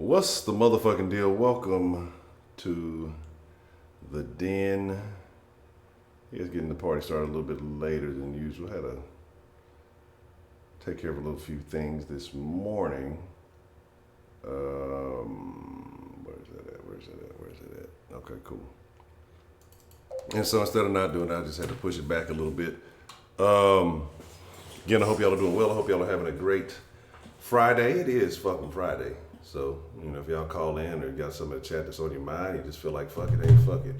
What's the motherfucking deal? Welcome to the den. Here's getting the party started a little bit later than usual. Had to take care of a little few things this morning. Where's that at? Okay, cool. And so instead of not doing it, I just had to push it back a little bit. Again, I hope y'all are doing well. I hope y'all are having a great Friday. It is fucking Friday. So, if y'all call in or got something to chat that's on your mind, you just feel like fuck it, hey, fuck it.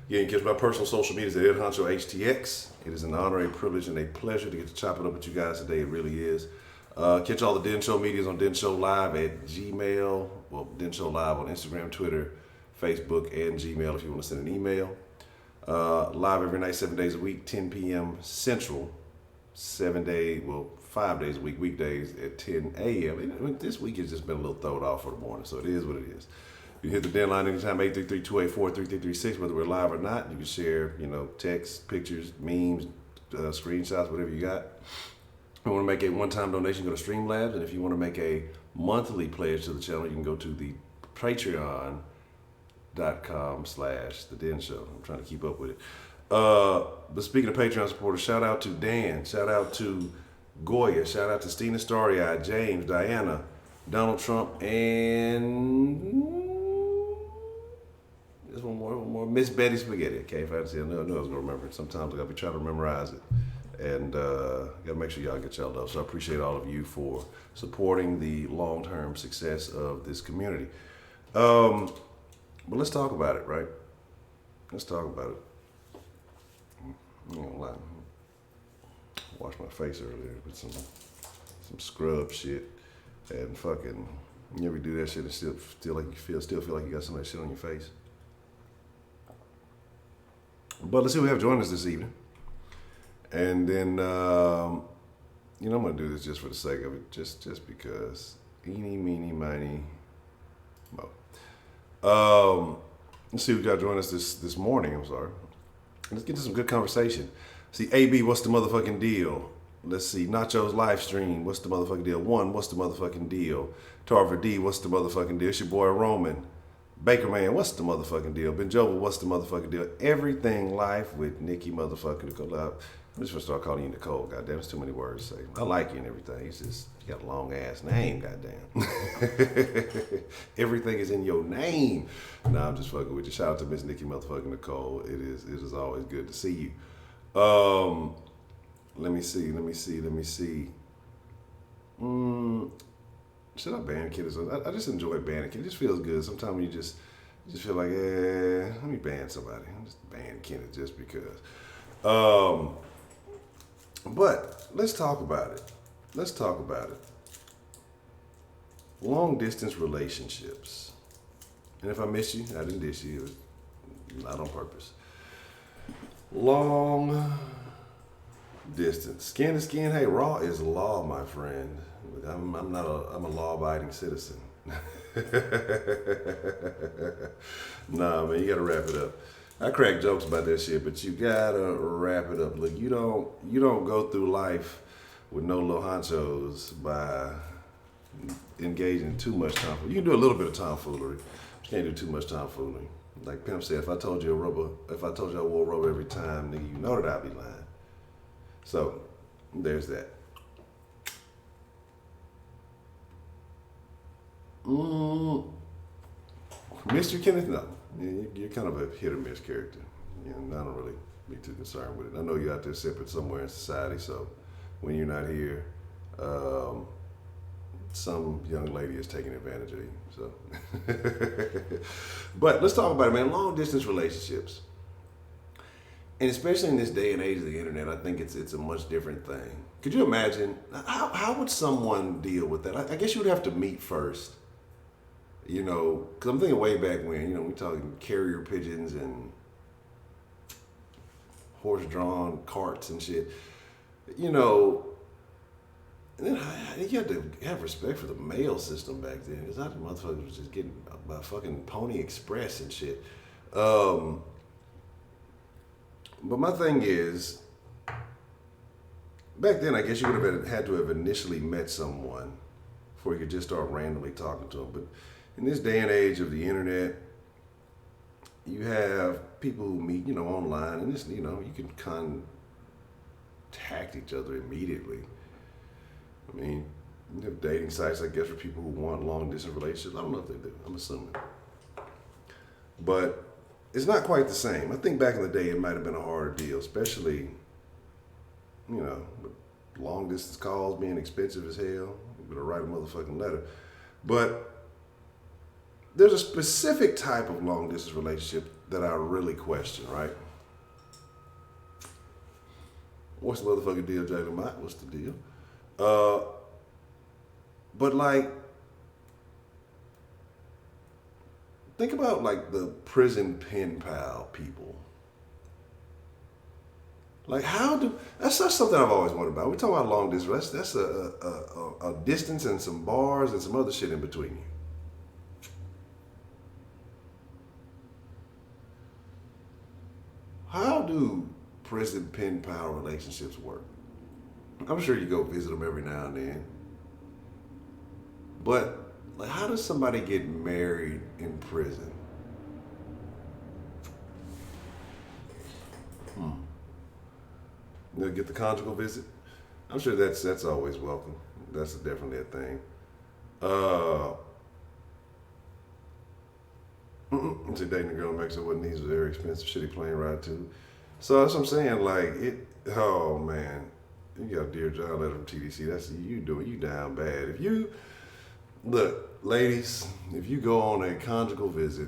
Yeah, you can catch my personal social media at Honcho HTX. It is an honor, a privilege, and a pleasure to get to chop it up with you guys today. It really is. Catch all the Den Show medias on Den Show Live at Gmail. Well, Den Show Live on Instagram, Twitter, Facebook, and Gmail if you want to send an email. Live every night, 7 days a week, 10 p.m. Central. 5 days a week, weekdays at 10 a.m. This week has just been a little thrown off for the morning, so it is what it is. You can hit the deadline anytime, 833-284-3336, whether we're live or not. You can share, text, pictures, memes, screenshots, whatever you got. If you want to make a one-time donation, go to Streamlabs. And if you want to make a monthly pledge to the channel, you can go to the patreon.com/The Den Show. I'm trying to keep up with it. But speaking of Patreon supporters, shout out to Dan, shout out to Goya, shout out to Stina Starry-Eyed, James, Diana, Donald Trump, and there's one more, Miss Betty Spaghetti. Okay, if I had to say, I knew I was gonna remember it. Sometimes I gotta be trying to memorize it, and gotta make sure y'all get y'all love. So I appreciate all of you for supporting the long-term success of this community. But let's talk about it, right? Let's talk about it. I ain't gonna lie. Washed my face earlier with some scrub shit, and fucking, you ever do that shit and still feel like you got some of that shit on your face? But let's see who we have joining us this evening, and then I'm gonna do this just for the sake of it, just because. Eeny, meeny, miny, mo. Let's see who got joining us this morning. I'm sorry. Let's get to some good conversation. See, AB, what's the motherfucking deal? Let's see, Nacho's live stream, what's the motherfucking deal? One, what's the motherfucking deal? Tarver D, what's the motherfucking deal? It's your boy Roman. Baker Man, what's the motherfucking deal? Benjova, what's the motherfucking deal? Everything Life with Nikki motherfucking Nicole. I'm just gonna start calling you Nicole, goddamn, it's too many words to say. I like you and everything, it's just, you got a long ass name, goddamn. Everything is in your name. Nah, I'm just fucking with you. Shout out to Miss Nikki motherfucking Nicole. It is always good to see you. Let me see. Should I ban Kid? I just enjoy banning Kid. It just feels good. Sometimes you just feel like, let me ban somebody. I'm just ban Kenneth just because. But let's talk about it. Long distance relationships. And if I miss you, I didn't diss you. It was not on purpose. Long distance, skin to skin. Hey, raw is law, my friend. I'm a law-abiding citizen. Nah, man, you gotta wrap it up. I crack jokes about that shit, but you gotta wrap it up. Look, you don't go through life with no little honchos by engaging in too much tomfoolery. You can do a little bit of tomfoolery, but you can't do too much tomfoolery. Like Pimp said, if I told you I wore rubber every time, nigga, you know that I'd be lying. So, there's that. Mr. Kenneth, no. You're kind of a hit or miss character. I don't really be too concerned with it. I know you're out there separate somewhere in society, so when you're not here, some young lady is taking advantage of you. So, but let's talk about it, man. Long distance relationships, and especially in this day and age of the internet, I think it's a much different thing. Could you imagine how would someone deal with that? I guess you would have to meet first, because I'm thinking way back when, we talking carrier pigeons and horse-drawn carts and shit, And then you had to have respect for the mail system back then. Because I the motherfuckers was just getting by fucking Pony Express and shit. But my thing is, back then I guess you would have had to have initially met someone before you could just start randomly talking to them. But in this day and age of the internet, you have people who meet, online, and this, you can contact each other immediately. I mean, you have dating sites, I guess, for people who want long distance relationships. I don't know if they do. I'm assuming, but it's not quite the same. I think back in the day, it might have been a harder deal, especially, with long distance calls being expensive as hell. You better write a motherfucking letter. But there's a specific type of long distance relationship that I really question, right? What's the motherfucking deal, Jay Lamont? What's the deal? But like, think about like the prison pen pal people. Like, that's something I've always wondered about. We're talking about long distance. That's a distance and some bars and some other shit in between you. How do prison pen pal relationships work? I'm sure you go visit them every now and then. But like, how does somebody get married in prison? They'll get the conjugal visit. I'm sure that's always welcome. That's definitely a thing. So dating a girl makes it what needs a very expensive shitty plane ride too. So that's what I'm saying. Like it. Oh man, you got a Dear John letter from TDC. That's you doing you down bad. If you look, ladies, if you go on a conjugal visit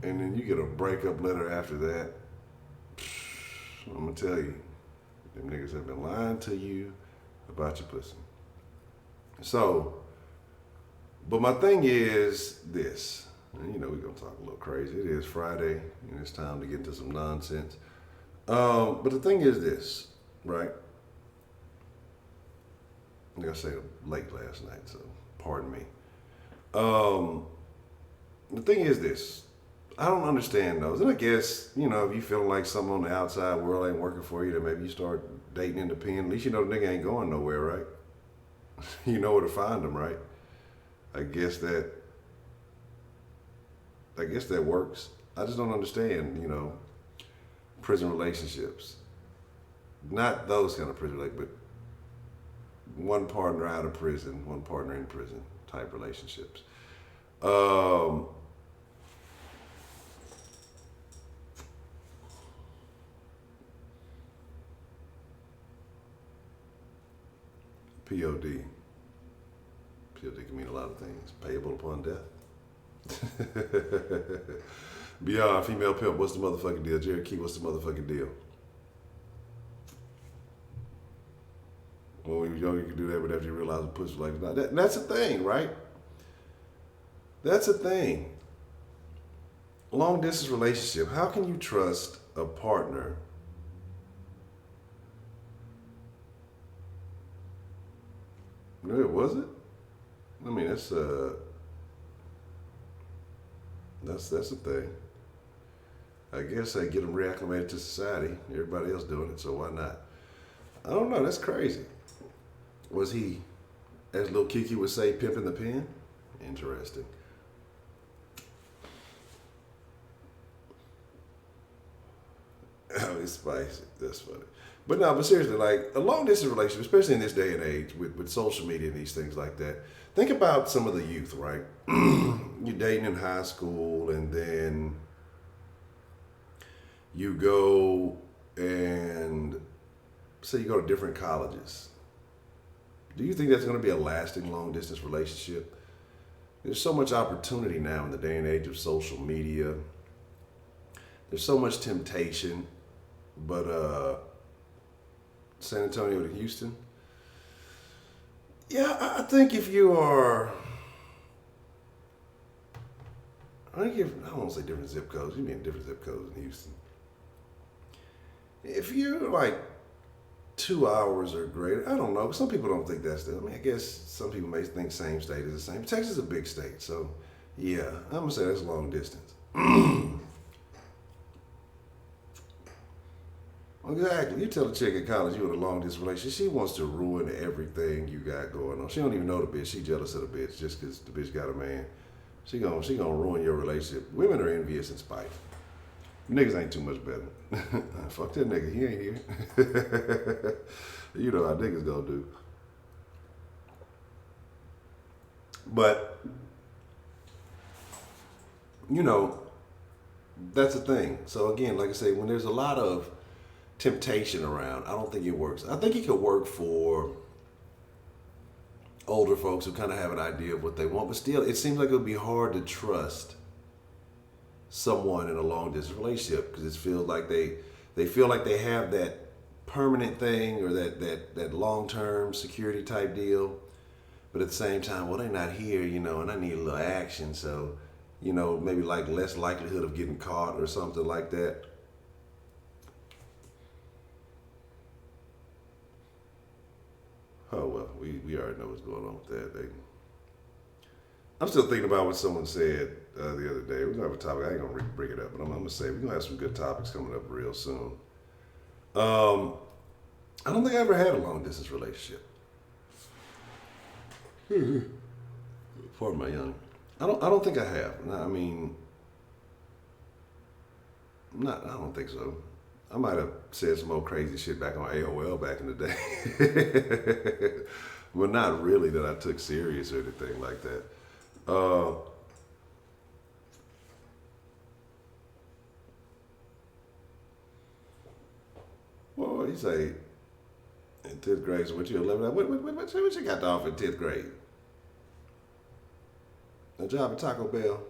and then you get a breakup letter after that, I'm gonna tell you, them niggas have been lying to you about your pussy. So, but my thing is this, and we're gonna talk a little crazy. It is Friday, and it's time to get into some nonsense. But the thing is this, right? Like I said, late last night, so pardon me. The thing is this. I don't understand those. And I guess, if you feel like something on the outside world ain't working for you, then maybe you start dating independent. At least you know the nigga ain't going nowhere, right? You know where to find him, right? I guess that works. I just don't understand, prison relationships. Not those kind of prison relationships, but one partner out of prison, one partner in prison type relationships. POD. POD can mean a lot of things. Payable upon death. Beyond female pimp, what's the motherfucking deal? Jerry Key, what's the motherfucking deal? Well, when you're young, you can do that, but after you realize the pussy like that. That's a thing, right? That's a thing. Long distance relationship. How can you trust a partner was it? I mean, that's a thing. I guess I get them reacclimated to society. Everybody else doing it, so why not? I don't know. That's crazy. Was he, as Lil Kiki would say, pimping the pen? Interesting. Oh, it's spicy. That's funny. But no, but seriously, like a long distance relationship, especially in this day and age with social media and these things like that, think about some of the youth, right? You're dating in high school and then you go and say you go to different colleges. Do you think that's going to be a lasting long distance relationship? There's so much opportunity now in the day and age of social media. There's so much temptation, but San Antonio to Houston. Yeah, I think if you are, I don't want to say different zip codes. You mean different zip codes in Houston. If you're like 2 hours or greater, I don't know. Some people don't think that's the. I mean, I guess some people may think same state is the same. Texas is a big state, so yeah, I'm gonna say that's long distance. Exactly. You tell a chick in college you in a long distance relationship, she wants to ruin everything you got going on. She don't even know the bitch. She jealous of the bitch just because the bitch got a man. She gonna ruin your relationship. Women are envious and spite. Niggas ain't too much better. Fuck that nigga. He ain't here. You know how niggas gonna do. But you know, that's the thing. So again, like I say, when there's a lot of temptation around, I don't think it works. I think it could work for older folks who kind of have an idea of what they want, but still, it seems like it would be hard to trust someone in a long distance relationship because it feels like they feel like they have that permanent thing or that long term security type deal, but at the same time, well, they're not here, you know, and I need a little action, so you know, maybe like less likelihood of getting caught or something like that. Oh well, we already know what's going on with that. I'm still thinking about what someone said the other day. We're gonna have a topic. I ain't gonna bring it up, but I'm gonna say we're gonna have some good topics coming up real soon. Um, I don't think I ever had a long distance relationship. Pardon my young. I don't think I have. I mean, not. I don't think so. I might have said some old crazy shit back on AOL back in the day, but not really that I took serious or anything like that. Well, you say in 10th grade, so what you 11? What you got to offer in 10th grade? A job at Taco Bell.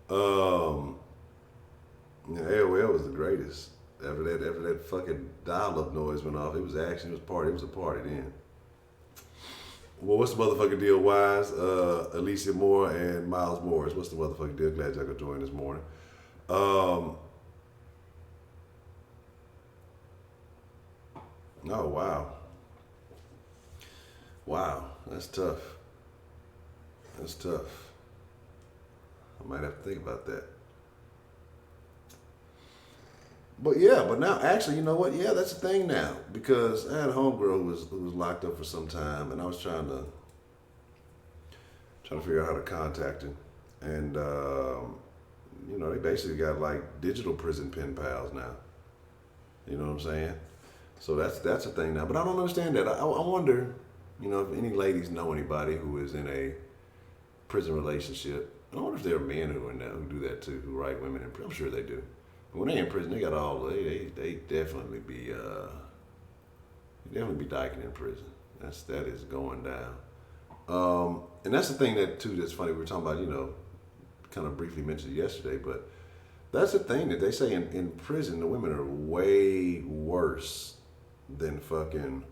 um, yeah, AOL was the greatest. After that fucking dial-up noise went off, it was action. It was party. It was a party then. Well, what's the motherfucking deal, Wise? Alicia Moore and Miles Morris. What's the motherfucking deal? Glad y'all could join this morning. Um, oh wow, wow, that's tough. That's tough. I might have to think about that. But yeah, but now actually, you know what? Yeah, that's a thing now because I had a homegirl who was locked up for some time, and I was trying to figure out how to contact him, and you know they basically got like digital prison pen pals now. You know what I'm saying? So that's a thing now. But I don't understand that. I wonder, you know, if any ladies know anybody who is in a prison relationship. I wonder if there are men who are now who do that too, who write women in prison. I'm sure they do. But when they in prison, they got all they definitely be dyking in prison. That is going down. And that's the thing that too that's funny. We were talking about, you know, kind of briefly mentioned yesterday, but that's the thing that they say in prison the women are way worse than fucking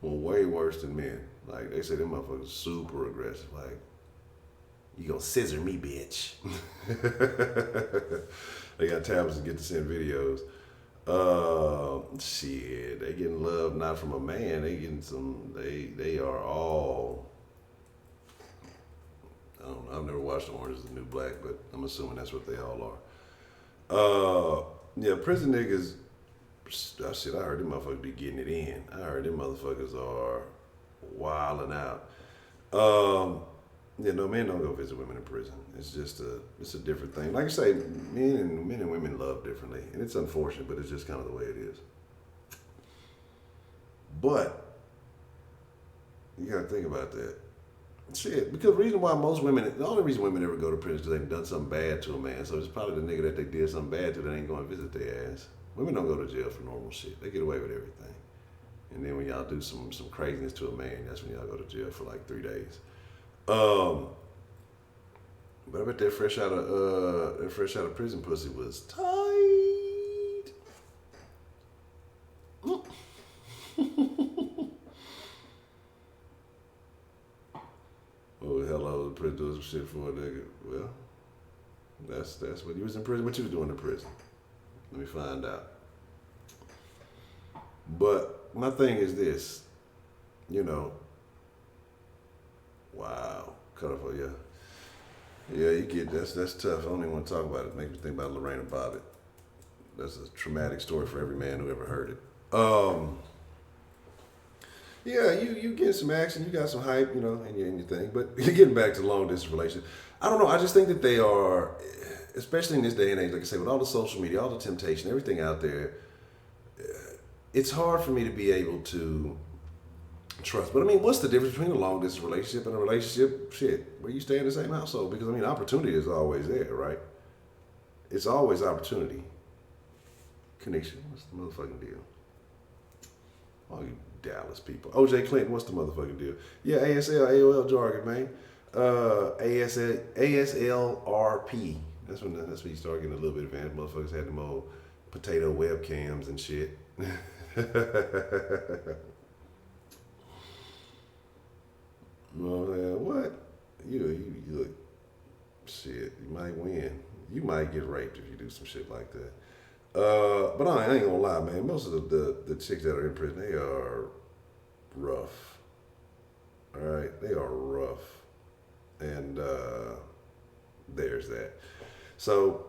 way worse than men. Like they say them motherfuckers super aggressive. Like, you gonna scissor me, bitch. They got tablets to get to send videos. Shit, they getting love not from a man. They getting some. They are all. I don't know. I've never watched Orange Is the New Black, but I'm assuming that's what they all are. Yeah, prison niggas. I heard them motherfuckers be getting it in. I heard them motherfuckers are wilding out. Yeah, no, men don't go visit women in prison. It's just it's a different thing. Like I say, men and women love differently, and it's unfortunate, but it's just kind of the way it is. But you gotta think about that. Shit, because the only reason women ever go to prison is because they've done something bad to a man. So it's probably the nigga that they did something bad to that ain't going to visit their ass. Women don't go to jail for normal shit. They get away with everything. And then when y'all do some craziness to a man, that's when y'all go to jail for like 3 days. But I bet that fresh out of prison pussy was tight. Oh, hello, the prison doing some shit for a nigga. Well, that's what you was in prison. What you was doing in prison? Let me find out. But my thing is this, you know. Wow, colorful, yeah. Yeah, you get that's tough. I don't even want to talk about it. It makes me think about Lorraine and Bobbitt. That's a traumatic story for every man who ever heard it. Yeah, you get some action, you got some hype, in your thing. But getting back to long distance relationship, I don't know. I just think that they are, especially in this day and age, like I say, with all the social media, all the temptation, everything out there. It's hard for me to be able to trust. But I mean, what's the difference between a long distance relationship and a relationship, where you stay in the same household? Because I mean, opportunity is always there, right? It's always opportunity. Connection. What's the motherfucking deal? All you Dallas people. OJ Clinton, what's the motherfucking deal? Yeah, ASL, AOL jargon, man. ASLRP. That's when you start getting a little bit advanced. Motherfuckers had them old potato webcams and shit. What? You look, shit, you might win. You might get raped if you do some shit like that. But I ain't gonna lie, man. Most of the chicks that are in prison, they are rough. All right, they are rough, and there's that. So,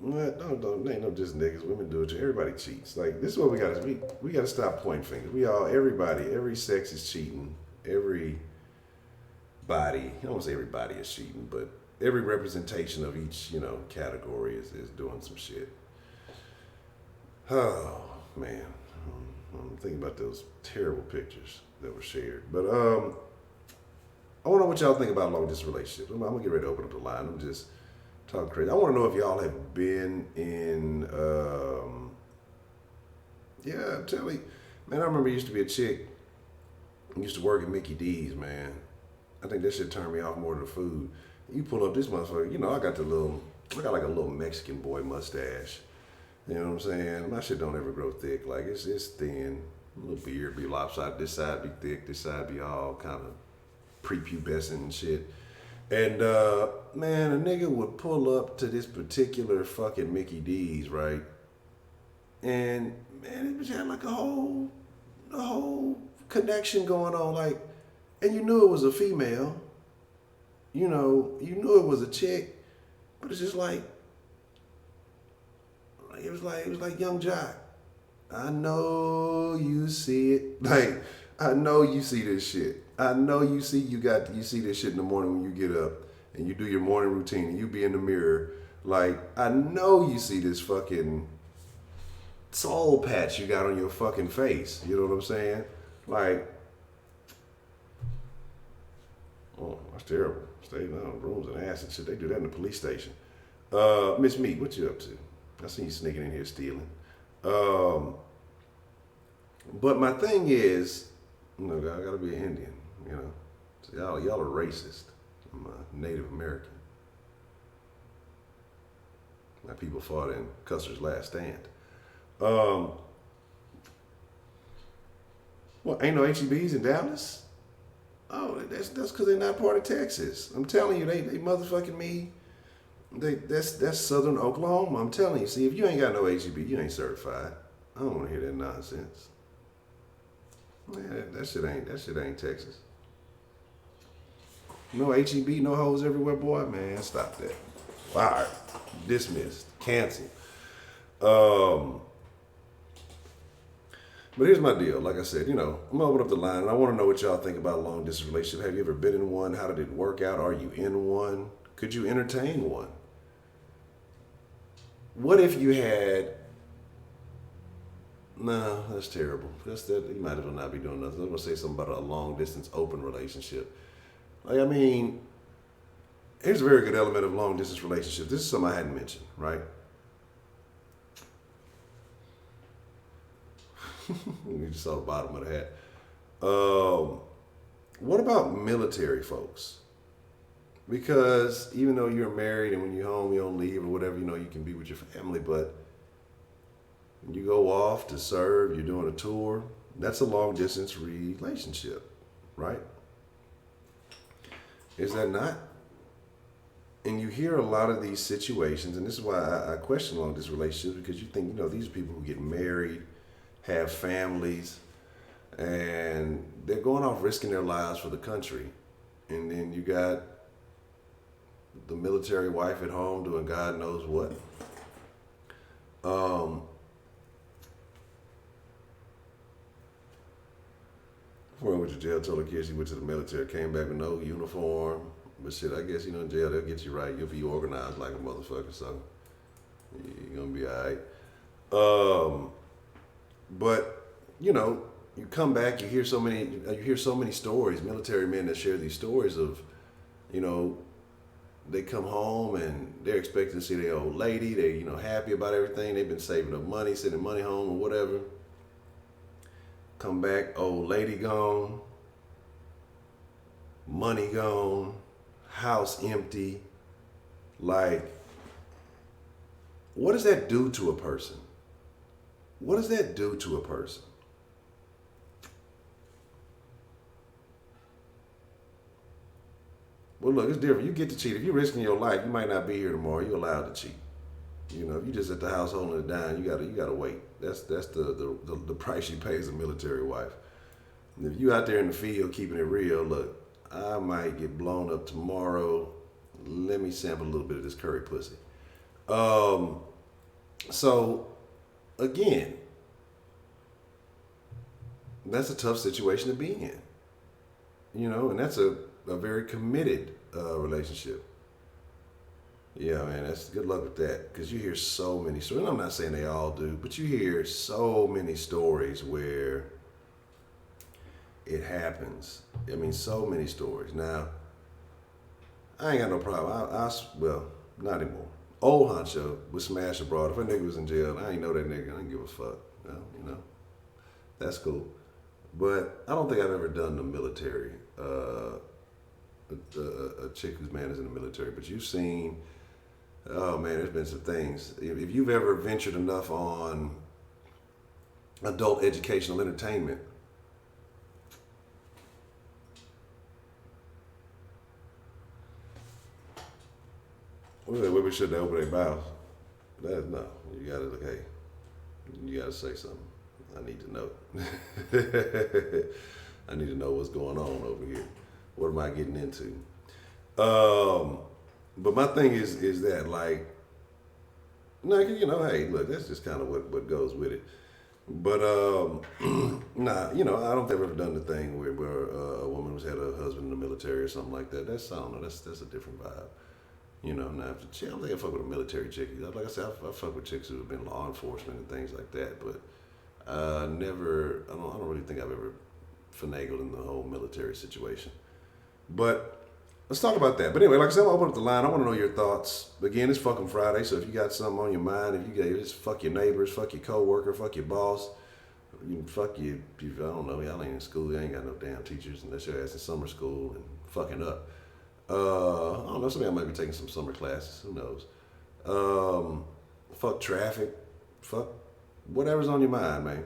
what? Don't ain't no just niggas. Women do it too. Everybody cheats. Like this is what we got. We got to stop pointing fingers. Every sex is cheating. Everybody. I don't want to say everybody is cheating, but every representation of each, category is doing some shit. Oh, man. I'm thinking about those terrible pictures that were shared. But I want to know what y'all think about long distance relationships. I'm going to get ready to open up the line. I'm just talking crazy. I want to know if y'all have been in, I'm telling you. Man, I remember it used to be a chick who used to work at Mickey D's, man. I think that shit turned me off more than the food. You pull up this motherfucker, I got like a little Mexican boy mustache. You know what I'm saying? My shit don't ever grow thick. Like it's thin. A little beard be lopsided. This side be thick. This side be all kind of prepubescent and shit. And man, a nigga would pull up to this particular fucking Mickey D's, right? And man, it had like a whole connection going on, like, and you knew it was a female. You knew it was a chick, but it's just like it was like Young Jock. I know you see it. Like, I know you see this shit. I know you see this shit in the morning when you get up and you do your morning routine and you be in the mirror. Like, I know you see this fucking soul patch you got on your fucking face. You know what I'm saying? Like, oh, that's terrible. Stay down, rooms and ass and shit. They do that in the police station. Miss Meat, what you up to? I seen you sneaking in here stealing. But my thing is, I gotta be an Indian, So y'all are racist. I'm a Native American. My people fought in Custer's Last Stand. Well, ain't no HEBs in Dallas? Oh, that's because they're not part of Texas. I'm telling you, they motherfucking me. That's Southern Oklahoma. I'm telling you. See, if you ain't got no HEB, you ain't certified. I don't want to hear that nonsense. Man, that shit ain't Texas. No HEB, no hoes everywhere, boy. Man, stop that. Fired, dismissed, canceled. But here's my deal. Like I said, I'm gonna open up the line, and I want to know what y'all think about a long distance relationship. Have you ever been in one? How did it work out? Are you in one? Could you entertain one? What if you had? No, that's terrible. You might as well not be doing nothing. I'm gonna say something about a long distance open relationship. Like, I mean, here's a very good element of long distance relationship. This is something I hadn't mentioned, right? You just saw the bottom of the hat. What about military folks? Because even though you're married and when you're home, you don't leave or whatever, you can be with your family, but when you go off to serve, you're doing a tour, that's a long distance relationship, right? Is that not? And you hear a lot of these situations, and this is why I question long distance relationships, because you think, these are people who get married, have families, and they're going off risking their lives for the country. And then you got the military wife at home doing God knows what. Went to jail, told her kid she went to the military, came back with no uniform. But shit, I guess, in jail, they'll get you right. You'll be organized like a motherfucker, so you're gonna be all right. But, you come back, you hear so many stories, military men that share these stories of, they come home and they're expecting to see their old lady. They, happy about everything. They've been saving up money, sending money home or whatever. Come back, old lady gone, money gone, house empty. Like, what does that do to a person? What does that do to a person? Well, look, it's different. You get to cheat. If you're risking your life, you might not be here tomorrow. You're allowed to cheat. If you just at the house holding it down, you gotta wait. That's the price you pay as a military wife. And if you out there in the field keeping it real, look, I might get blown up tomorrow. Let me sample a little bit of this curry pussy. So again, that's a tough situation to be in. And that's a very committed relationship. Yeah, man, that's good luck with that. Because you hear so many stories. And I'm not saying they all do, but you hear so many stories where it happens. I mean, so many stories. Now, I ain't got no problem. Well, not anymore. Old Honcho would smash abroad. If a nigga was in jail, I ain't know that nigga. I ain't give a fuck. That's cool. But I don't think I've ever done the military. A chick whose man is in the military. But you've seen, oh man, there's been some things. If you've ever ventured enough on adult educational entertainment, women shouldn't open their mouths. No, you gotta look. Hey, you gotta say something. I need to know. I need to know what's going on over here. What am I getting into? But my thing is that, like, hey, look, that's just kind of what goes with it. But nah, I don't think I've ever done the thing where a woman had a husband in the military or something like that. I don't know. That's a different vibe. Now if the chick, I don't think I fuck with a military chick. Like I said, I fuck with chicks who have been law enforcement and things like that. But I don't really think I've ever finagled in the whole military situation. But let's talk about that. But anyway, like I said, I'll open up the line. I want to know your thoughts. Again, it's fucking Friday, so if you got something on your mind, if you got just fuck your neighbors, fuck your coworker, fuck your boss, fuck you. I don't know. Y'all ain't in school. You ain't got no damn teachers unless your ass in summer school and fucking up. I don't know. Somebody might be taking some summer classes. Who knows? Fuck traffic. Fuck whatever's on your mind, man.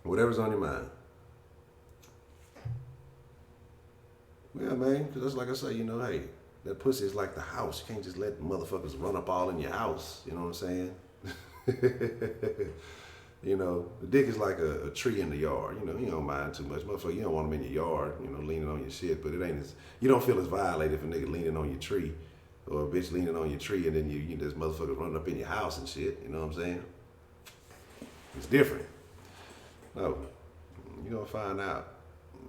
Whatever's on your mind. Yeah, man, because that's like I say, hey, that pussy is like the house. You can't just let motherfuckers run up all in your house. You know what I'm saying? The dick is like a tree in the yard. You don't mind too much. Motherfucker, you don't want them in your yard, leaning on your shit. But it ain't you don't feel as violated if a nigga leaning on your tree or a bitch leaning on your tree and then you this motherfucker running up in your house and shit. You know what I'm saying? It's different. No, you're going to find out.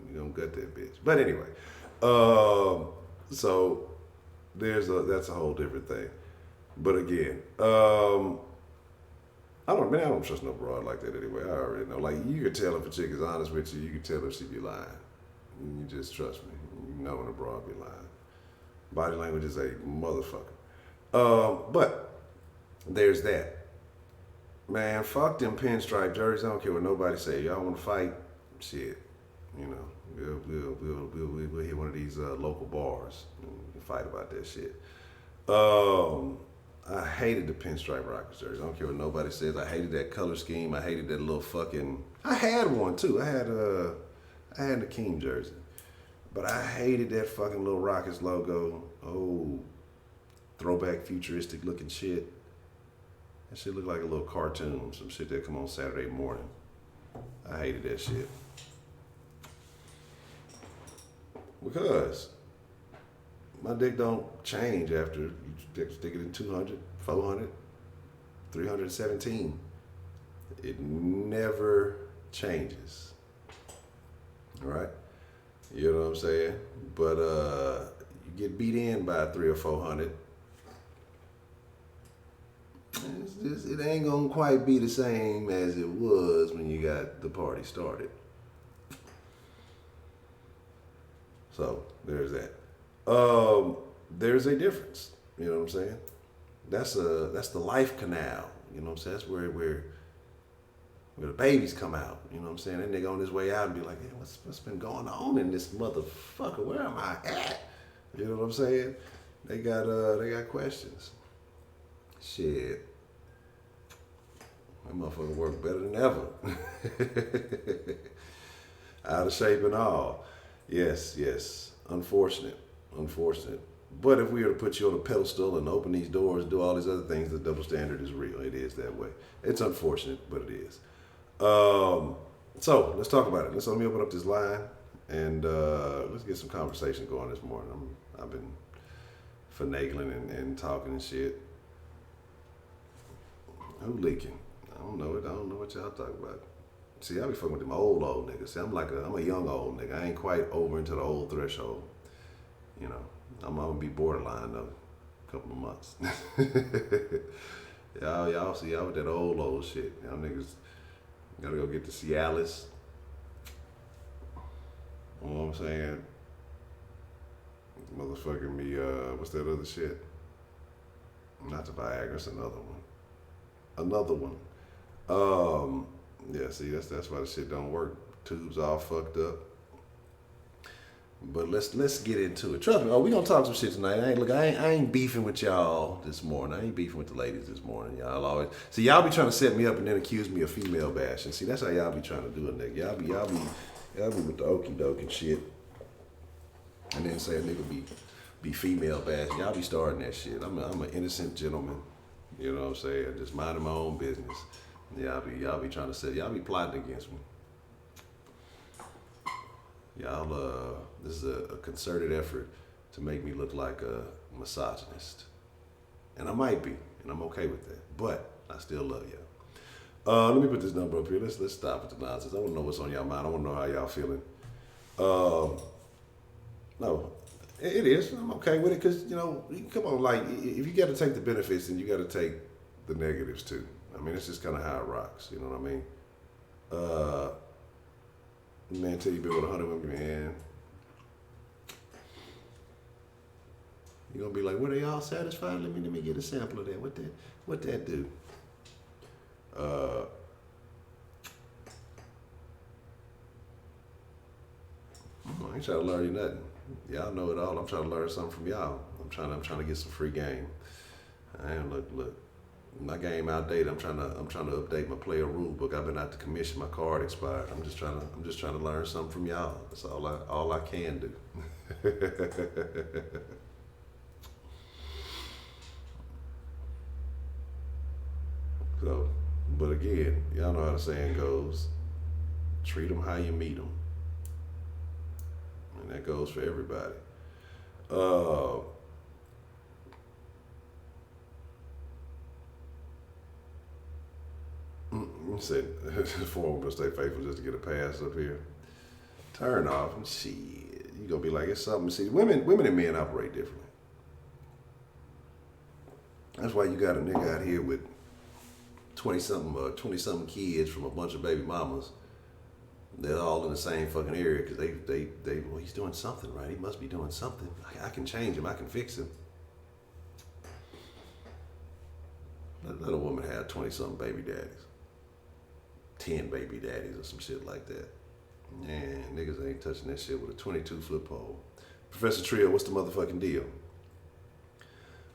You're going to gut that bitch. But anyway. So that's a whole different thing. But again, I don't trust no broad like that anyway. I already know. Like, you can tell if a chick is honest with you. You can tell if she be lying. You just trust me. You know when a broad be lying. Body language is a motherfucker. But there's that. Man, fuck them pinstripe jerseys. I don't care what nobody say. Y'all want to fight? Shit. We'll hit one of these local bars and fight about that shit. I hated the pinstripe Rockets jersey. I don't care what nobody says. I hated that color scheme. I hated that little fucking. I had one too. I had the Keem jersey, but I hated that fucking little Rockets logo. Oh, throwback, futuristic looking shit. That shit looked like a little cartoon. Some shit that come on Saturday morning. I hated that shit. Because My dick don't change after you stick it in 200, 400, 317. It never changes. All right? You know what I'm saying? But you get beat in by 300 or 400. It ain't gonna quite be the same as it was when you got the party started. So there's that. There's a difference. You know what I'm saying? That's the life canal. You know what I'm saying? That's where the babies come out. You know what I'm saying? Then they go on this way out and be like, hey, what's been going on in this motherfucker? Where am I at? You know what I'm saying? They got questions. Shit. That motherfucker work better than ever. Out of shape and all. Yes. Unfortunate. But if we were to put you on a pedestal and open these doors, do all these other things, the double standard is real. It is that way. It's unfortunate, but it is. So let's talk about it. Let me open up this line and let's get some conversation going this morning. I've been finagling and talking and shit. Who leaking? I don't know it. I don't know what y'all talking about. See, I be fucking with them old niggas. See, I'm a young old nigga. I ain't quite over into the old threshold. You know, I'm gonna be borderline though, a couple of months. y'all see, y'all with that old shit. Y'all niggas gotta go get the Cialis. You know what I'm saying? Motherfucking me, what's that other shit? Not the Viagra, it's another one. Yeah, see, that's why the shit don't work. Tubes all fucked up. But let's get into it. Trust me, we gonna talk some shit tonight. I ain't beefing with y'all this morning. I ain't beefing with the ladies this morning. Y'all always see y'all be trying to set me up and then accuse me of female bashing. See, that's how y'all be trying to do it, nigga. Y'all be with the okie doke and shit. And then say a nigga be female bashing. Y'all be starting that shit. I'm an innocent gentleman. You know what I'm saying? Just minding my own business. Y'all be trying to say, y'all be plotting against me. Y'all, this is a concerted effort to make me look like a misogynist. And I might be, and I'm okay with that. But I still love y'all. Let me put this number up here. Let's stop with the nonsense. I want to know what's on y'all mind. I want to know how y'all feeling. No, it is. I'm okay with it because, you know, come on, like, if you got to take the benefits, then you got to take the negatives too. I mean, it's just kind of how it rocks. You know what I mean? Man, tell you been with 100 women, man. You're going to be like, were they all satisfied? Let me get a sample of that. What that do? I ain't trying to learn you nothing. Y'all know it all. I'm trying to learn something from y'all. I'm trying to get some free game. I ain't look. My game outdated. I'm trying to update my player rule book. I've been out to commission. My card expired. I'm just trying to learn something from y'all. That's all I can do. So, but again, y'all know how the saying goes. Treat them how you meet them. And that goes for everybody. You said, form will stay faithful just to get a pass up here. Turn off and shit. You gonna be like, it's something. See, women and men operate differently. That's why you got a nigga out here with 20-something kids from a bunch of baby mamas. They're all in the same fucking area because they well, he's doing something right. He must be doing something. I can change him. I can fix him. Let a woman have 20-something baby daddies. 10 baby daddies or some shit like that. Man, niggas ain't touching that shit with a 22-foot pole. Professor Trio, what's the motherfucking deal?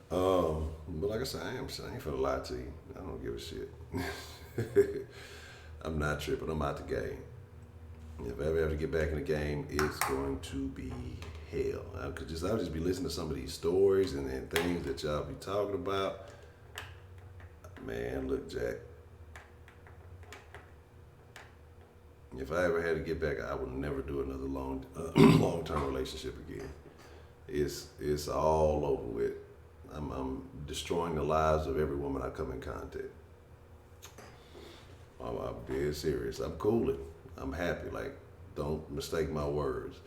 But like I said, I ain't finna lie to you. I don't give a shit. I'm not tripping. I'm out the game. If I ever have to get back in the game, it's going to be hell. I'll just be listening to some of these stories and things that y'all be talking about. Man, look, Jack. If I ever had to get back, I would never do another long-term relationship again. it's all over with. I'm destroying the lives of every woman I come in contact. I'm dead serious. I'm cooling. I'm happy. Like, don't mistake my words.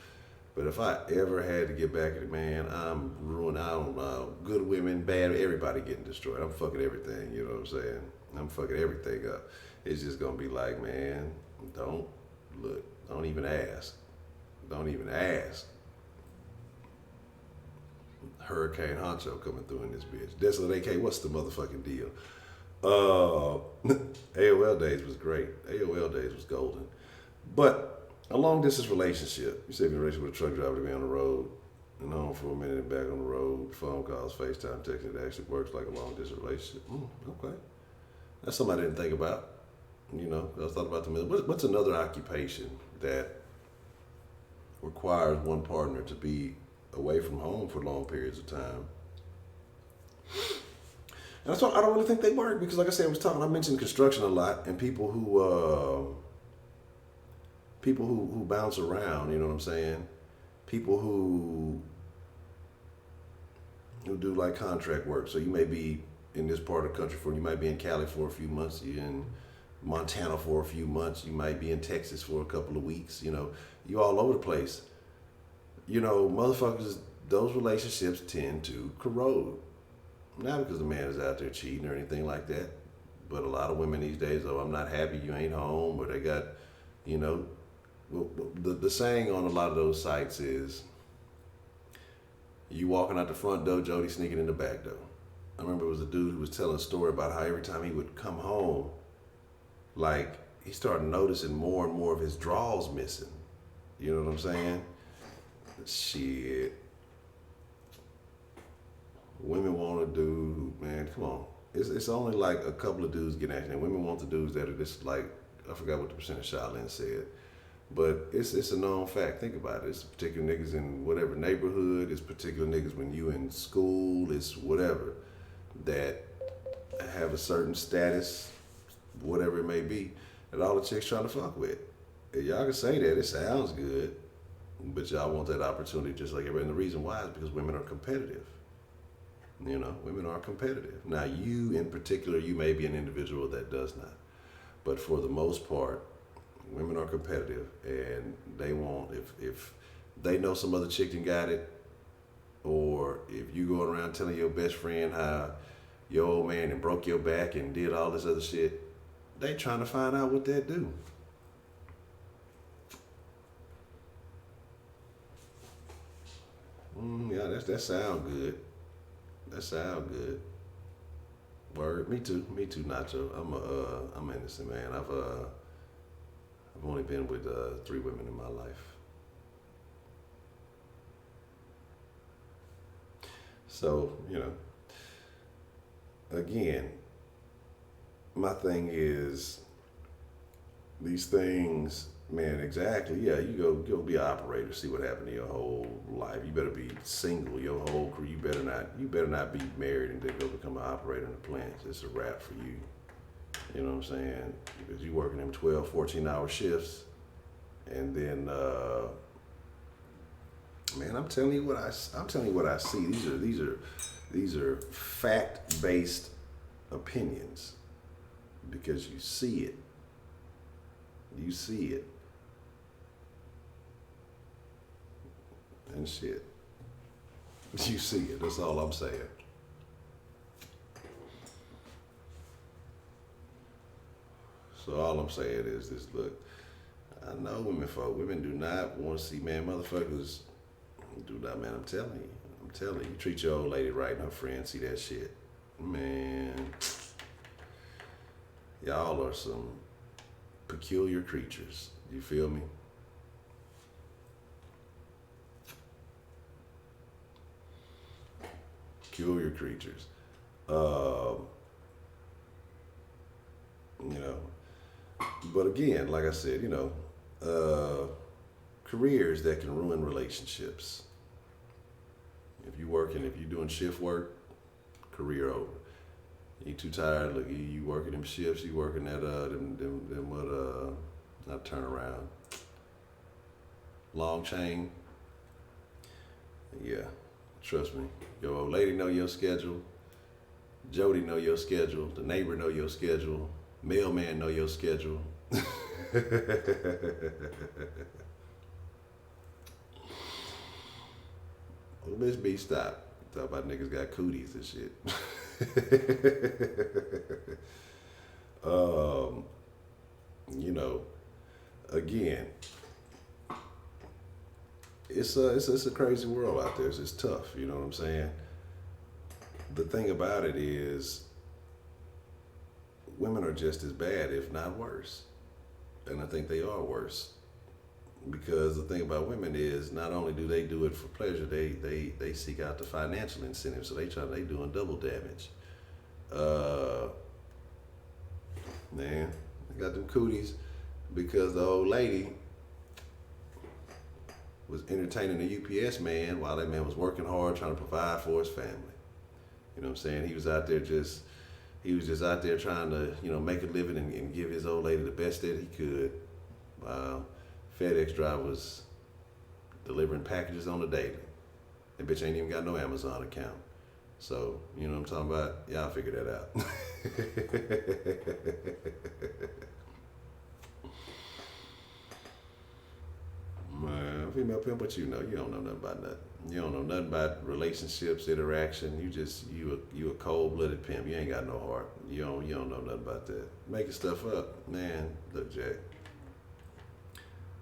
But if I ever had to get back at it, man, I'm ruined. I don't know. Good women, bad, everybody getting destroyed. I'm fucking everything, you know what I'm saying? I'm fucking everything up. It's just gonna be like, man, don't look. Don't even ask. Don't even ask. Hurricane Honcho coming through in this bitch. Desolate AK, what's the motherfucking deal? AOL days was great. AOL days was golden. But a long distance relationship. You say you're in a relationship with a truck driver to be on the road, and on for a minute and back on the road, phone calls, FaceTime, texting. It actually works like a long distance relationship. Okay. That's something I didn't think about. You know, I thought about what's another occupation that requires one partner to be away from home for long periods of time? And that's why I don't really think they work because, like I said, I mentioned construction a lot and people who bounce around. You know what I'm saying? People who do like contract work. So you may be in this part of the country you might be in Cali for a few months. You're in Montana for a few months. You might be in Texas for a couple of weeks. You know, you all over the place. You know, motherfuckers, those relationships tend to corrode. Not because the man is out there cheating or anything like that, but a lot of women these days, oh, I'm not happy you ain't home, or they got, you know, the saying on a lot of those sites is, you walking out the front door, Jody sneaking in the back door. I remember it was a dude who was telling a story about how every time he would come home, like, he started noticing more and more of his drawers missing. You know what I'm saying? Shit. Women want a dude, man, come on. It's only like a couple of dudes getting action. Women want the dudes that are just like, I forgot what the percent of Shaolin said. But it's a known fact. Think about it. It's particular niggas in whatever neighborhood. It's particular niggas when you in school. It's whatever that have a certain status, whatever it may be, that all the chicks trying to fuck with. And y'all can say that. It sounds good. But y'all want that opportunity just like everybody. And the reason why is because women are competitive. You know, women are competitive. Now, you in particular, you may be an individual that does not. But for the most part, women are competitive, and they want, if they know some other chick done got it, or if you going around telling your best friend how your old man and broke your back and did all this other shit, they trying to find out what that do. Yeah, that sound good. That sound good. Word, me too, Nacho. I'm innocent, man. I've only been with 3 women in my life. So, you know, again, my thing is these things, man, exactly. Yeah, you go be an operator, see what happened to your whole life. You better be single your whole career. You better not be married and then go become an operator in the plants. It's a wrap for you. You know what I'm saying? Because you working them 12, 14-hour shifts, and then, man, I'm telling you what I see. These are fact-based opinions because you see it. You see it. And shit. You see it. That's all I'm saying. So all I'm saying is this, look, I know women do not want to see, man, motherfuckers do not, man, I'm telling you, treat your old lady right and her friends see that shit. Man, y'all are some peculiar creatures. You feel me? Peculiar creatures. You know, but again, like I said, you know, careers that can ruin relationships. If you're doing shift work, career over. You too tired. Look, you working them shifts. You working that not turnaround. Long chain. Yeah, Trust me. Your old lady know your schedule. Jody know your schedule. The neighbor know your schedule. Mailman know your schedule. Well, Miss B, stop. Talk about niggas got cooties and shit. um, you know, again, it's a crazy world out there. It's tough. You know what I'm saying? The thing about it is, women are just as bad, if not worse, and I think they are worse. Because the thing about women is, not only do they do it for pleasure, they seek out the financial incentive. So they doing double damage. Man, they got them cooties because the old lady was entertaining the UPS man while that man was working hard trying to provide for his family. You know what I'm saying? He was just out there trying to, make a living and give his old lady the best that he could. FedEx driver was delivering packages on the daily. That bitch ain't even got no Amazon account. So, you know what I'm talking about? Y'all figure that out. Man, female pimp, what you know? You don't know nothing about nothing. You don't know nothing about relationships, interaction. You a cold-blooded pimp. You ain't got no heart. You don't know nothing about that. Making stuff up, man. Look, Jack.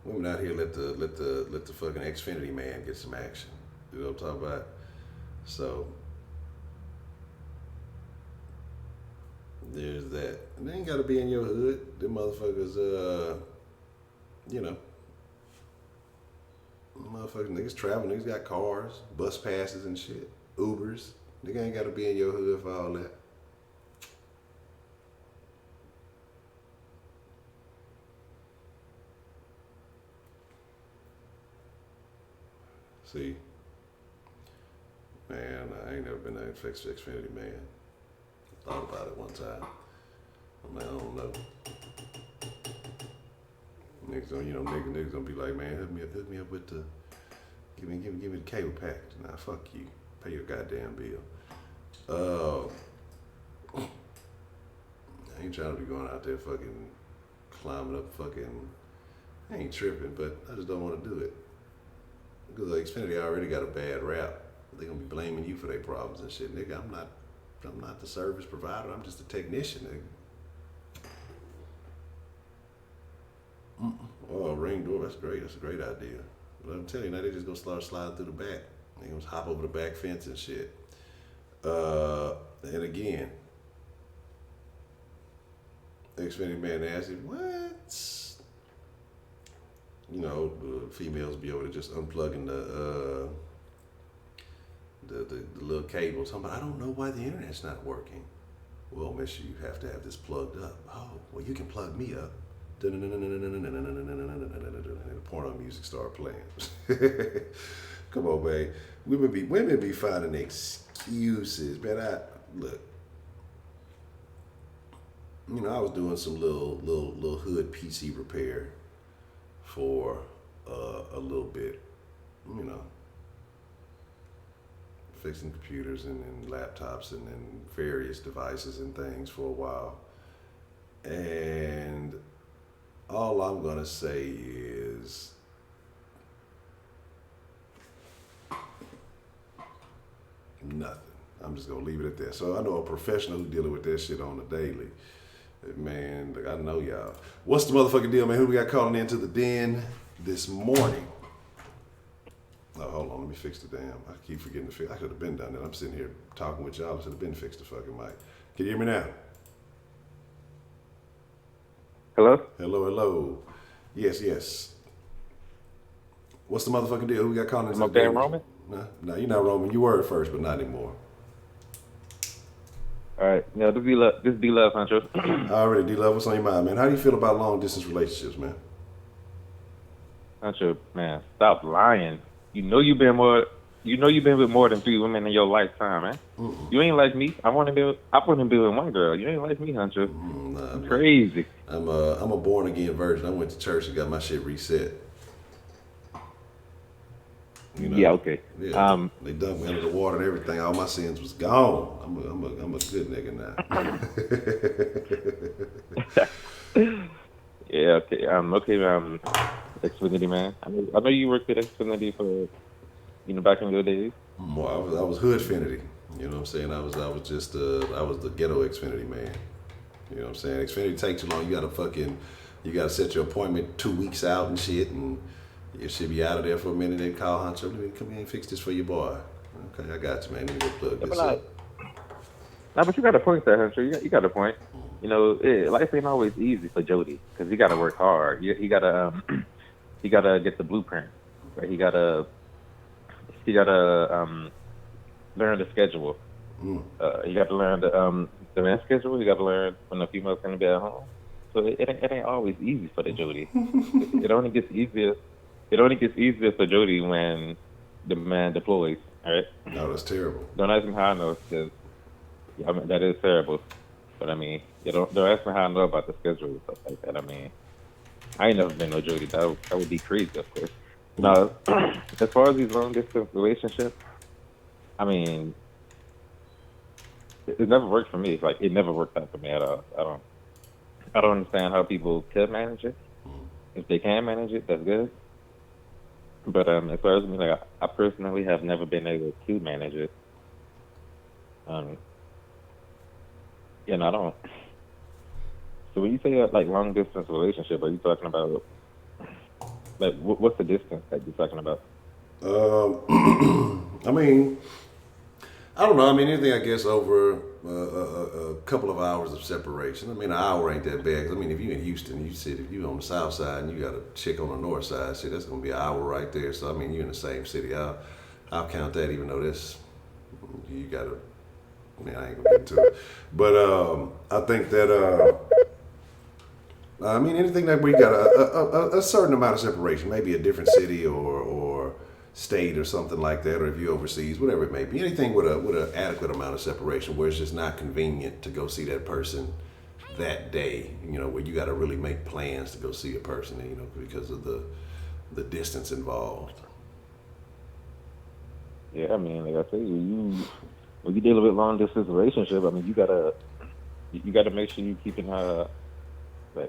Women out here let the fucking Xfinity man get some action. You know what I'm talking about? So there's that. And they ain't gotta be in your hood. Them motherfuckers, motherfuckers, niggas travel, niggas got cars, bus passes and shit, Ubers. Nigga ain't gotta be in your hood for all that. See, man, I ain't never been an Xfinity man. Thought about it one time. I'm like, I don't know. Niggas gonna be like, man, hook me up with the, give me the cable package. Nah, fuck you. Pay your goddamn bill. I ain't trying to be going out there fucking climbing up fucking. I ain't tripping, but I just don't want to do it. Because Xfinity already got a bad rap. They're gonna be blaming you for their problems and shit. Nigga, I'm not the service provider, I'm just a technician, nigga. Oh, ring door, that's great. That's a great idea. But I'm telling you, now they just gonna start sliding through the back. They gonna hop over the back fence and shit. And again, Xfinity man asked him, what? The females be able to just unplugging the little cables. Talking about, I don't know why the internet's not working. Well, miss, you have to have this plugged up. Oh, well, you can plug me up. And the porno music start playing. Come on, babe. Women be finding excuses. Man, look. I was doing some little hood PC repair for a little bit, fixing computers and laptops and various devices and things for a while. And all I'm gonna say is nothing. I'm just gonna leave it at that. So I know a professional who's dealing with that shit on the daily. Man, I know y'all. What's the motherfucking deal, man? Who we got calling into the den this morning? Oh, hold on. Let me fix the damn. I keep forgetting to fix. I could have been done that. I'm sitting here talking with y'all. I should have been fixed the fucking mic. Can you hear me now? Hello? Hello. Yes. What's the motherfucking deal? Who we got calling into Am I the den? being Roman? No, you're not Roman. You were at first, but not anymore. All right. Yeah, this is D-Love, Honcho. Already, D-Love, what's on your mind, man? How do you feel about long-distance relationships, man? Honcho, man, stop lying. You know you've been with more than 3 women in your lifetime, man. You ain't like me. I want to be with one girl. You ain't like me, Honcho. Nah, crazy. I'm a born-again virgin. I went to church and got my shit reset. You know. Yeah, okay. Yeah, they dumped me under the water and everything. All my sins was gone. I'm a good nigga now. Yeah, okay. Okay, Xfinity man. I know you worked at Xfinity for back in your days. Well, I was Hoodfinity. You know what I'm saying? I was just I was the ghetto Xfinity man. You know what I'm saying? Xfinity take too long. You gotta set your appointment 2 weeks out and shit, and you should be out of there for a minute. They call Honcho, let me come in and fix this for your boy. Okay, I got you, man. Let me go plug Yeah, but this up. but you got a point there, Hunter. You got a point. Life ain't always easy for Jody because he got to work hard. He got to he got to get the blueprint. Right? He got to learn the schedule. You got to learn the rent schedule. You got to learn when the female's gonna be at home. So it ain't always easy for the Jody. It only gets easier. It only gets easier for Jody when the man deploys. All right. No, that's terrible. Don't ask me how I know because I mean that is terrible. But I mean, don't ask me how I know about the schedule and stuff like that. I mean, I ain't never been no Jody. That would be crazy, of course. Now, as far as these long distance relationships, I mean, it never worked for me. Like it never worked out for me at all. I don't understand how people could manage it. If they can manage it, that's good. But as far as me, like I personally have never been able to manage it. I don't. So when you say like long distance relationship, are you talking about like what's the distance that you're talking about? I mean, I don't know. I mean, anything I guess over a couple of hours of separation. I mean, an hour ain't that bad. 'Cause, I mean, if you in Houston, if you on the south side and you got a chick on the north side, shit, that's gonna be an hour right there. So I mean, you're in the same city. I'll count that, even though you gotta. I mean, I ain't gonna get into it, but I think that I mean, anything that we got a certain amount of separation, maybe a different city or state or something like that, or if you're overseas, whatever it may be, anything with an adequate amount of separation where it's just not convenient to go see that person that day, where you got to really make plans to go see a person, because of the distance involved. Yeah, I mean, like I say, when you deal with long distance relationship, I mean, you gotta make sure you keeping her you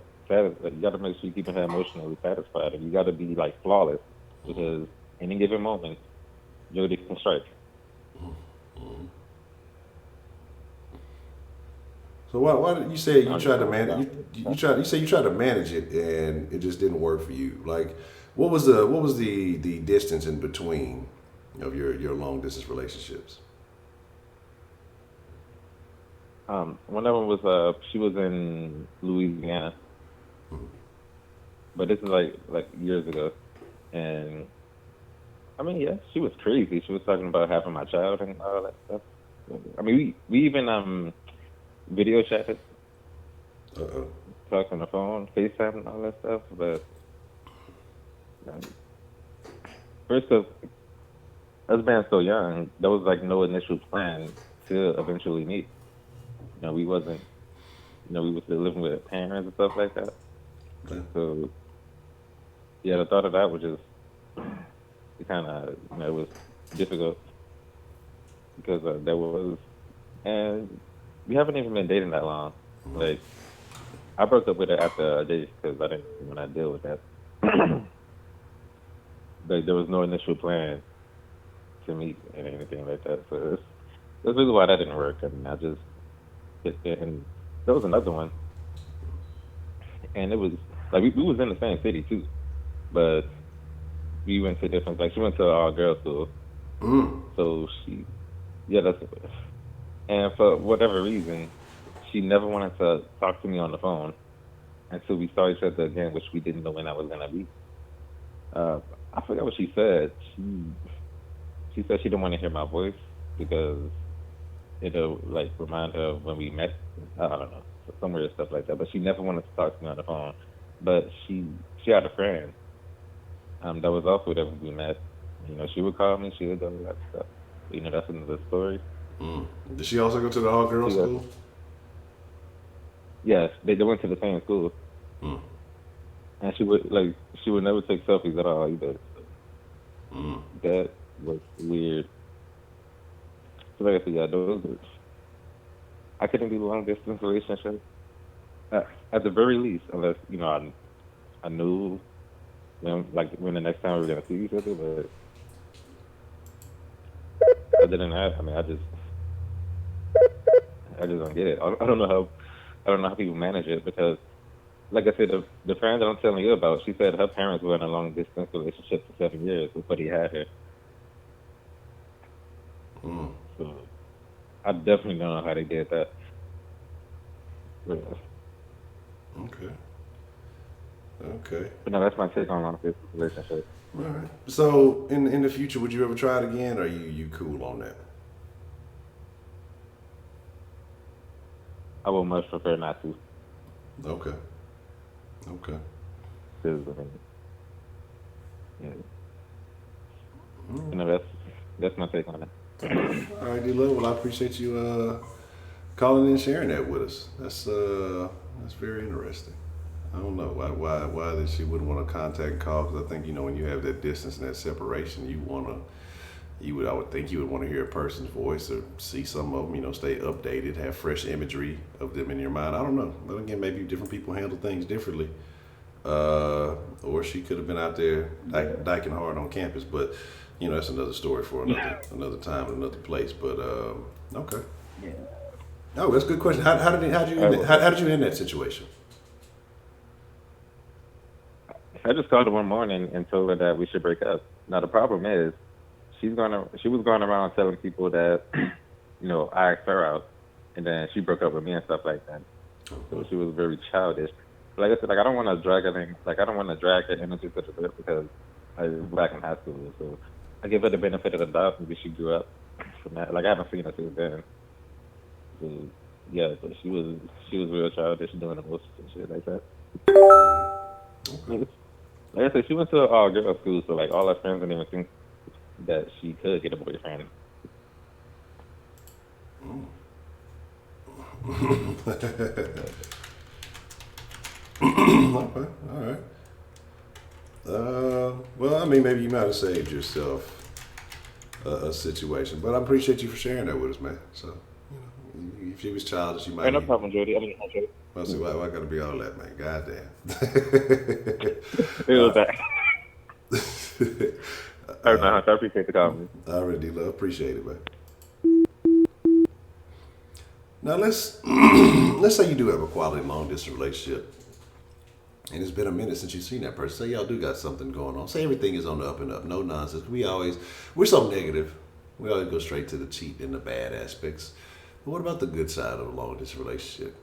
gotta make sure you keeping her emotionally satisfied, and you gotta be like flawless because any given moment, Jody can strike. So why did you say you tried to manage? You say you tried to manage it and it just didn't work for you. Like, what was the distance in between of your long distance relationships? One of them was she was in Louisiana, but this is like years ago, and I mean, yeah, she was crazy. She was talking about having my child and all that stuff. I mean, we even video chatted, talked on the phone, FaceTime and all that stuff. But first off, us being so young, there was like no initial plan to eventually meet. We wasn't, we was still living with parents and stuff like that. Okay. So, yeah, the thought of that was just, it kind of, it was difficult because and we haven't even been dating that long. Like, I broke up with her after a date because I didn't want to deal with that. Like, there was no initial plan to meet and anything like that. So that's really why that didn't work. I mean, I just, and there was another one, and it was like we was in the same city too, but we went to different. Like she went to our girls' school, so and for whatever reason, she never wanted to talk to me on the phone until we saw each other again, which we didn't know when that was gonna be. I forgot what she said. She said she didn't want to hear my voice because it'll like remind her of when we met. I don't know, some weird stuff like that. But she never wanted to talk to me on the phone. But she had a friend that was also there when we met. She would call me. She would do all that stuff. That's another story. Did she also go to the all girls school? Yes, they went to the same school. And she would never take selfies at all either. That was weird. So like I said, yeah, I couldn't do long distance relationships. At the very least, unless I knew when the next time we were gonna see each other. But other than that, I mean, I just don't get it. I don't know how people manage it because, like I said, the friend that I'm telling you about, she said her parents were in a long distance relationship for 7 years before he had her. Mm. So I definitely don't know how they did that. Yeah. Okay. Okay. But no, that's my take on long distance relationship. All right. So in the future, would you ever try it again, or are you cool on that? I would much prefer not to. Okay. Okay. 'Cause, I mean, yeah, that's my take on it. All right, D-Love. Well, I appreciate you calling in and sharing that with us. That's very interesting. I don't know why that she wouldn't want to contact and call, because I think when you have that distance and that separation, I would think you would want to hear a person's voice or see some of them, stay updated, have fresh imagery of them in your mind. I don't know, but again, maybe different people handle things differently. Or she could have been out there dyking hard on campus, but that's another story for another time, another place. But okay. Yeah. Oh, that's a good question. How did you end that situation? I just called her one morning and told her that we should break up. Now the problem is, she was going around telling people that, I asked her out, and then she broke up with me and stuff like that. So she was very childish. Like I said, I don't want to drag her into such a bit because I was back in high school. So I give her the benefit of the doubt. Maybe she grew up from that. Like I haven't seen her since then. So yeah, so she was real childish, doing the most and shit like that. Okay. Like I said, she went to an all-girls school, so like all her friends didn't even think that she could get a boyfriend. Okay, all right. Well, I mean, maybe you might have saved yourself a situation, but I appreciate you for sharing that with us, man. So, if she was childish, you might. Hey, no problem, Jody. Jody. Well, see, why gotta be all that, man? Goddamn. It was that. All right, man. I appreciate the comment. I really love, appreciate it, man. Now let's say you do have a quality long distance relationship, and it's been a minute since you've seen that person. Say y'all do got something going on. Say everything is on the up and up, no nonsense. We're so negative. We always go straight to the cheat and the bad aspects. But what about the good side of a long distance relationship?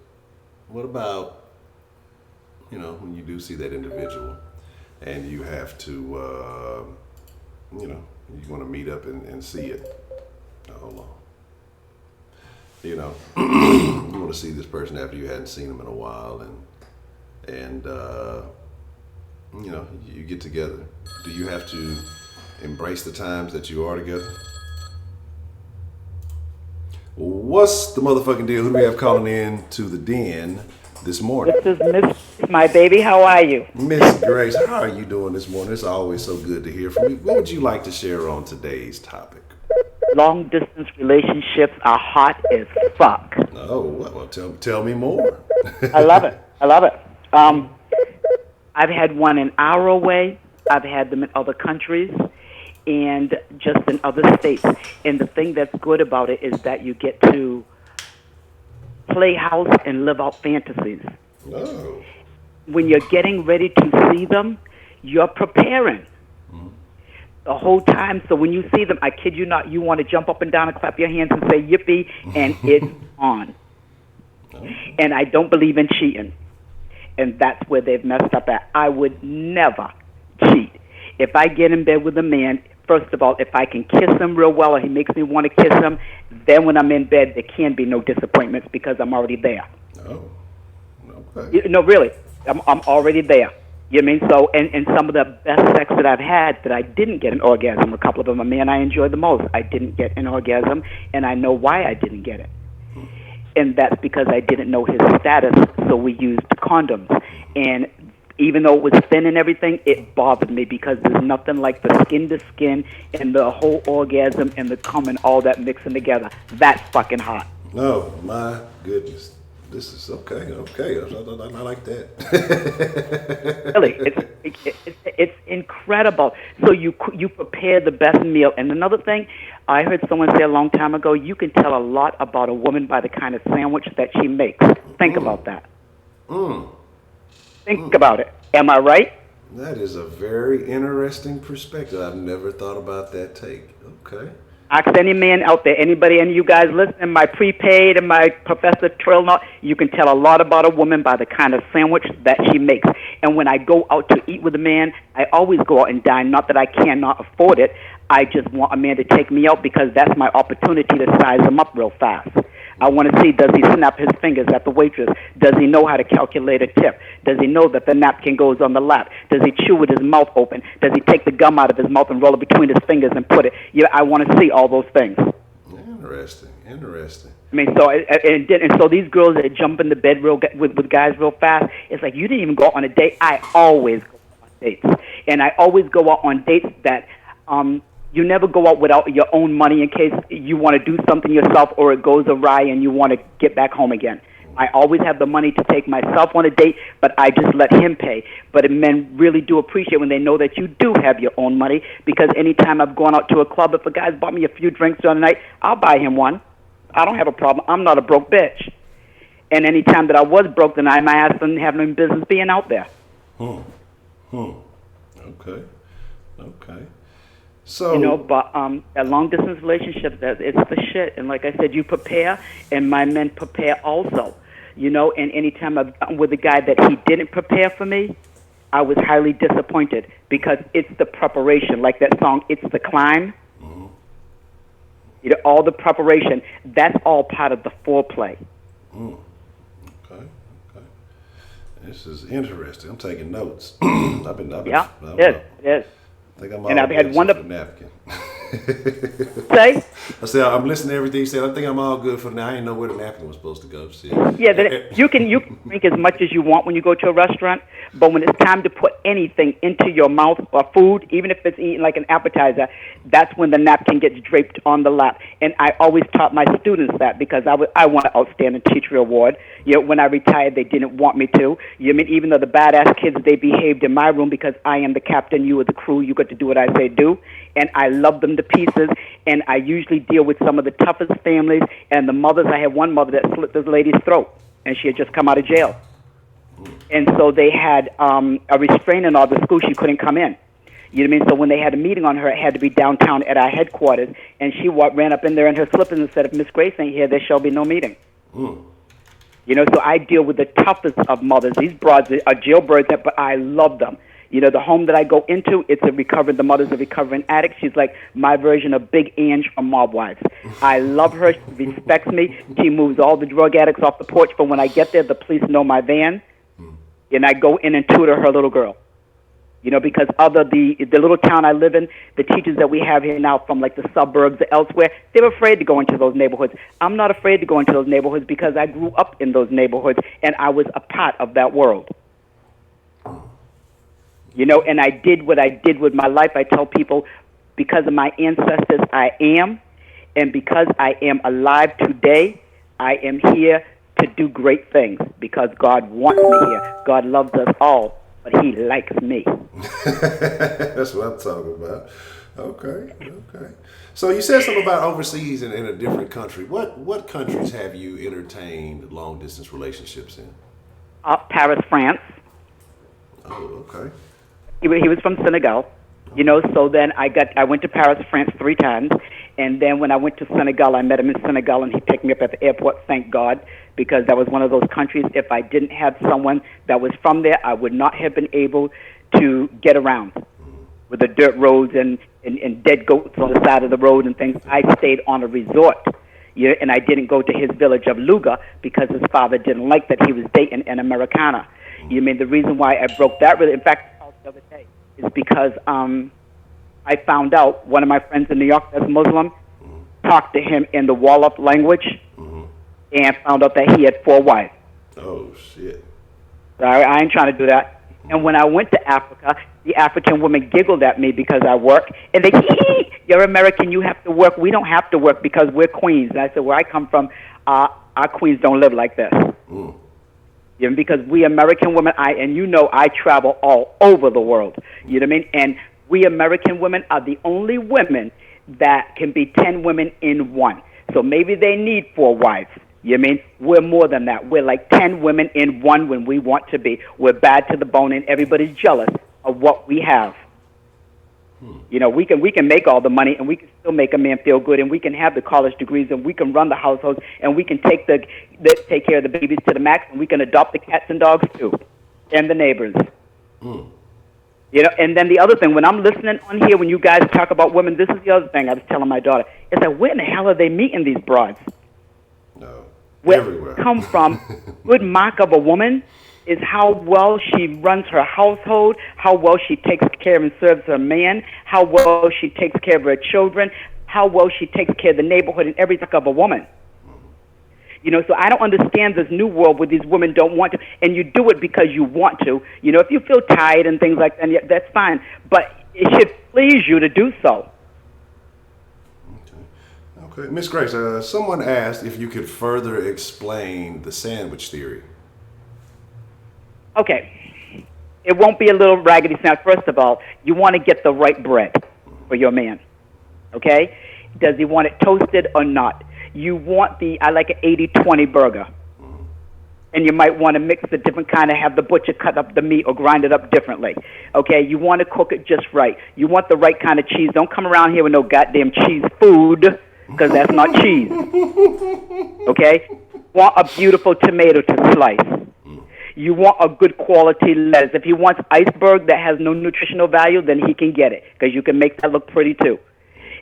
What about, when you do see that individual and you have to, you want to meet up and see it? Now, hold on. You want to see this person after you hadn't seen them in a while, and you get together. Do you have to embrace the times that you are together? What's the motherfucking deal? Who do we have calling in to the den this morning? This is Miss, my baby. How are you? Miss Grace, how are you doing this morning? It's always so good to hear from you. What would you like to share on today's topic? Long distance relationships are hot as fuck. Oh, well, tell me more. I love it. I love it. I've had one an hour away. I've had them in other countries and just in other states. And the thing that's good about it is that you get to play house and live out fantasies. Oh. When you're getting ready to see them, you're preparing the whole time. So when you see them, I kid you not, you want to jump up and down and clap your hands and say yippee, and it's on. And I don't believe in cheating. And that's where they've messed up at. I would never cheat. If I get in bed with a man, first of all, if I can kiss him real well or he makes me want to kiss him, then when I'm in bed, there can be no disappointments because I'm already there. Oh. Okay. No, really. I'm already there. You know what I mean? So, and some of the best sex that I've had that I didn't get an orgasm, a couple of them, a man I enjoyed the most, I didn't get an orgasm, and I know why I didn't get it. And that's because I didn't know his status, so we used condoms. And even though it was thin and everything, it bothered me because there's nothing like the skin to skin and the whole orgasm and the cum and all that mixing together. That's fucking hot. Oh my goodness. This is okay. I like that. Really, it's incredible. So you prepare the best meal. And another thing, I heard someone say a long time ago, you can tell a lot about a woman by the kind of sandwich that she makes. Think about that. Think about it. Am I right? That is a very interesting perspective. I've never thought about that take. Okay. Ask any man out there, anybody, and you guys listening, my prepaid and my Professor Trill, you can tell a lot about a woman by the kind of sandwich that she makes. And when I go out to eat with a man, I always go out and dine. Not that I cannot afford it. I just want a man to take me out because that's my opportunity to size him up real fast. I want to see, does he snap his fingers at the waitress? Does he know how to calculate a tip? Does he know that the napkin goes on the lap? Does he chew with his mouth open? Does he take the gum out of his mouth and roll it between his fingers and put it? Yeah, I want to see all those things. Interesting. I mean, so these girls that jump in the bed with guys real fast, it's like you didn't even go out on a date. I always go on dates, and I always go out on dates that you never go out without your own money in case you want to do something yourself or it goes awry and you want to get back home again. I always have the money to take myself on a date, but I just let him pay. But men really do appreciate when they know that you do have your own money, because anytime I've gone out to a club, if a guy's bought me a few drinks during the night, I'll buy him one. I don't have a problem. I'm not a broke bitch. And any time that I was broke, then my ass didn't have no business being out there. Okay. So, but a long distance relationship, it's the shit. And like I said, you prepare, and my men prepare also. And anytime I've gotten with a guy that he didn't prepare for me, I was highly disappointed, because it's the preparation. Like that song, It's the Climb. All the preparation, that's all part of the foreplay. Okay. This is interesting. I'm taking notes. Yeah, it is. I think I'm and I've had one for the napkin. Say? I said, I'm listening to everything you said. I think I'm all good for now. I didn't know where the napkin was supposed to go. See? Yeah, you can drink as much as you want when you go to a restaurant, but when it's time to put anything into your mouth or food, even if it's eating like an appetizer, that's when the napkin gets draped on the lap. And I always taught my students that, because I won an outstanding teacher award. When I retired, they didn't want me to. Even though the badass kids, they behaved in my room because I am the captain, you are the crew, you got to do what I say do. And I love them to pieces, and I usually deal with some of the toughest families and the mothers. I had one mother that slit this lady's throat, and she had just come out of jail. And so they had a restraining order at the school. She couldn't come in. You know what I mean? So when they had a meeting on her, it had to be downtown at our headquarters, and she ran up in there in her slippers and said, if Miss Grace ain't here, there shall be no meeting. So I deal with the toughest of mothers. These broads are jailbirds, but I love them. The home that I go into, the mother's a recovering addict. She's like my version of Big Ange from Mob Wives. I love her. She respects me. She moves all the drug addicts off the porch. But when I get there, the police know my van, and I go in and tutor her little girl. Because the little town I live in, the teachers that we have here now from like the suburbs or elsewhere, they're afraid to go into those neighborhoods. I'm not afraid to go into those neighborhoods because I grew up in those neighborhoods, and I was a part of that world. And I did what I did with my life. I tell people, because of my ancestors, I am, and because I am alive today, I am here to do great things, because God wants me here. God loves us all, but He likes me. That's what I'm talking about. Okay. So you said something about overseas in a different country. What countries have you entertained long distance relationships in? Paris, France. Oh, okay. He was from Senegal, so then I went to Paris, France 3 times, and then when I went to Senegal, I met him in Senegal, and he picked me up at the airport, thank God, because that was one of those countries, if I didn't have someone that was from there, I would not have been able to get around with the dirt roads and dead goats on the side of the road and things. I stayed on a resort, and I didn't go to his village of Luga because his father didn't like that he was dating an Americana. The reason why I broke that, in fact, the other day, is because I found out one of my friends in New York that's Muslim talked to him in the Wolof language and found out that he had 4 wives. Oh, shit. I ain't trying to do that. And when I went to Africa, the African women giggled at me because I work, and they, you're American, you have to work. We don't have to work because we're queens. And I said, where I come from, our queens don't live like this. You know, because we American women, and you know I travel all over the world. You know what I mean? And we American women are the only women that can be 10 women in one. So maybe they need 4 wives. You know what I mean? We're more than that. We're like 10 women in one when we want to be. We're bad to the bone, and everybody's jealous of what we have. You know, we can make all the money, and we can still make a man feel good, and we can have the college degrees, and we can run the households, and we can take take care of the babies to the max, and we can adopt the cats and dogs too, and the neighbors. You know, and then the other thing, when I'm listening on here, when you guys talk about women, this is the other thing I was telling my daughter. It's like, where in the hell are they meeting these broads? No, Where everywhere. they come from, good mark of a woman is how well she runs her household, how well she takes care and serves her man, how well she takes care of her children, how well she takes care of the neighborhood and everything of a woman. You know, so I don't understand this new world where these women don't want to, and you do it because you want to. You know, if you feel tired and things like that, yeah, that's fine, but it should please you to do so. Okay, Miss Grace, someone asked if you could further explain the sandwich theory. Okay, it won't be a little raggedy sandwich. First of all, you want to get the right bread for your man, okay? Does he want it toasted or not? You want I like an 80-20 burger. And you might want to mix the different kind of, have the butcher cut up the meat or grind it up differently. Okay, you want to cook it just right. You want the right kind of cheese. Don't come around here with no goddamn cheese food, because that's not cheese. Okay? Want a beautiful tomato to slice. You want a good quality lettuce. If he wants iceberg that has no nutritional value, then he can get it, because you can make that look pretty too.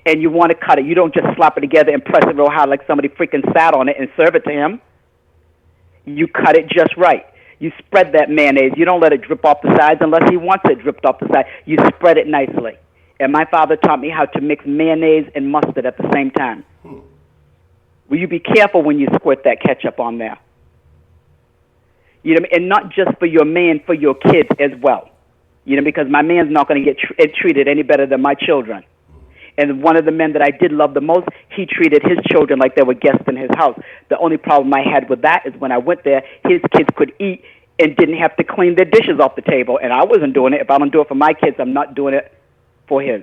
And you want to cut it. You don't just slap it together and press it real hard like somebody freaking sat on it and serve it to him. You cut it just right. You spread that mayonnaise. You don't let it drip off the sides unless he wants it dripped off the side. You spread it nicely. And my father taught me how to mix mayonnaise and mustard at the same time. Will you be careful when you squirt that ketchup on there? You know, and not just for your man, for your kids as well. You know, because my man's not going to get treated any better than my children. And one of the men that I did love the most, he treated his children like they were guests in his house. The only problem I had with that is when I went there, his kids could eat and didn't have to clean their dishes off the table. And I wasn't doing it. If I don't do it for my kids, I'm not doing it for his.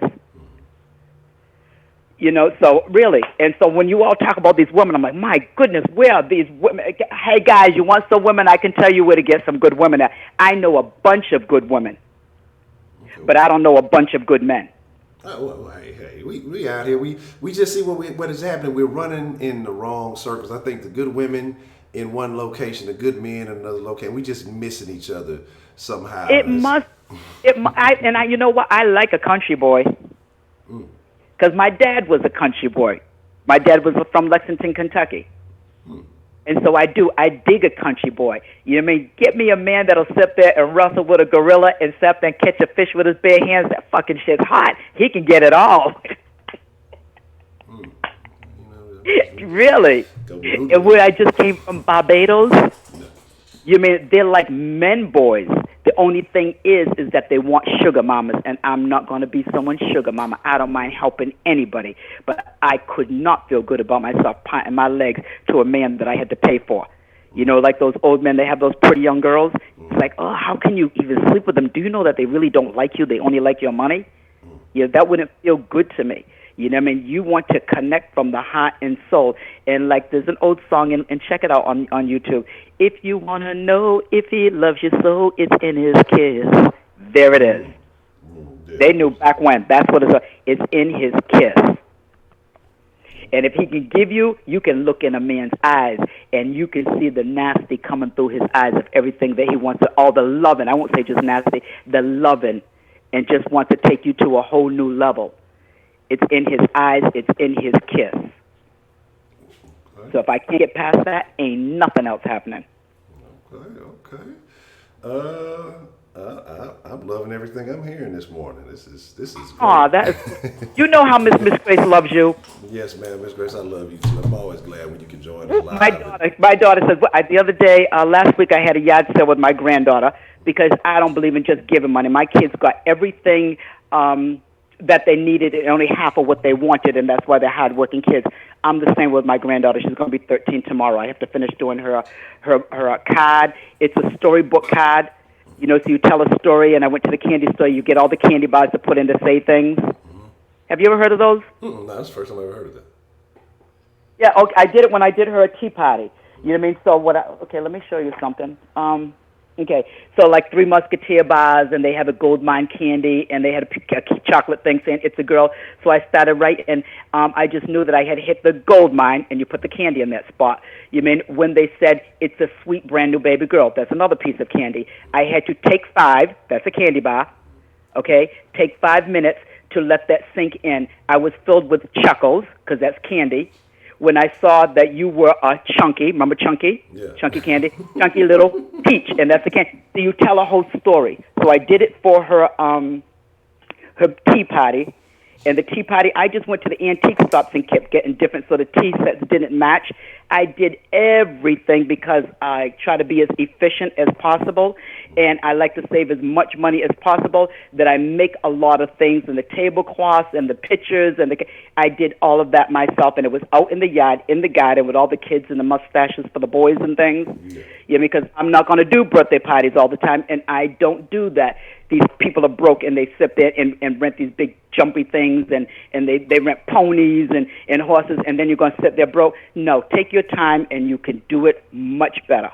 You know, so really. And so when you all talk about these women, I'm like, my goodness, where are these women? Hey, guys, you want some women? I can tell you where to get some good women at. I know a bunch of good women, but I don't know a bunch of good men. Well, hey, we out here. We just see what is happening. We're running in the wrong circles. I think the good women in one location, the good men in another location. We just missing each other somehow. You know what? I like a country boy, because my dad was a country boy. My dad was from Lexington, Kentucky. And so I dig a country boy. You know what I mean? Get me a man that'll sit there and wrestle with a gorilla and sit there and catch a fish with his bare hands. That fucking shit's hot. He can get it all. Really. And where I just came from Barbados, you mean they're like men boys. The only thing is that they want sugar mamas, and I'm not going to be someone's sugar mama. I don't mind helping anybody, but I could not feel good about myself patting my legs to a man that I had to pay for. You know, like those old men, they have those pretty young girls. It's like, oh, how can you even sleep with them? Do you know that they really don't like you? They only like your money? You know, that wouldn't feel good to me. You know what I mean? You want to connect from the heart and soul. And like there's an old song, and check it out on YouTube. If you want to know if he loves you so, it's in his kiss. There it is. They knew back when. That's what it's in his kiss. And if he can give you can look in a man's eyes, and you can see the nasty coming through his eyes of everything that he wants, all the loving. I won't say just nasty, the loving, and just wants to take you to a whole new level. It's in his eyes. It's in his kiss. Okay. So if I can't get past that, ain't nothing else happening. Okay. I'm loving everything I'm hearing this morning. This is great. Aw, that is. You know how Miss Grace loves you. Yes, ma'am, Miss Grace, I love you too. I'm always glad when you can join us live. My daughter said the other day, last week I had a yard sale with my granddaughter. because I don't believe in just giving money. My kids got everything that they needed and only half of what they wanted, and that's why they're hardworking kids. I'm the same with my granddaughter. She's going to be 13 tomorrow. I have to finish doing her card. It's a storybook card. You know, so you tell a story, and I went to the candy store. You get all the candy bars to put in to say things. Have you ever heard of those? No, that's the first time I ever heard of that. Yeah, okay, I did it when I did her a tea party. You know what I mean? So okay, let me show you something. Okay, so like 3 Musketeer bars, and they have a gold mine candy, and they had a chocolate thing saying it's a girl. So I started right, and I just knew that I had hit the gold mine, and you put the candy in that spot. You mean when they said it's a sweet brand new baby girl? That's another piece of candy. I had to take 5. That's a candy bar. Okay, take 5 minutes to let that sink in. I was filled with chuckles because that's candy. When I saw that you were a Chunky, remember Chunky? Yeah. Chunky candy, Chunky little peach, and that's the candy. So you tell a whole story. So I did it for her tea party, and the tea party, I just went to the antique shops and kept getting different, so the tea sets didn't match. I did everything because I try to be as efficient as possible, and I like to save as much money as possible, that I make a lot of things, and the tablecloths and the pictures, and I did all of that myself, and it was out in the yard, in the garden, with all the kids and the mustaches for the boys and things. Yeah, because I'm not going to do birthday parties all the time, and I don't do that. These people are broke, and they sit there and rent these big jumpy things, and they rent ponies and horses, and then you're going to sit there broke. No, take your time, and you can do it much better.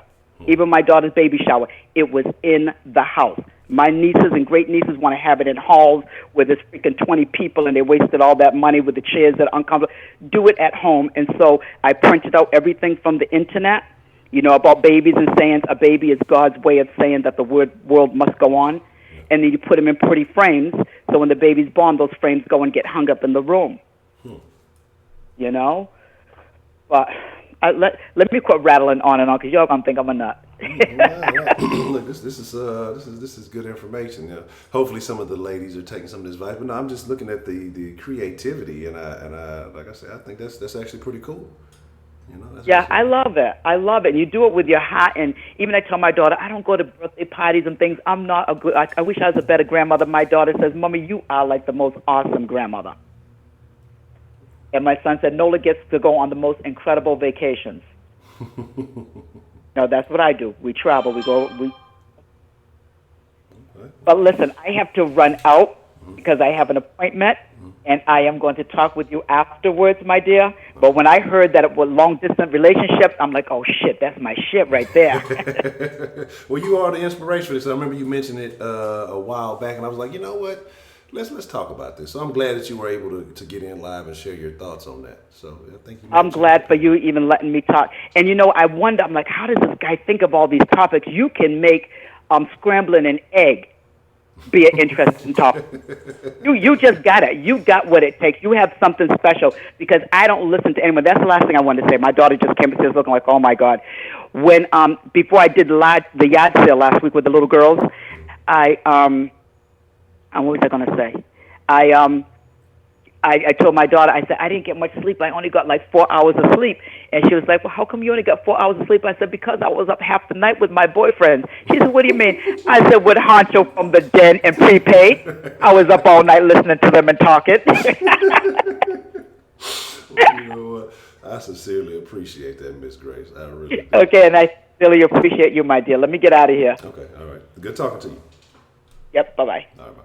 Even my daughter's baby shower, it was in the house. My nieces and great nieces want to have it in halls where there's freaking 20 people, and they wasted all that money with the chairs that are uncomfortable. Do it at home. And so I printed out everything from the internet, you know, about babies, and saying a baby is God's way of saying that the world must go on. And then you put them in pretty frames, so when the baby's born, those frames go and get hung up in the room. You know? But let me quit rattling on and on, because y'all gonna think I'm a nut. Look, this is good information. You know, hopefully, some of the ladies are taking some of this advice. But no, I'm just looking at the creativity, and I like I said, I think that's actually pretty cool. You know, yeah, I love it. I love it. And you do it with your heart. And even I tell my daughter, I don't go to birthday parties and things. I'm not a good. I wish I was a better grandmother. My daughter says, "Mommy, you are like the most awesome grandmother." And my son said, Nola gets to go on the most incredible vacations. No, that's what I do. We travel. We go. But listen, I have to run out because I have an appointment, and I am going to talk with you afterwards, my dear. But when I heard that it was long-distance relationships, I'm like, oh, shit, that's my shit right there. Well, you are the inspiration for this. I remember you mentioned it a while back, and I was like, you know what? Let's talk about this. So I'm glad that you were able to get in live and share your thoughts on that. So I think I'm glad for you even letting me talk. And, you know, I wonder, I'm like, how does this guy think of all these topics? You can make scrambling an egg be an interesting topic. You just got it. You got what it takes. You have something special, because I don't listen to anyone. That's the last thing I wanted to say. My daughter just came upstairs looking like, oh my God. When before I did the yard sale last week with the little girls, what was I going to say? I told my daughter, I said, I didn't get much sleep. I only got like 4 hours of sleep. And she was like, well, how come you only got 4 hours of sleep? I said, because I was up half the night with my boyfriend. She said, what do you mean? I said, with Honcho from the Den and prepaid. I was up all night listening to them and talking. You know what? I sincerely appreciate that, Miss Grace. I really do. Okay, and I really appreciate you, my dear. Let me get out of here. Okay, all right. Good talking to you. Yep, bye-bye. All right, bye.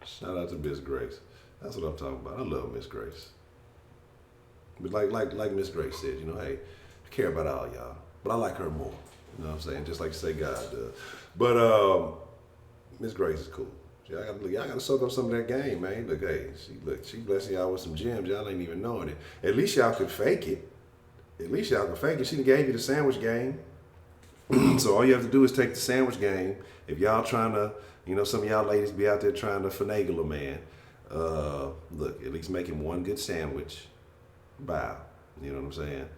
Shout out to Miss Grace. That's what I'm talking about. I love Miss Grace. But like Miss Grace said, you know, hey, I care about all y'all, but I like her more. You know what I'm saying? Just like you say God does. But Miss Grace is cool. Y'all gotta soak up some of that game, man. Look, hey, she blessing y'all with some gems. Y'all ain't even knowing it. At least y'all can fake it. She done gave you the sandwich game. So all you have to do is take the sandwich game. If y'all trying to, you know, some of y'all ladies be out there trying to finagle a man. Look, at least make him one good sandwich. Bow. You know what I'm saying?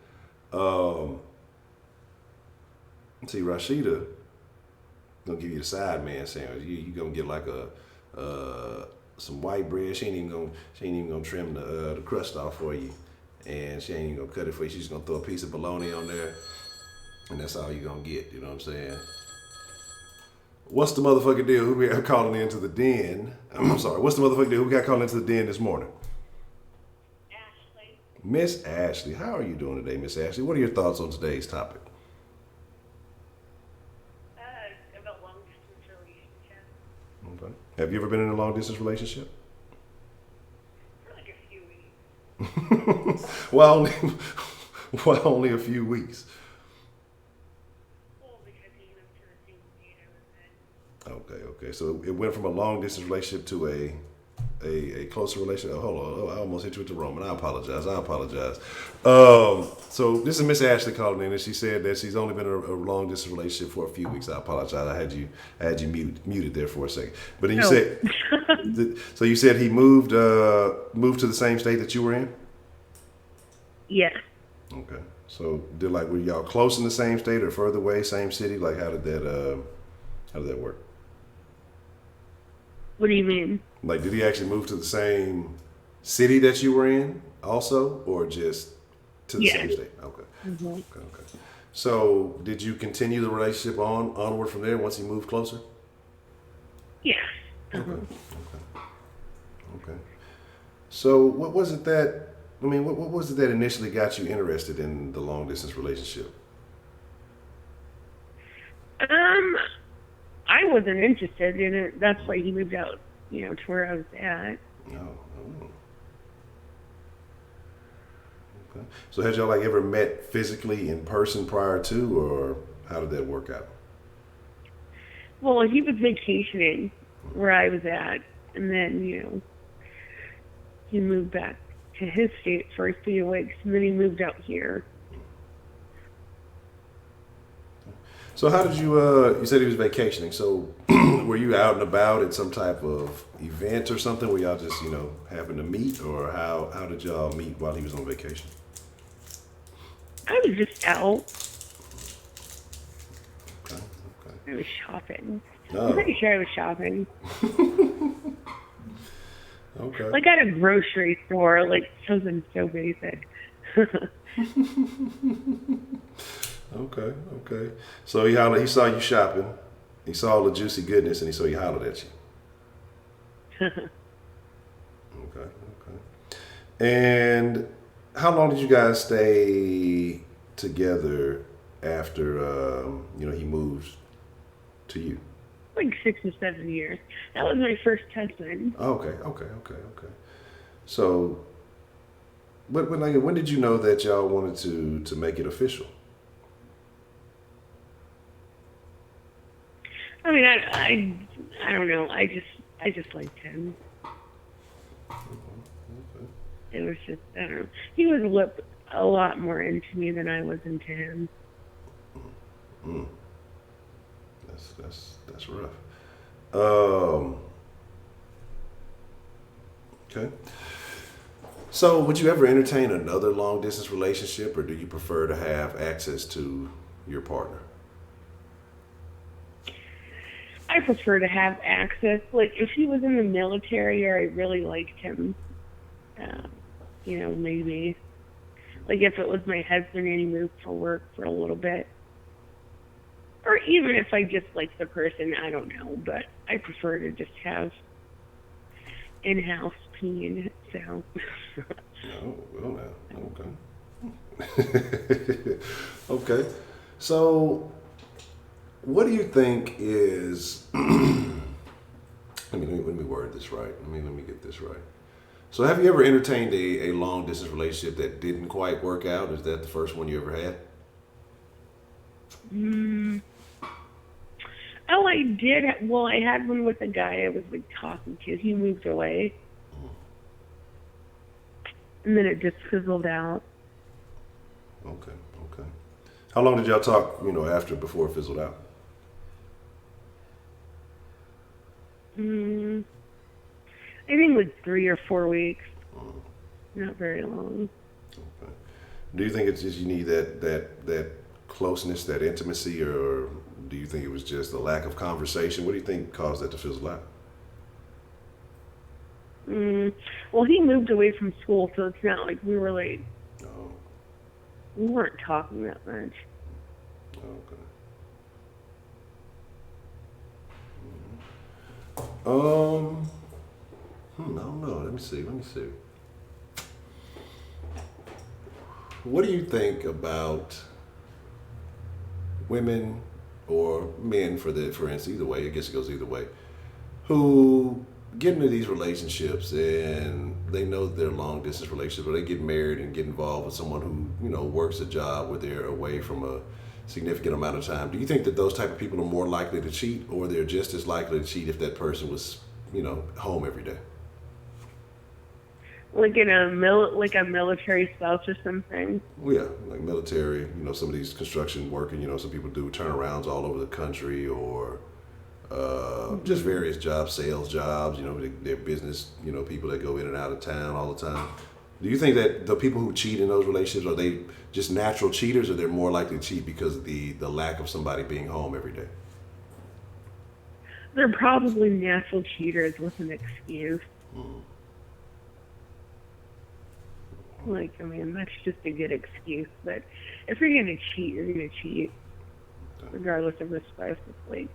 See, Rashida gonna give you the side man sandwich. You gonna get like some white bread. She ain't even gonna trim the crust off for you, and she ain't even gonna cut it for you. She's just gonna throw a piece of bologna on there, and that's all you're gonna get. You know what I'm saying? What's the motherfucking deal? Who we got calling into the den? I'm sorry. What's the motherfucking deal? Who we got calling into the den this morning? Ashley. Miss Ashley. How are you doing today, Miss Ashley? What are your thoughts on today's topic? About long distance relationship. Okay. Have you ever been in a long distance relationship? For like a few weeks. Well, only a few weeks. Well, because he moved to the same state I was in. Okay. So it went from a long distance relationship to a closer relationship. Oh, hold on. Oh, I almost hit you with the Roman. I apologize. So this is Miss Ashley calling in, and she said that she's only been in a long distance relationship for a few weeks. I apologize. I had you muted there for a second. But then you said, so you said he moved to the same state that you were in. Yeah. Okay. So were y'all close in the same state or further away, same city? Like how did that work? What do you mean? Like, did he actually move to the same city that you were in also, or just to the same state? Okay. Mm-hmm. Okay. So, did you continue the relationship onward from there once he moved closer? Yeah. Okay. So, what was it that? I mean, what was it that initially got you interested in the long distance relationship? I wasn't interested in it. That's why he moved out, to where I was at. No. Okay. So had y'all ever met physically in person prior to, or how did that work out? Well, he was vacationing where I was at, and then, he moved back to his state for a few weeks, and then he moved out here. So how did you, you said he was vacationing, so were you out and about at some type of event or something where y'all just, happened to meet, or how did y'all meet while he was on vacation? I was just out. Okay. I was shopping. Oh. I'm pretty sure I was shopping. Okay. Like at a grocery store, like something so basic. Okay. So he saw you shopping, he saw all the juicy goodness, and he hollered at you. Okay. And how long did you guys stay together after he moved to you? Like 6 or 7 years. That was my first husband. Okay. So, but when did you know that y'all wanted to make it official? I mean, I don't know. I just liked him. It was just, I don't know. He was a lot more into me than I was into him. That's rough. Okay. So, would you ever entertain another long distance relationship, or do you prefer to have access to your partner? I prefer to have access. Like, if he was in the military or I really liked him, maybe. Like, if it was my husband and he moved for work for a little bit. Or even if I just like the person, I don't know. But I prefer to just have in-house peen, so. No, well, now, okay. Okay. So, what do you think is? let me word this right. Let me get this right. So, have you ever entertained a long distance relationship that didn't quite work out? Is that the first one you ever had? Oh, I did. Well, I had one with a guy I was talking to. He moved away, and then it just fizzled out. Okay. How long did y'all talk? Before it fizzled out? I think like 3 or 4 weeks. Not very long. Okay. Do you think it's just you need that closeness, that intimacy, or do you think it was just a lack of conversation? What do you think caused that to fizzle out? Well, he moved away from school, so it's not like we were like, we weren't talking that much. Okay. I don't know. Let me see. What do you think about women or men, for instance, either way? I guess it goes either way. Who get into these relationships and they know they're long distance relationships, or they get married and get involved with someone who works a job where they're away from a significant amount of time. Do you think that those type of people are more likely to cheat, or they're just as likely to cheat if that person was home every day? Like like a military spouse or something. Well, yeah, like military. Some of these construction working. Some people do turnarounds all over the country, or just various jobs, sales jobs. They're business. People that go in and out of town all the time. Do you think that the people who cheat in those relationships, are they just natural cheaters, or they're more likely to cheat because of the lack of somebody being home every day? They're probably natural cheaters with an excuse. Like, I mean, that's just a good excuse. But if you're going to cheat, you're going to cheat. Regardless of the spouse that's, like,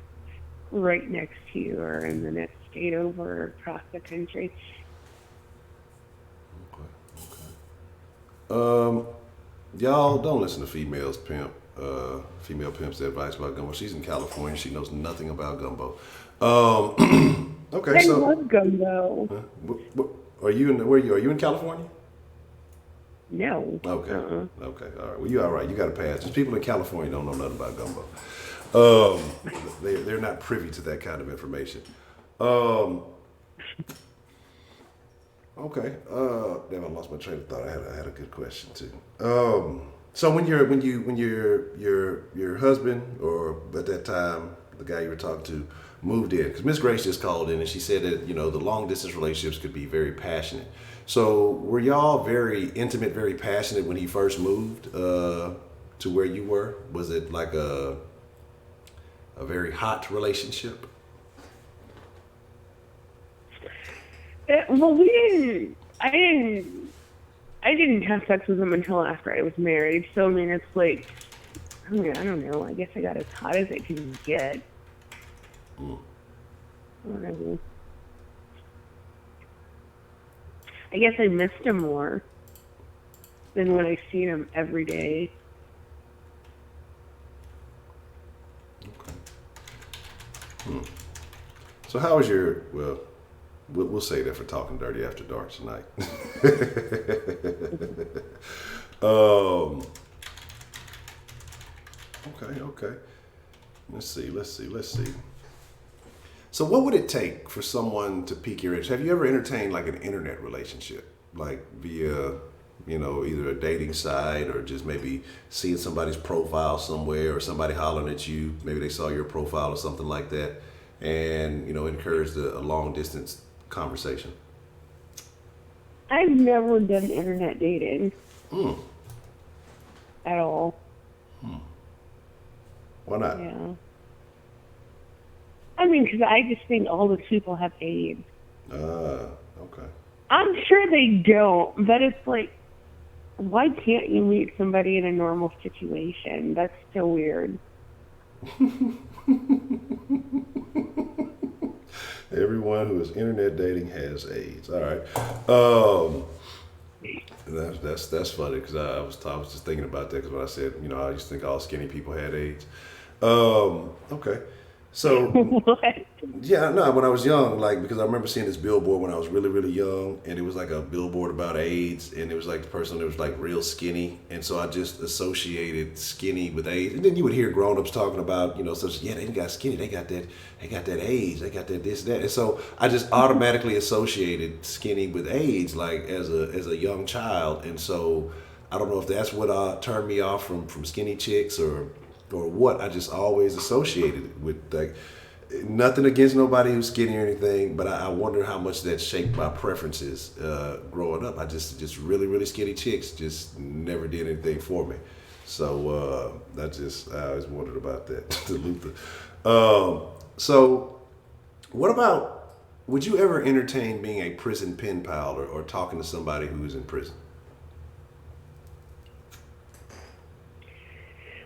right next to you or in the next state over or across the country. Okay. Y'all don't listen to female pimp's advice about gumbo. She's in California. She knows nothing about gumbo. Okay, I love gumbo. Are you in California? No. Okay. Okay. All right. Well, you all right. You got to pass. Just people in California don't know nothing about gumbo. They're not privy to that kind of information. Okay. Damn, I lost my train of thought. I had a good question too. So when your husband, or at that time the guy you were talking to, moved in, because Miss Grace just called in and she said that the long distance relationships could be very passionate. So were y'all very intimate, very passionate when he first moved to where you were? Was it like a very hot relationship? Well, I didn't have sex with him until after I was married. So, I mean, it's like, I don't know. I guess I got as hot as it can get. Whatever. I guess I missed him more than when I seen him every day. Okay. So how was your, we'll say that for talking dirty after dark tonight. Okay. Let's see. So what would it take for someone to pique your interest? Have you ever entertained like an internet relationship? Like via, either a dating site, or just maybe seeing somebody's profile somewhere, or somebody hollering at you, maybe they saw your profile or something like that, and, encouraged a long distance conversation? I've never done internet dating. At all. Why not? Yeah. I mean, because I just think all the people have AIDS. Okay. I'm sure they don't, but it's like, why can't you meet somebody in a normal situation? That's so weird. Everyone who is internet dating has AIDS. All right. That's funny, because I was just thinking about that, because when I said, I used to think all skinny people had AIDS. Okay. So, What? yeah, no, when I was young, like, because I remember seeing this billboard when I was really, really young, and it was like a billboard about AIDS, and it was like the person that was like real skinny, and so I just associated skinny with AIDS. And then you would hear grown-ups talking about, such, yeah, they got skinny, they got that AIDS, they got that this, that. And so I just automatically associated skinny with AIDS, like as a young child. And so I don't know if that's what turned me off from skinny chicks, or what. I just always associated it with, like, nothing against nobody who's skinny or anything, but I wonder how much that shaped my preferences growing up. I just really, really skinny chicks just never did anything for me. So I always wondered about that. To Luther. So what about, would you ever entertain being a prison pen pal, or talking to somebody who's in prison?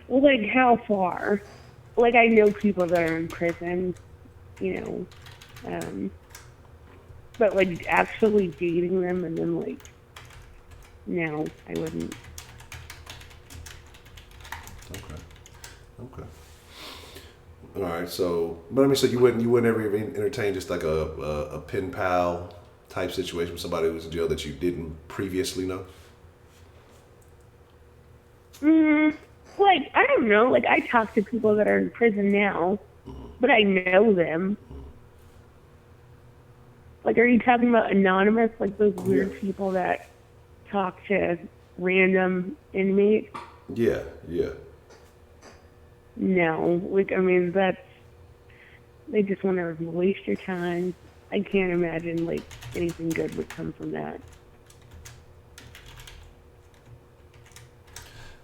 Well, like, how far? Like, I know people that are in prison, But like actually dating them and then like, no, I wouldn't. Okay. Okay. All right. So, but I mean, so you wouldn't ever even entertain just like a pen pal type situation with somebody who was in jail that you didn't previously know? Mm, like I don't know. Like I talk to people that are in prison now, but I know them. Like, are you talking about anonymous? Like those Yeah. weird people that talk to random inmates? Yeah. Yeah. No. Like I mean, they just want to waste your time. I can't imagine like anything good would come from that.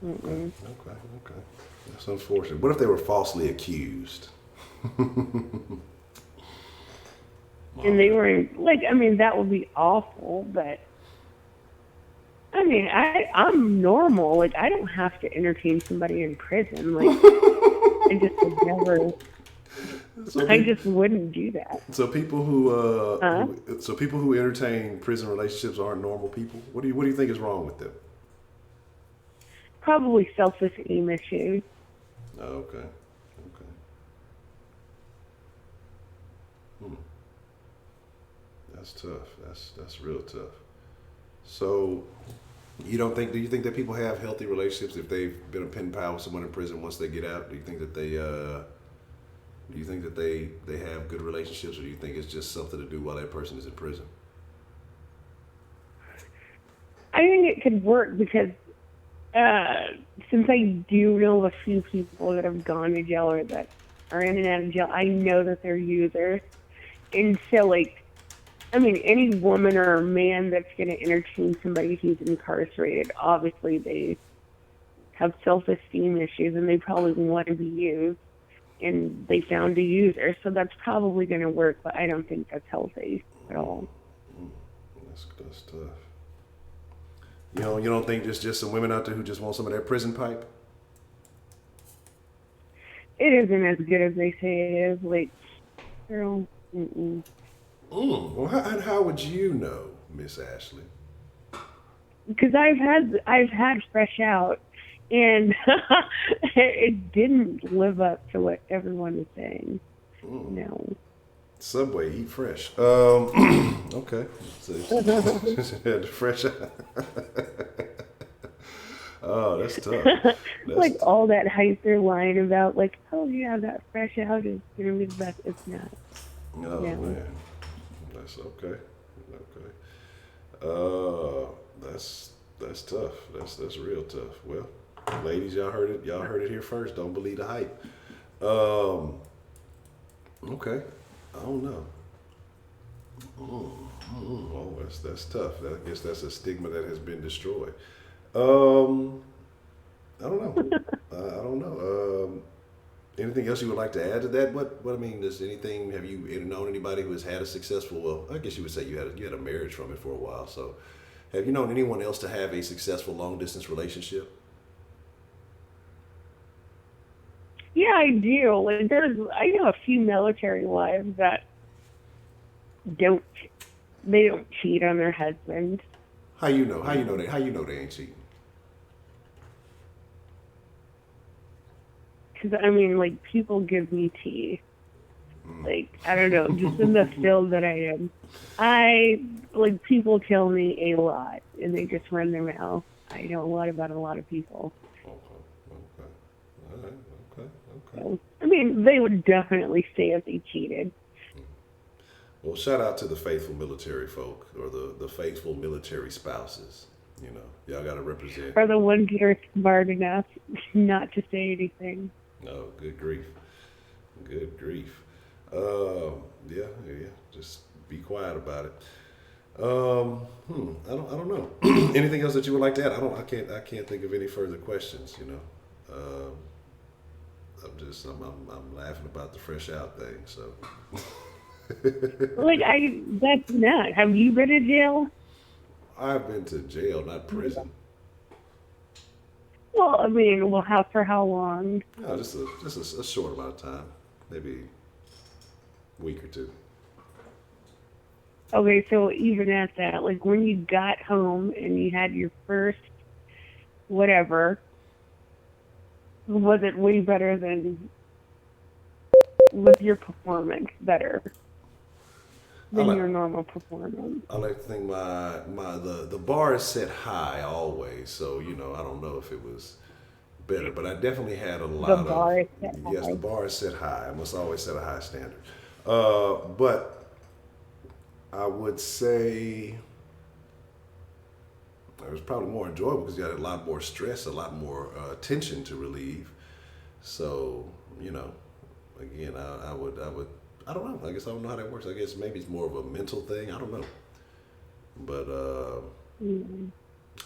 Mm-mm. Okay. Okay. That's unfortunate. What if they were falsely accused? And they were like, I mean, that would be awful, but I mean, I'm normal. Like, I don't have to entertain somebody in prison. Like, I just would never. So, I just wouldn't do that. so people Huh? so people who entertain prison relationships aren't normal people. What do you think is wrong with them? Probably self-esteem issues. Oh, okay. Okay. Hmm. That's tough. That's real tough. So, do you think that people have healthy relationships if they've been a pen pal with someone in prison once they get out? Do you think that they have good relationships, or do you think it's just something to do while that person is in prison? I think it could work because since I do know a few people that have gone to jail or that are in and out of jail, I know that they're users. And so, like, I mean, any woman or man that's going to entertain somebody who's incarcerated, obviously they have self-esteem issues and they probably want to be used. And they found a user, so that's probably going to work, but I don't think that's healthy at all. That's tough. You don't think there's just some women out there who just want some of that prison pipe? It isn't as good as they say it is. Like, girl, mm-mm. Well, how would you know, Miss Ashley? Because I've had Fresh Out, and it didn't live up to what everyone is saying. No. Subway, eat fresh. Okay. So, fresh. Oh, that's tough. That's Like all that hype they're lying about, like, oh yeah, that Fresh Out is gonna be the best. It's not. oh No. man, that's okay. Okay. That's tough. That's real tough. Well, ladies, y'all heard it. Y'all heard it here first. Don't believe the hype. Okay. I don't know. Oh, that's tough. I guess that's a stigma that has been destroyed. I don't know. I don't know. Anything else you would like to add to that? What I mean, does anything? Have you known anybody who has had a successful? Well, I guess you would say you had a marriage from it for a while. So, have you known anyone else to have a successful long distance relationship? Yeah, I do. Like, I know a few military wives that don't cheat on their husbands. How you know? How you know that? How you know they ain't cheating? Because I mean, like, people give me tea. Like, I don't know, just in the field that I am, people tell me a lot, and they just run their mouth. I know a lot about a lot of people. Okay. All right. Okay. So, I mean, they would definitely say if they cheated. Well, shout out to the faithful military folk or the faithful military spouses. Y'all got to represent. Or the ones that are smart enough not to say anything. No, good grief. Good grief. Yeah. Just be quiet about it. I don't know. Anything else that you would like to add? I can't think of any further questions. I'm laughing about the Fresh Out thing. So. That's not. Have you been in jail? I've been to jail, not prison. Well, I mean, for how long? No, just a short amount of time, maybe a week or two. Okay, so even at that, like when you got home and you had your first whatever, was it way better than, was your performance better I than like your normal performance? I like to think the bar is set high always, so I don't know if it was better, but I definitely had a The lot of bar is set yes, the high. bar is set high. I must always set a high standard. But I would say it was probably more enjoyable because you had a lot more stress, a lot more tension to relieve. So, again, I don't know. I guess I don't know how that works. I guess maybe it's more of a mental thing. I don't know. But Mm.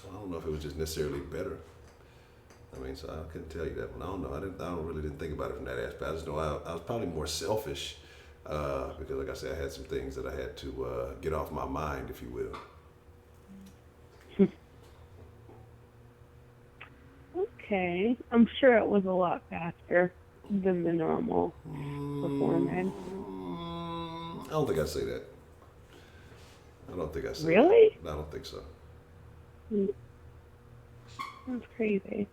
I don't know if it was just necessarily better. I mean, so I couldn't tell you that one. I don't know. I don't really didn't think about it from that aspect. I just know I was probably more selfish because, like I said, I had some things that I had to get off my mind, if you will. Okay, I'm sure it was a lot faster than the normal performance. I don't think I'd say that. I don't think I say that. Really? I don't think so. Mm, that's crazy.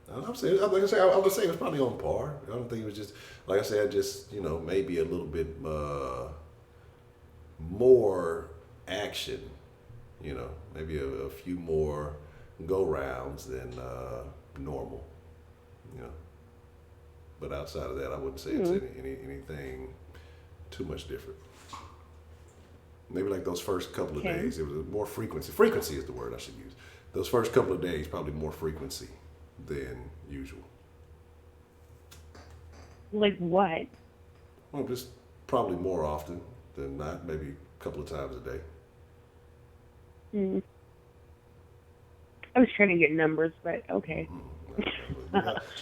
I'm saying, like I say, I would say it was probably on par. I don't think it was just, like I said, just maybe a little bit more action. Maybe a few more go rounds than normal. You know, but outside of that, I wouldn't say it's Mm. anything too much different. Maybe like those first couple of Okay. days, it was more frequency. Frequency is the word I should use. Those first couple of days, probably more frequency than usual. Like what? Well, just probably more often than not, maybe a couple of times a day. Mm. I was trying to get numbers, but okay.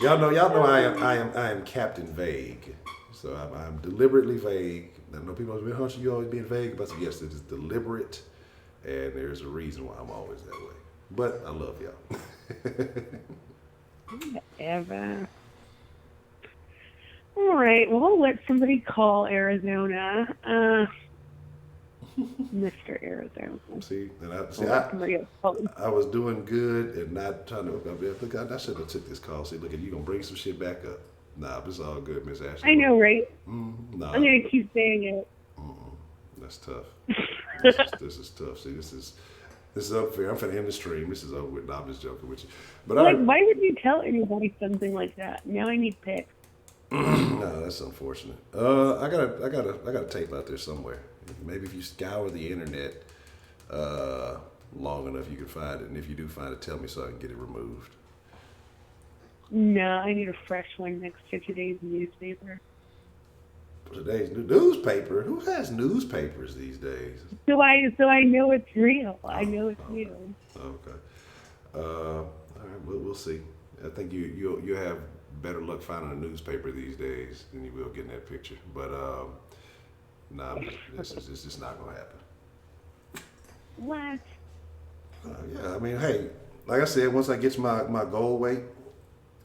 Y'all know I am Captain Vague. So I'm deliberately vague. I know people always be, Huncho, you always being vague, but yes, it is deliberate, and there's a reason why I'm always that way. But I love y'all. Whatever. All right. Well, I'll let somebody call Arizona. Mr. Arizona. See, and I'll let somebody else call him. I was doing good and not trying to. Look, I should have took this call. See, look, you gonna bring some shit back up. Nah, but it's all good, Miss Ashley. I know, right? Nah, I'm gonna keep saying it. that's tough. This is tough. See, this is unfair. I'm finna end the stream. This is over with. Nah, I'm just joking with you. But Like, why would you tell anybody something like that? Now I need pics. no, that's unfortunate. I got a tape out there somewhere. Maybe if you scour the internet long enough, you can find it. And if you do find it, tell me so I can get it removed. No, I need a fresh one next to today's newspaper. Today's newspaper. Who has newspapers these days? So I know it's real. I know it's real. Okay. All right. We'll see. I think you have better luck finding a newspaper these days than you will getting that picture. But nah, this is just not gonna happen. What? Yeah, I mean, hey, like I said, once I get my goal weight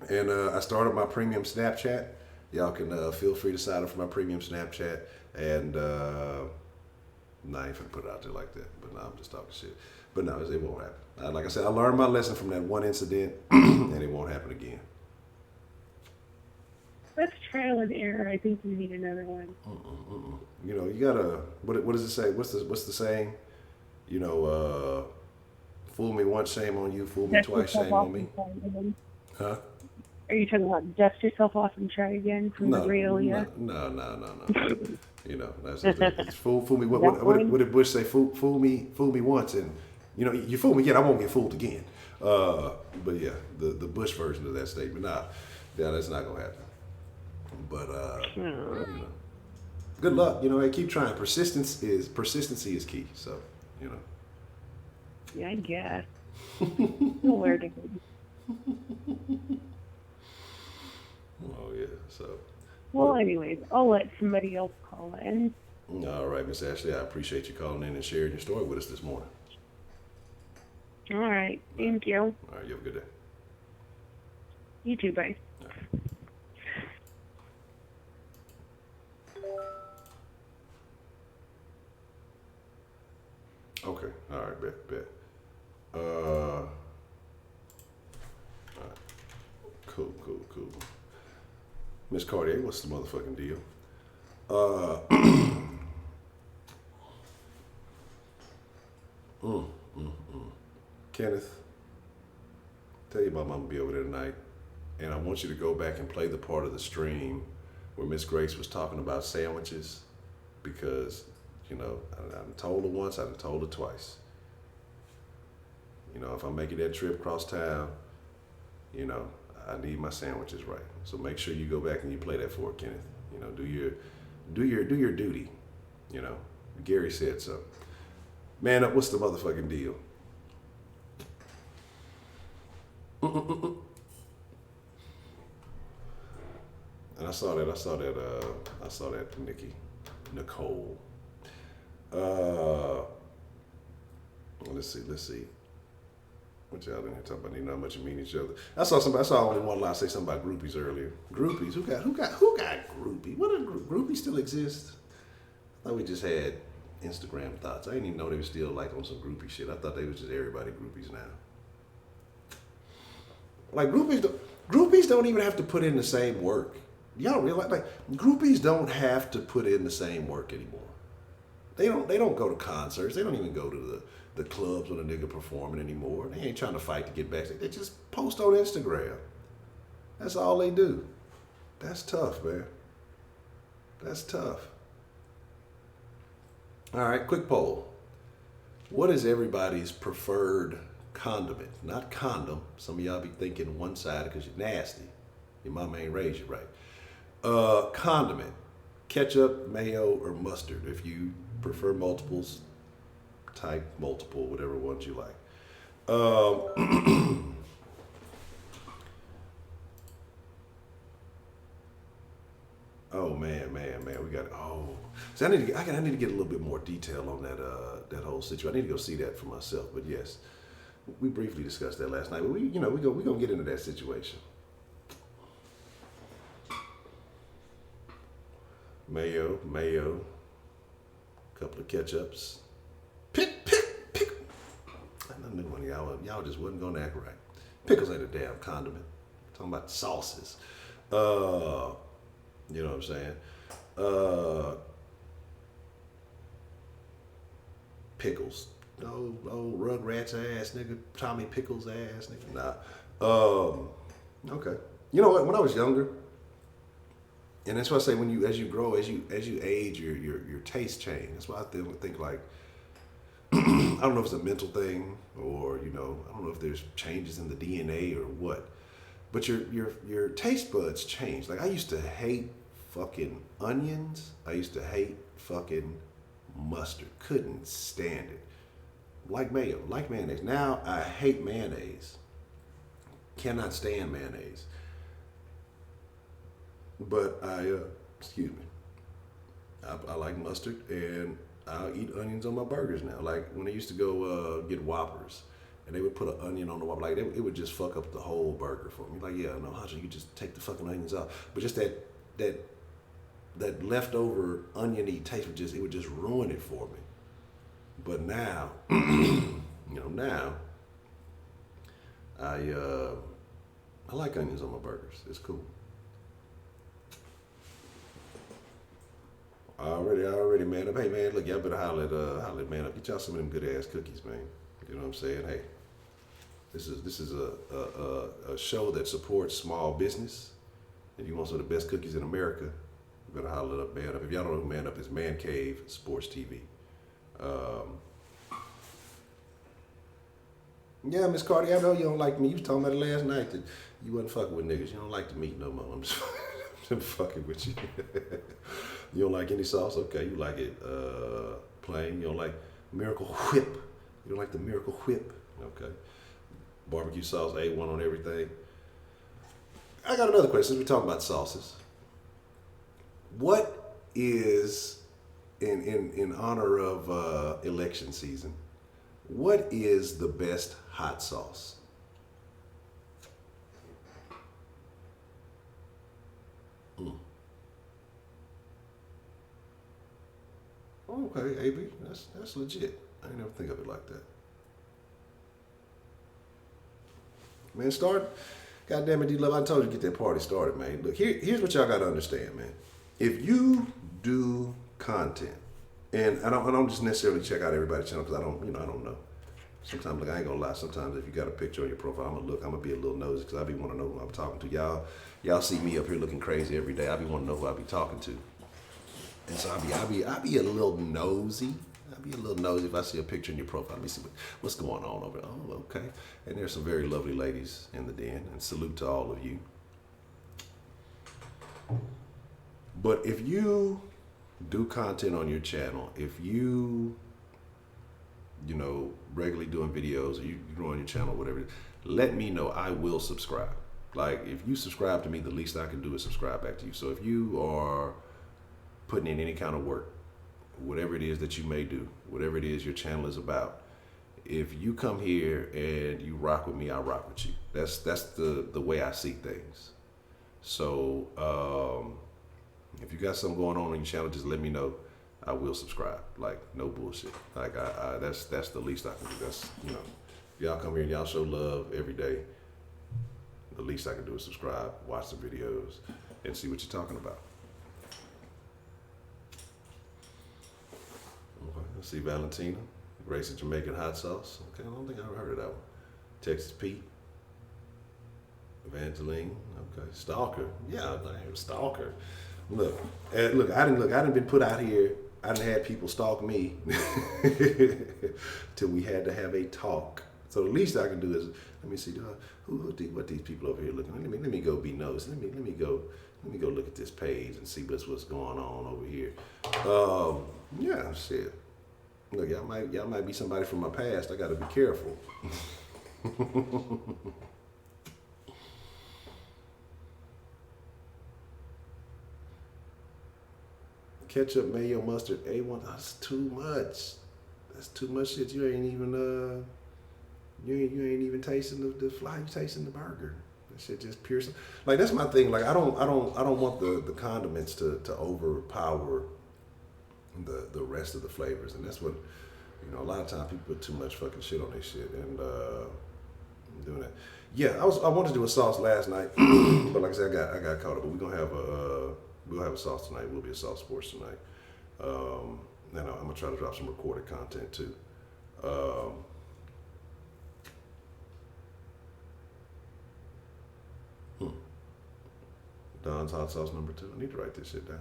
and I started my premium Snapchat, y'all can feel free to sign up for my premium Snapchat. And nah, I ain't finna put it out there like that. But nah, I'm just talking shit. But no, it won't happen. Like I said, I learned my lesson from that one incident, and it won't happen again. That's trial and error. I think we need another one. You gotta. What does it say? What's the saying? Fool me once, shame on you. Fool me Dust twice, yourself shame off on me. and try again. Huh? Are you talking about dust yourself off and try again from the real? Yeah. No. That's fool me. That one? What did Bush say? Fool me once, and you fool me again, I won't get fooled again. But yeah, the Bush version of that statement. Nah, yeah, that's not gonna happen. But good luck. Hey, keep trying. Persistency is key. So Yeah, I guess. Where to go? Oh yeah. So. Well, anyways, I'll let somebody else call in. All right, Miss Ashley. I appreciate you calling in and sharing your story with us this morning. All right. Thank you. All right. You have a good day. You too. Bye. Okay. All right. Bet. All right. Cool. Miss Cartier, what's the motherfucking deal? Uh, Kenneth, tell your mom I'm gonna be over there tonight, and I want you to go back and play the part of the stream where Miss Grace was talking about sandwiches, because I told her once, I told her twice. If I'm making that trip across town, I need my sandwiches right. So make sure you go back and you play that for her, Kenneth. Do your duty. Gary said so. Man up, what's the motherfucking deal? And I saw that Nicole. Let's see. What y'all in here talking about? Need not much mean each other. I saw only one lie say something about groupies earlier. Groupies? Who got groupies? What groupies still exist? I thought we just had Instagram thoughts. I didn't even know they were still like on some groupie shit. I thought they was just everybody groupies now. Like groupies don't even have to put in the same work. Y'all realize, like, groupies don't have to put in the same work anymore. They don't go to concerts. They don't even go to the clubs when a nigga performing anymore. They ain't trying to fight to get back. They just post on Instagram. That's all they do. That's tough, man. That's tough. All right, quick poll. What is everybody's preferred condiment? Not condom. Some of y'all be thinking one-sided because you're nasty. Your mama ain't raised you right. Condiment. Ketchup, mayo, or mustard. If you prefer multiples, type multiple, whatever ones you like. Oh man, we got. See, I need to get a little bit more detail on that whole situation. I need to go see that for myself. But yes, we briefly discussed that last night. But we gonna get into that situation. Mayo, couple of ketchups. Pick. I knew one of y'all just wasn't gonna act right. Pickles ain't a damn condiment. I'm talking about sauces. You know what I'm saying? Pickles. No, Rugrats ass nigga, Tommy Pickles ass nigga. Nah. Okay. You know what? When I was younger, and that's why I say as you grow, as you age, your taste change. That's why I think like I don't know if it's a mental thing or I don't know if there's changes in the DNA or what, but your taste buds change. Like I used to hate fucking onions. I used to hate fucking mustard. Couldn't stand it. Like mayo, like mayonnaise. Now I hate mayonnaise. Cannot stand mayonnaise. But excuse me, I like mustard, and I'll eat onions on my burgers now. Like when I used to go get Whoppers, and they would put an onion on the Whopper, like it would just fuck up the whole burger for me. Like, yeah, no, Honcho, you just take the fucking onions off. But just that leftover oniony taste would just ruin it for me. But now, now I like onions on my burgers. It's cool. Already, man up. Hey, man, look, y'all better holler at man up. Get y'all some of them good ass cookies, man. You know what I'm saying? Hey, this is a show that supports small business. If you want some of the best cookies in America, you better holler up Man Up. If y'all don't know who Man Up is, Man Cave Sports TV. Yeah, Miss Cardi, I know you don't like me. You was talking about it last night that you wasn't fucking with niggas. You don't like the meat no more. I'm just fucking with you. You don't like any sauce? Okay, you like it plain. You don't like Miracle Whip. You don't like the Miracle Whip? Okay. Barbecue sauce, A1 on everything. I got another question. Since we're talking about sauces, what is, in honor of election season, what is the best hot sauce? Okay, AB, that's legit. I didn't ever think of it like that. Man, start. Goddamn it, D-Love, I told you to get that party started, man. Look, here's what y'all got to understand, man. If you do content, and I don't just necessarily check out everybody's channel because I don't know. Sometimes, like, I ain't gonna lie. Sometimes if you got a picture on your profile, I'm gonna be a little nosy because I be want to know who I'm talking to. Y'all see me up here looking crazy every day. I be want to know who I be talking to, and so I be a little nosy. I be a little nosy if I see a picture in your profile. Let me see what's going on over there. Oh, okay. And there's some very lovely ladies in the den, and salute to all of you. But if you do content on your channel, if you regularly doing videos, or you on your channel, whatever, let me know. I will subscribe. Like, if you subscribe to me, the least I can do is subscribe back to you. So if you are putting in any kind of work, whatever it is that you may do, whatever it is your channel is about, if you come here and you rock with me, I rock with you. That's the way I see things. So if you got something going on your channel, just let me know. I will subscribe. Like, no bullshit. Like, that's the least I can do. That's, if y'all come here and y'all show love every day, the least I can do is subscribe, watch the videos, and see what you're talking about. Okay, let's see, Valentina, Gracie Jamaican hot sauce. Okay, I don't think I ever heard of that one. Texas Pete, Evangeline. Okay, Stalker. Yeah, I am Stalker. Look, I didn't been put out here. I didn't had people stalk me till we had to have a talk. So the least I can do is, let me see, what these people over here looking at. Let me go be nosy. Let me go look at this page and see what's going on over here. Yeah, shit. Look, y'all might be somebody from my past. I got to be careful. Ketchup, mayo, mustard, A1. That's too much. That's too much shit. You ain't even tasting the fly. You tasting the burger. That shit just pure. Like, that's my thing. Like, I don't want the condiments to overpower the rest of the flavors, and that's what a lot of times people put too much fucking shit on their shit, and I'm doing that. Yeah, I wanted to do a sauce last night, but like I said, I got caught up. But we're gonna have we'll have a sauce tonight. We'll be a sauce sports tonight. And I'm gonna try to drop some recorded content too. Don's hot sauce number 2. I need to write this shit down.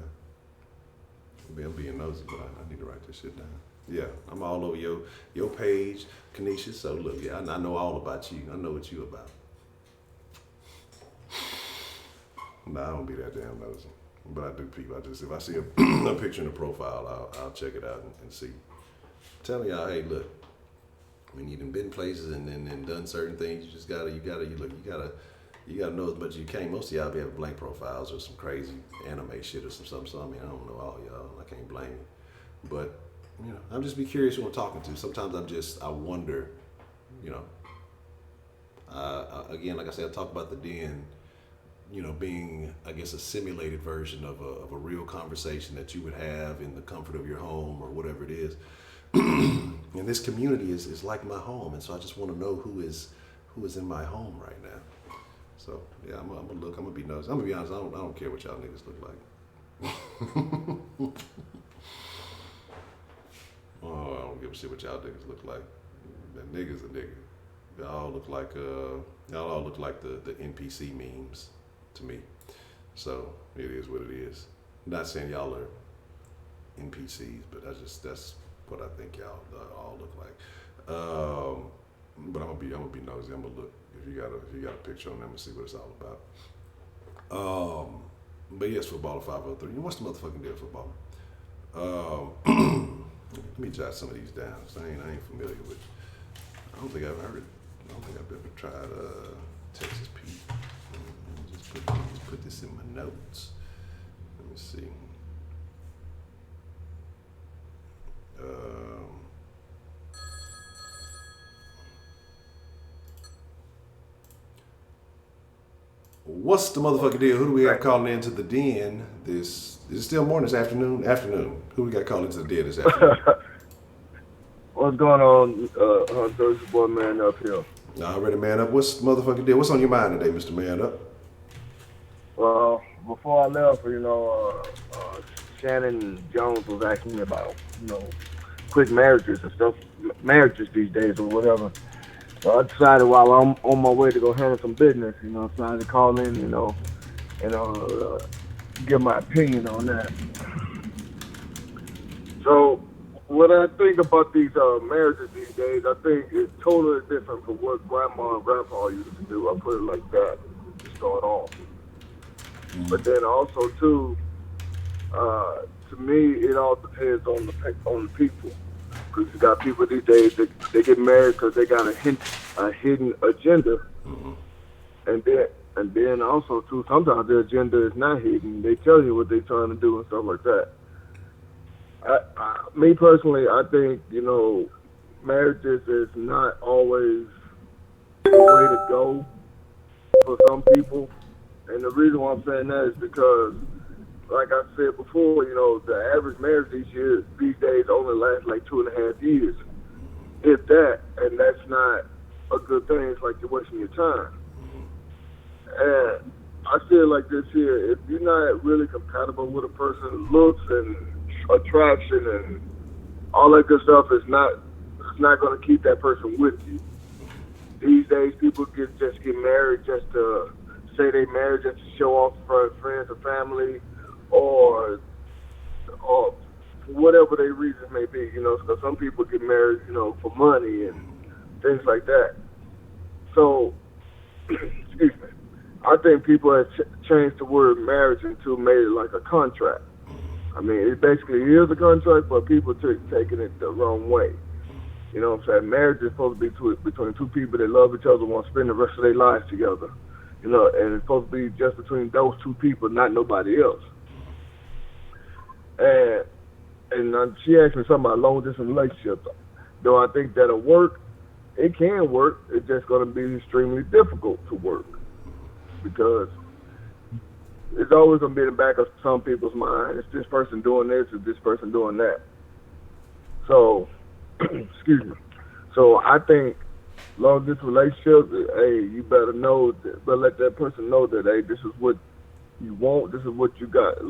I'm being nosy, but I need to write this shit down. Yeah, I'm all over your page, Kanisha. So look, yeah, I know all about you. I know what you about. Nah, I don't be that damn nosy. But I do people. If I see a picture in the profile, I'll check it out and see. I'm telling y'all, hey, look, when you've been places and done certain things, you just gotta know as much as you can. Most of y'all be having blank profiles or some crazy anime shit or some something. So, I mean, I don't know all y'all. I can't blame you. But I'm just be curious who I'm talking to. Sometimes I wonder. Again, like I said, I talk about the den. Being, I guess, a simulated version of a real conversation that you would have in the comfort of your home or whatever it is. And this community is like my home, and so I just want to know who is in my home right now. So yeah, I'm gonna look. I'm gonna be nosy. I'm gonna be honest. I don't care what y'all niggas look like. Oh, I don't give a shit what y'all niggas look like. That nigga's a nigga. Y'all all look like the NPC memes to me. So it is what it is. I'm not saying y'all are NPCs, but that's what I think y'all all look like. But I'm gonna be nosy. I'm gonna look. If you got a picture on them, and see what it's all about. But yes, football 503. What's the motherfucking deal, football? Let me jot some of these down. So I ain't familiar with. I don't think I've heard it. I don't think I've ever tried Texas Pete. Just put this in my notes. Let me see. What's the motherfucking deal? Who do we have calling into the den? Is it still morning? This afternoon? Afternoon. Who we got calling into the den this afternoon? What's going on, Hunter? It's your boy Man Up here. Already man up. What's motherfucking deal? What's on your mind today, Mr. Man Up? Before I left, Shannon Jones was asking me about, quick marriages and stuff, marriages these days or whatever. So I decided while I'm on my way to go handle some business, I decided to call in, give my opinion on that. So when I think about these marriages these days, I think it's totally different from what grandma and grandpa used to do. I put it like that to start off. But then also too, to me, it all depends on the people. Because you got people these days that they get married because they got a hidden agenda, and then also too, sometimes their agenda is not hidden. They tell you what they're trying to do and stuff like that. Me personally, I think marriages is not always the way to go for some people. And the reason why I'm saying that is because, like I said before, the average marriage these days only lasts like 2.5 years. If that, and that's not a good thing. It's like you're wasting your time. And I feel like this here, if you're not really compatible with a person, looks and attraction and all that good stuff it's not going to keep that person with you. These days, people just get married just to say they married just to show off for friends or family, or whatever their reasons may be, because some people get married, for money and things like that. So, excuse me, I think people have changed the word marriage into made it like a contract. I mean, it basically is a contract, but people taking it the wrong way. You know what I'm saying? Marriage is supposed to be between two people that love each other and want to spend the rest of their lives together. And it's supposed to be just between those two people, not nobody else. And she asked me something about long-distance relationships. Though I think that'll work, it can work. It's just going to be extremely difficult to work because it's always going to be in the back of some people's mind. It's this person doing this, or this person doing that. So, excuse me. So I think long-distance relationships, hey, you better let that person know that, hey, this is what you want, this is what you got,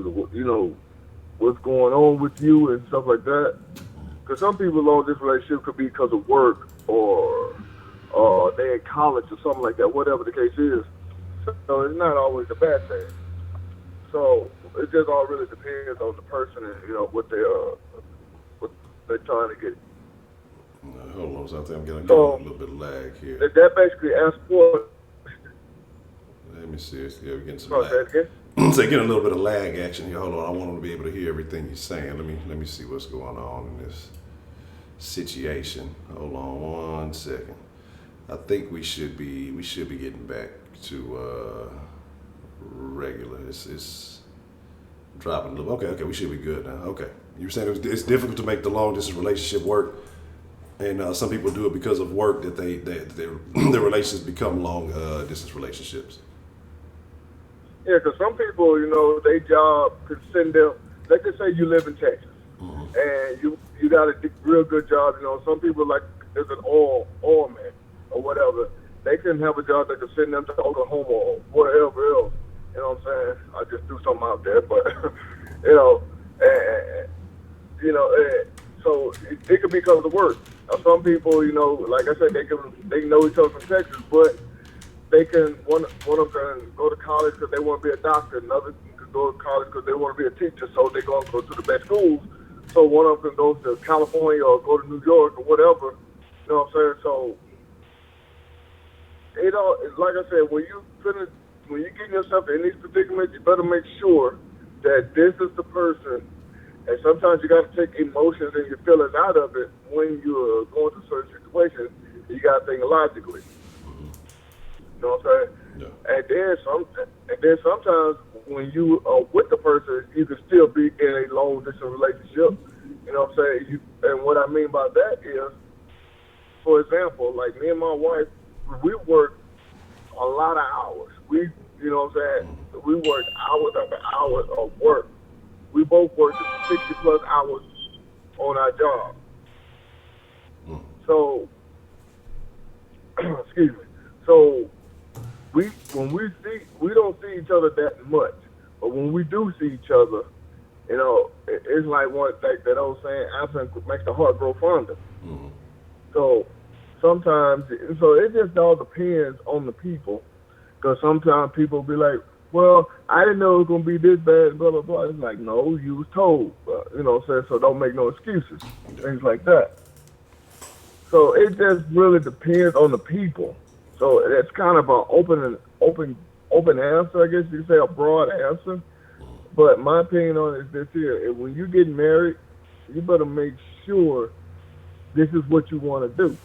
what's going on with you and stuff like that. Because some people long-distance relationship could be because of work or they're in college or something like that, whatever the case is. So it's not always a bad thing. So it just all really depends on the person and, what they're trying to get. Hold on, something. I'm getting a little bit of lag here. That basically asks for. Let me see. Yeah, we're getting some Say it lag. again? So getting a little bit of lag action here. Hold on. I want them to be able to hear everything you're saying. Let me see what's going on in this situation. Hold on one second. I think we should be getting back to regular. It's dropping a little. Okay. We should be good now. Okay. You were saying it's difficult to make the long distance relationship work. And some people do it because of work that their relationships become long distance relationships. Yeah, because some people, their job could send them. Let's just say you live in Texas, and you got a real good job. Some people like as an oil man or whatever. They couldn't have a job that could send them to Oklahoma or wherever else. You know what I'm saying? I just threw something out there, but so it could be because of work. Some people, like I said, they know each other from Texas, but they can one of them can go to college because they want to be a doctor, another can go to college because they want to be a teacher, so they're going to go to the best schools. So one of them can go to California or go to New York or whatever. You know what I'm saying? So it all, like I said, when you get yourself in these predicaments, you better make sure that this is the person. And sometimes you got to take emotions and your feelings out of it when you're going through certain situations. You got to think logically. You know what I'm saying? Yeah. And then sometimes when you are with the person, you can still be in a long distance relationship. You know what I'm saying? And what I mean by that is, for example, like me and my wife, we work a lot of hours. You know what I'm saying? We work hours after hours of work. We both work 60 plus hours on our job. So, excuse me. So when we don't see each other that much, but when we do see each other, it's like that old saying, absence makes the heart grow fonder. Mm-hmm. So sometimes, it just all depends on the people, because sometimes people be like, well, I didn't know it was gonna be this bad, blah blah blah. It's like, no, you was told, so don't make no excuses, things like that. So it just really depends on the people. So it's kind of an open answer, I guess you could say, a broad answer. But my opinion on it is this here: when you get married, you better make sure this is what you want to do.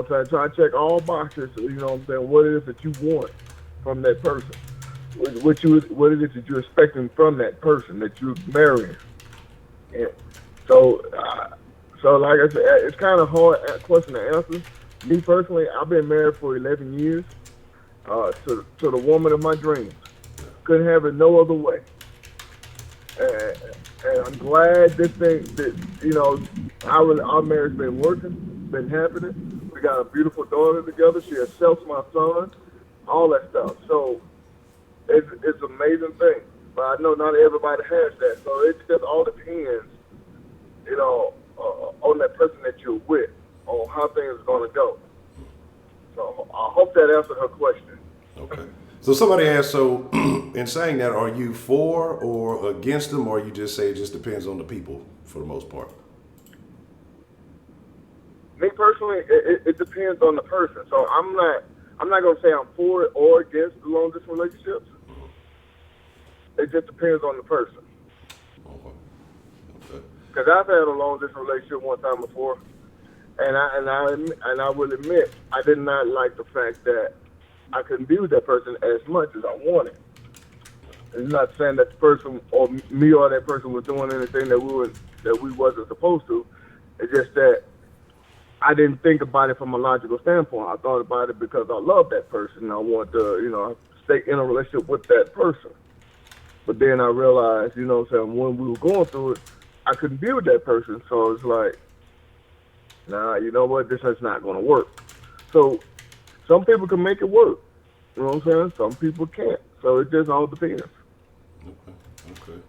Try to check all boxes. What it is that you want from that person, what it is that you're expecting from that person that you're marrying. And so like I said, it's kind of hard question to answer. Me personally, I've been married for 11 years to the woman of my dreams. Couldn't have it no other way. And I'm glad this thing that our marriage been working, been happening. We got a beautiful daughter together. She accepts my son, all that stuff. So it's an amazing thing. But I know not everybody has that. So it just all depends, on that person that you're with, on how things are going to go. So I hope that answered her question. Okay. So somebody asked, so in saying that, are you for or against them, or you just say it just depends on the people for the most part? Me personally, it depends on the person. So I'm not going to say I'm for it or against the long distance relationships. It just depends on the person. Okay. Because I've had a long distance relationship one time before, and I will admit I did not like the fact that I couldn't be with that person as much as I wanted. It's not saying that the person or me or that person was doing anything that we wasn't supposed to. It's just that I didn't think about it from a logical standpoint. I thought about it because I love that person and I want to, stay in a relationship with that person. But then I realized, when we were going through it, I couldn't be with that person. So it's like, nah, you know what? This is not going to work. So some people can make it work. You know what I'm saying? Some people can't. So it just all depends. Okay.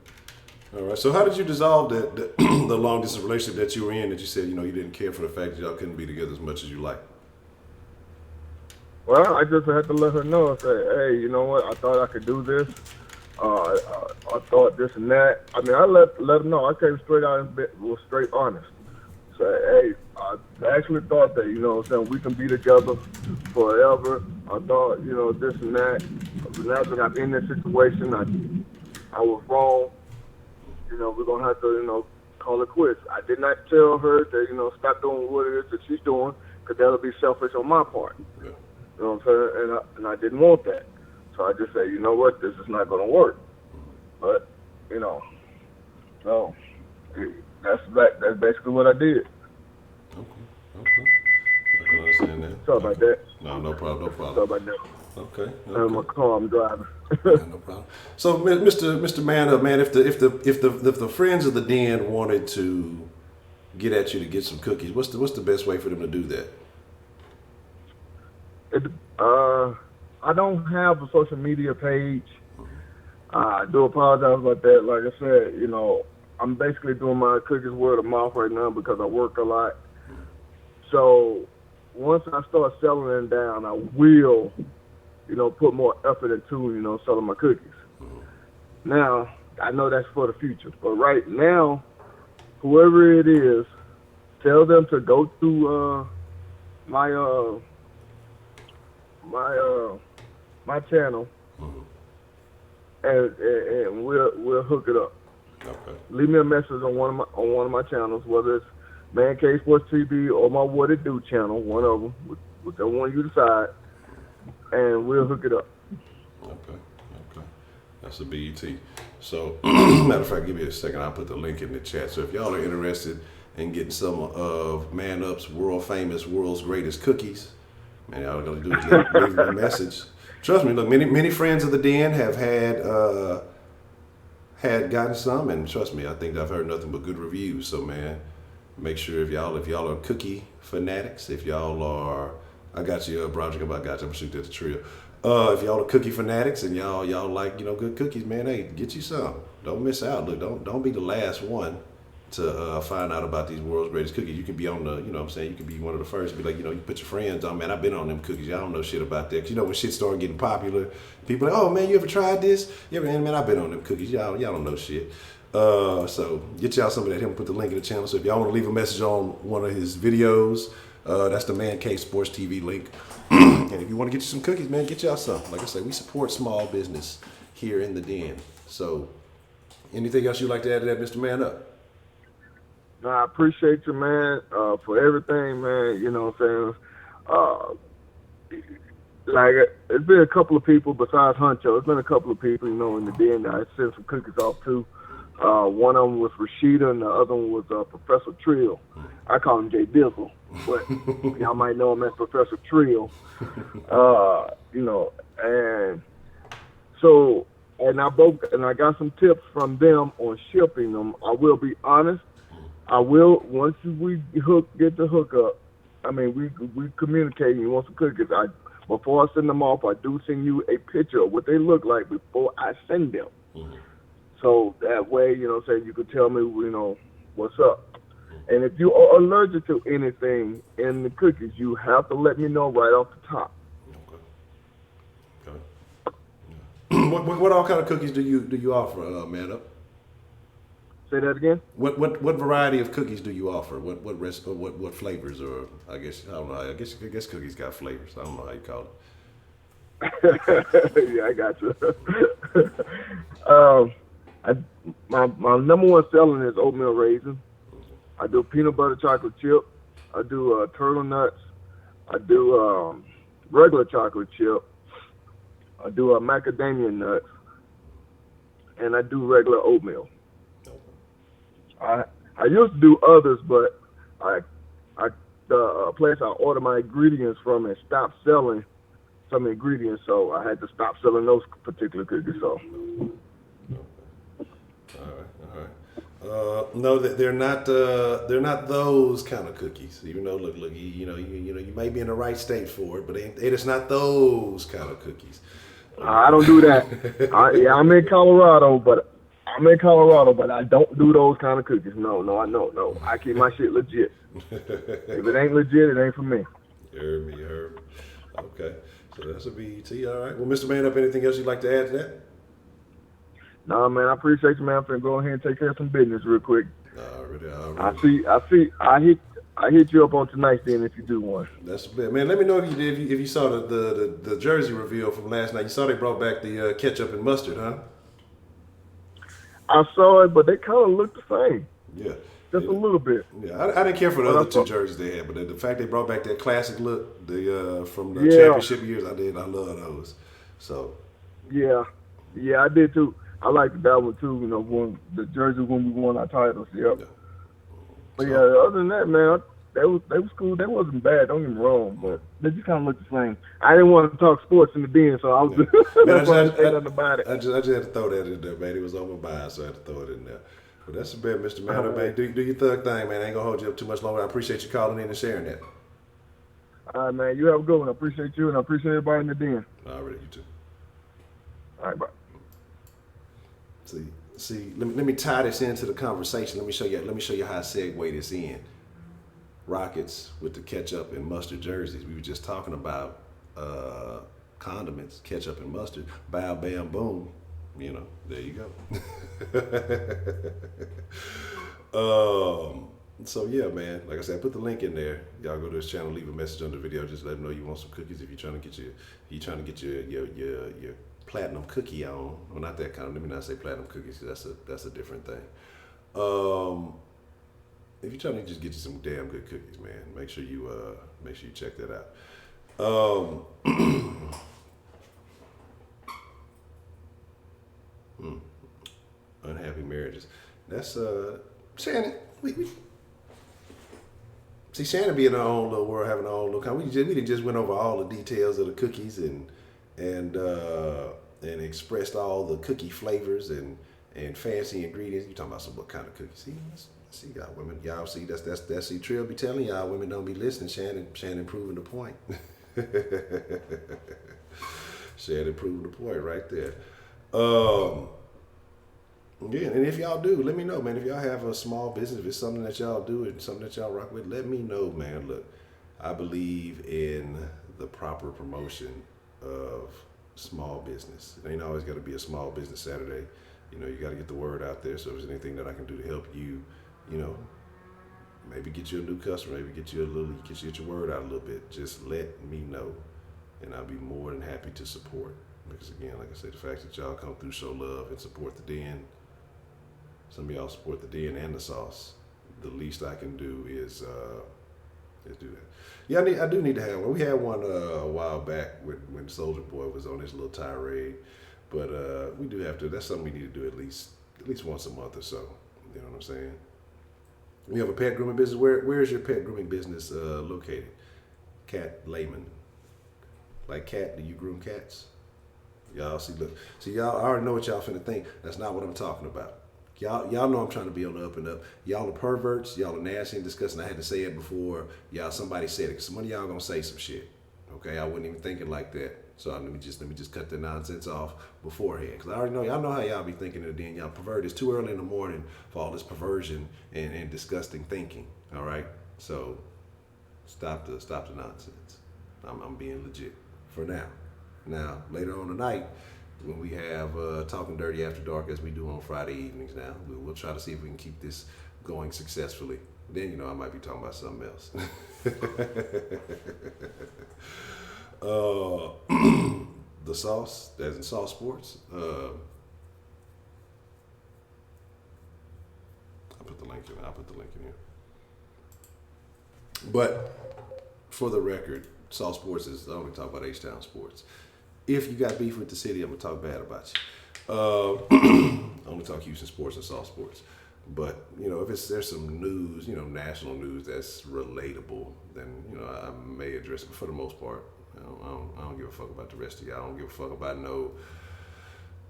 All right. So how did you dissolve the long distance relationship that you were in that you said, you didn't care for the fact that y'all couldn't be together as much as you like? Well, I just had to let her know. I said, hey, you know what? I thought I could do this. I thought this and that. I mean, I let her know. I came straight out and was straight honest. Say, hey, I actually thought that, we can be together forever. I thought, this and that. But now that I'm in this situation, I was wrong. We're going to have to, call it quits. I did not tell her that, stop doing what it is that she's doing, because that'll be selfish on my part. Yeah. You know what I'm saying? And I didn't want that. So I just said, you know what, this is not going to work. But, so that's basically what I did. Okay. I can understand that. Sorry about that. No problem. Sorry about that. Okay. I'm in my car, I'm driving. Yeah, no problem. So, Mr. Man Up, man, if the friends of the den wanted to get at you to get some cookies, what's the best way for them to do that? I don't have a social media page. I do apologize about that. Like I said, I'm basically doing my cookies word of mouth right now because I work a lot. So once I start selling them down, I will, put more effort into, selling my cookies. Now, I know that's for the future. But right now, whoever it is, tell them to go through my channel, and we'll hook it up. Okay. Leave me a message on one of my channels, whether it's Man Cave Sports TV or my What It Do channel, one of them, whichever one you decide, and we'll hook it up. Okay. That's a BET. So, matter of fact, give me a second. I'll put the link in the chat. So if y'all are interested in getting some of Man Up's world famous, world's greatest cookies, man, all you gotta do is leave me a message. Trust me, look, many friends of the den have had gotten some, and trust me, I think I've heard nothing but good reviews. So, man, Make sure if y'all are cookie fanatics, if y'all are, I got you, Broderick, I got you. I'm gonna shoot that the trio. If y'all are cookie fanatics and y'all like good cookies, man, hey, get you some. Don't miss out. Look, don't be the last one to find out about these world's greatest cookies. You can be on the, what I'm saying, you can be one of the first. Be like, you put your friends on, man, I've been on them cookies. Y'all don't know shit about that. 'Cause when shit started getting popular, people are like, oh man, you ever tried this? Man, I've been on them cookies. Y'all don't know shit. So get y'all some of that. He'll put the link in the channel. So if y'all want to leave a message on one of his videos, that's the Man Cave Sports TV link. And if you want to get you some cookies, man, get y'all some. Like I say, we support small business here in the den. So anything else you'd like to add to that, Mr. Man Up? No, I appreciate you, man, for everything, man. You know what I'm saying? Like, it's been a couple of people besides Honcho. It's been a couple of people, in the den that I sent some cookies off to. One of them was Rashida, and the other one was Professor Trill. I call him Jay Dizzle, but y'all might know him as Professor Trill. And so, and I got some tips from them on shipping them. I will be honest. I will, once we get the hookup, we communicate, you want some cookies, before I send them off, I do send you a picture of what they look like before I send them. Mm-hmm. So that way, you can tell me, what's up. And if you are allergic to anything in the cookies, you have to let me know right off the top. Okay. What all kind of cookies do you offer, Man Up? Say that again. What variety of cookies do you offer? What flavors? Or I don't know. I guess cookies got flavors. I don't know how you call it. Yeah, I got you. My number one selling is oatmeal raisin. I do peanut butter chocolate chip. I do turtle nuts. I do regular chocolate chip. I do macadamia nuts, and I do regular oatmeal. I used to do others, but the place I order my ingredients from and stopped selling some ingredients, so I had to stop selling those particular cookies. So. All right. No, they're not those kind of cookies. Even though look, you may be in the right state for it, but it's not those kind of cookies. I don't do that. I'm in Colorado, but I don't do those kind of cookies. No. I keep my shit legit. If it ain't legit, it ain't for me. You heard me. Okay. So that's a BET. All right. Well, Mr. Man Up, anything else you'd like to add to that? No, man, I appreciate you, man. I'm finna go ahead and take care of some business real quick. Already. I hit you up on tonight's then if you do one. That's bad, man. Let me know if you saw the jersey reveal from last night. You saw they brought back the ketchup and mustard, huh? I saw it, but they kind of look the same. Yeah. Just a little bit. Yeah, I didn't care for the other two jerseys they had, but the fact they brought back that classic look, from the championship years, I did. I love those. So. Yeah, I did too. I liked that one too. When the jersey when we won our titles. Yep. Yeah. But yeah, other than that, man, they was cool. They wasn't bad. Don't get me wrong, but they just kind of looked the same. I didn't want to talk sports in the den, so I was. Man, I didn't say nothing about it. I just had to throw that in there, man. It was on my mind, so I had to throw it in there. But that's a bad, Mr. Man. Man, do your thug thing, man. I ain't gonna hold you up too much longer. I appreciate you calling in and sharing that. All right, man. You have a good one. I appreciate you, and I appreciate everybody in the den. All right, you too. All right, bye. See. Let me tie this into the conversation. Let me show you how I segue this in. Rockets with the ketchup and mustard jerseys. We were just talking about condiments, ketchup and mustard. Bow, bam, boom. There you go. So yeah, man. Like I said, I put the link in there. Y'all go to his channel, leave a message under the video. Just let him know you want some cookies. If you're trying to get your platinum cookie on. Well, not that kind of. Let me not say platinum cookies, because that's a different thing. If you're trying to just get you some damn good cookies, man, make sure you check that out. Unhappy marriages. That's Shannon. See, Shannon be in her own little world, having her own little conversation. We just went over all the details of the cookies and expressed all the cookie flavors and fancy ingredients. You talking about what kind of cookies? See, See, y'all women, y'all see that's see Trill be telling y'all women don't be listening. Shannon proving the point. Shannon proving the point right there. Yeah, and if y'all do, let me know, man. If y'all have a small business, if it's something that y'all do and something that y'all rock with, let me know, man. Look, I believe in the proper promotion of small business. It ain't always got to be a small business Saturday. You know, you got to get the word out there. So if there's anything that I can do to help you, you know, maybe get you a new customer, maybe get you your word out a little bit, just let me know. And I'll be more than happy to support. Because again, like I said, the fact that y'all come through, show love, and support the den. Some of y'all support the den and the sauce. The least I can do is do that. Yeah, I do need to have one. We had one a while back when Soldier Boy was on his little tirade, but we do have to. That's something we need to do at least once a month or so. You know what I'm saying? We have a pet grooming business. Where is your pet grooming business located? Cat Layman. Like cat? Do you groom cats? Y'all see y'all. I already know what y'all finna think. That's not what I'm talking about. Y'all know I'm trying to be on the up and up. Y'all are perverts. Y'all are nasty and disgusting. I had to say it before. Y'all, somebody said it. Some of y'all gonna say some shit. Okay, I wasn't even thinking like that. So let me just cut the nonsense off beforehand. Cause I already know y'all know how y'all be thinking. And then y'all pervert. It's too early in the morning for all this perversion and disgusting thinking. All right. So stop the nonsense. I'm being legit for now. Now later on tonight, when we have Talking Dirty After Dark, as we do on Friday evenings now, we'll try to see if we can keep this going successfully. Then, you know, I might be talking about something else. The sauce, as in Sauce Sports. I'll put the link in here. But for the record, Sauce Sports is I only talk about H-Town sports. If you got beef with the city, I'm gonna talk bad about you. I'm gonna talk Houston sports and Sauce Sports. But you know, if there's some news, you know, national news that's relatable, then you know I may address it. But for the most part, I don't give a fuck about the rest of y'all. I don't give a fuck about no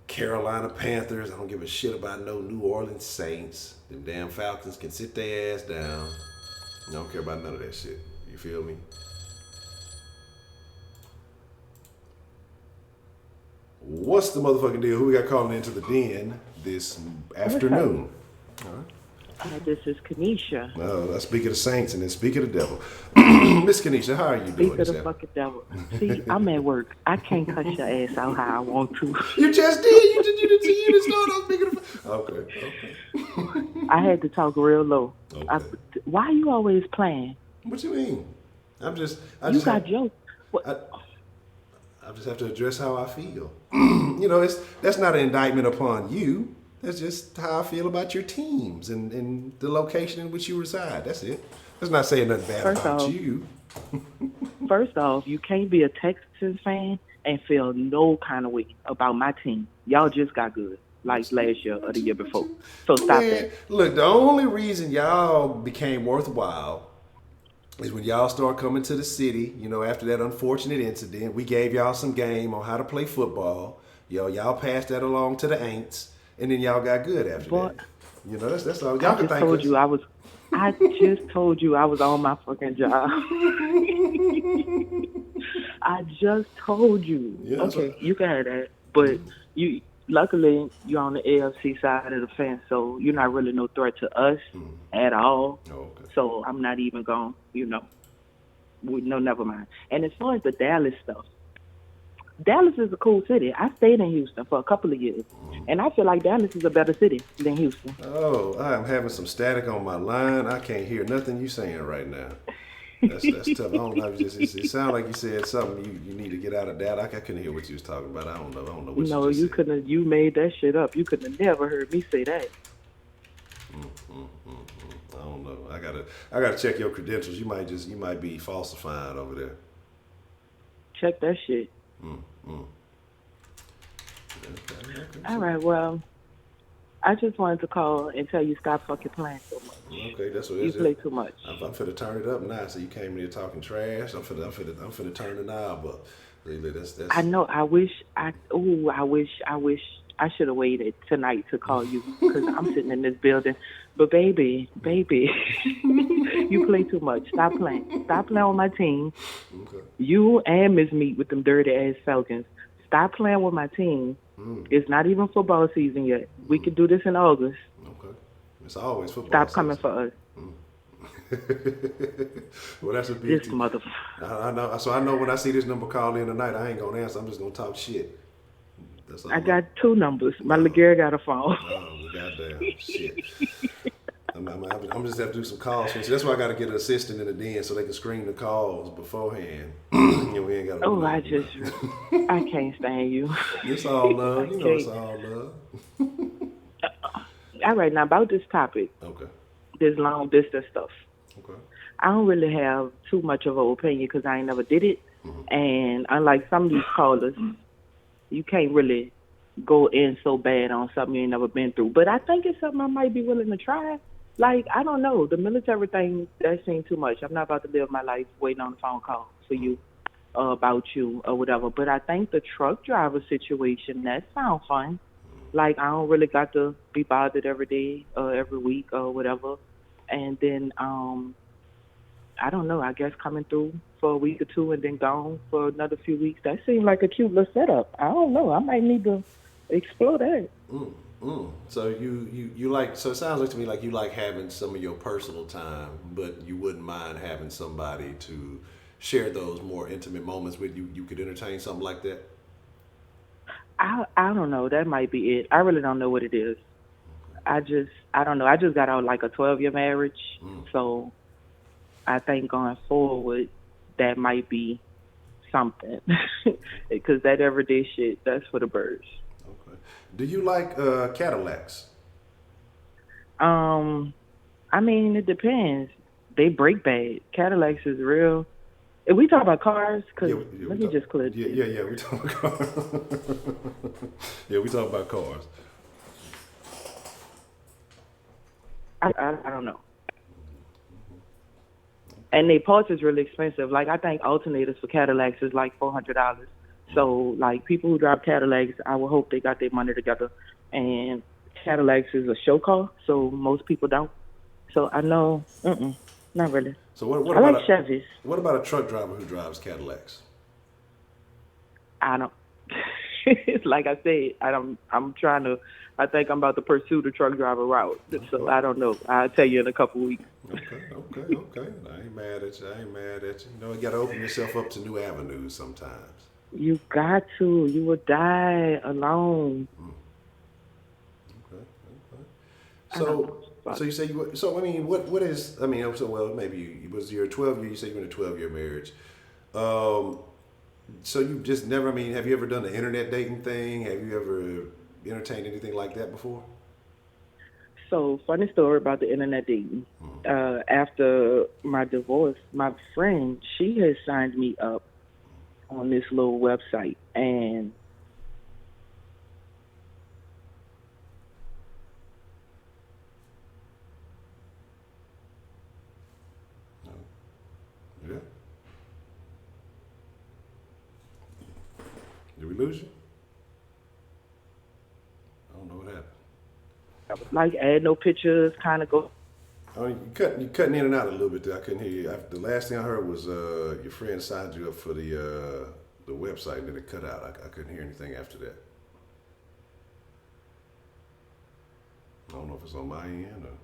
Carolina Panthers. I don't give a shit about no New Orleans Saints. Them damn Falcons can sit their ass down. I don't care about none of that shit. You feel me? What's the motherfucking deal? Who we got calling into the den this afternoon? This is Kenesha. I speak of the Saints and then speak of the devil. Miss Kenesha, how are you doing? Speak of the fucking devil. See, I'm at work. I can't cuss your ass out how I want to. You just did. You just started off speaking of. Okay. I had to talk real low. Okay. Why are you always playing? What you mean? I just got jokes. I just have to address how I feel. You know, that's not an indictment upon you. That's just how I feel about your teams and the location in which you reside. That's it. That's not saying nothing bad about you. First off, you can't be a Texans fan and feel no kind of way about my team. Y'all just got good, like last year or the year before. So stop that. Look, the only reason y'all became worthwhile is when y'all start coming to the city, you know, after that unfortunate incident. We gave y'all some game on how to play football. Y'all passed that along to the Aints, and then y'all got good after that. You know, that's all. Y'all can thank us. I just told you I was on my fucking job. I just told you. Yeah, okay, you can have that. But luckily, you're on the AFC side of the fence, so you're not really no threat to us at all. Oh, okay. So I'm not even going, never mind. And as far as the Dallas stuff, Dallas is a cool city. I stayed in Houston for a couple of years, and I feel like Dallas is a better city than Houston. Oh, I am having some static on my line. I can't hear nothing you saying right now. That's tough. I don't know. It sounded like you said something you need to get out of that. I couldn't hear what you was talking about. I don't know what no, you just couldn't. You made that shit up. You couldn't have never heard me say that. I don't know. I gotta check your credentials. You might be falsifying over there. Check that shit. Okay. All right. Well, I just wanted to call and tell you stop fucking playing so much. Okay, that's what you play too much. I'm finna turn it up now. So you came in here talking trash. I'm finna turn the knob up. Really, that's. I know. I wish I should have waited tonight to call you because I'm sitting in this building. But baby, you play too much. Stop playing. Stop playing with my team. Okay. You and Miss Meat with them dirty ass Falcons. Stop playing with my team. It's not even football season yet. We can do this in August. Okay. It's always football. Stop coming for us. Well, that's a big This deal. motherfucker. I know. So I know when I see this number call in tonight, I ain't gonna answer. I'm just gonna talk shit. That's all I got 2 numbers. My little girl got a phone. Oh, goddamn shit. I'm just have to do some calls. So that's why I got to get an assistant in the den so they can screen the calls beforehand. We ain't got. Oh, I can't stand you. It's all love. You know, it's all love. All right, now about this topic, Okay. this long distance stuff. Okay. I don't really have too much of an opinion because I ain't never did it. And unlike some of these callers, you can't really go in so bad on something you ain't never been through. But I think it's something I might be willing to try. Like, I don't know. The military thing, that seemed too much. I'm not about to live my life waiting on a phone call for you, about you or whatever. But I think the truck driver situation, that sounds fun. Like, I don't really got to be bothered every day or every week or whatever. And then, I don't know, I guess coming through for a week or two and then gone for another few weeks. That seemed like a cute little setup. I don't know. I might need to explore that. So you like, so it sounds like to me like you like having some of your personal time, but you wouldn't mind having somebody to share those more intimate moments with you. You could entertain something like that? I don't know. That might be it. I really don't know what it is. I don't know. I just got out like a 12-year marriage. So I think going forward, that might be something. Because that everyday shit, that's for the birds. Okay. Do you like Cadillacs? I mean, it depends. They break bad. Cadillacs is real. If we talk about cars, because let me just clear. Yeah, we talk about cars. Yeah, we talk about cars. I don't know. And they parts is really expensive. Like, I think alternators for Cadillacs is like $400. So, like, people who drive Cadillacs, I would hope they got their money together. And Cadillacs is a show car, so most people don't. So I know, not really. So what I about like Chevys. What about a truck driver who drives Cadillacs? I don't. Like I said, I think I'm about to pursue the truck driver route. So I don't know. I'll tell you in a couple weeks. Okay. I ain't mad at you. You know, you got to open yourself up to new avenues sometimes. You got to. You will die alone. Okay. So you say you. So I mean, what is? I mean, so well, maybe you was your 12-year. You say you were in a 12-year marriage. So you just never. I mean, have you ever done the internet dating thing? Have you ever entertained anything like that before? So, funny story about the internet dating. After my divorce, my friend, she had signed me up on this little website, and Yeah. Did we lose you? I don't know what happened. I was like, add no pictures, kind of go. Oh, you cutting in and out a little bit there. I couldn't hear you. The last thing I heard was your friend signed you up for the website, and then it cut out. I couldn't hear anything after that. I don't know if it's on my end or.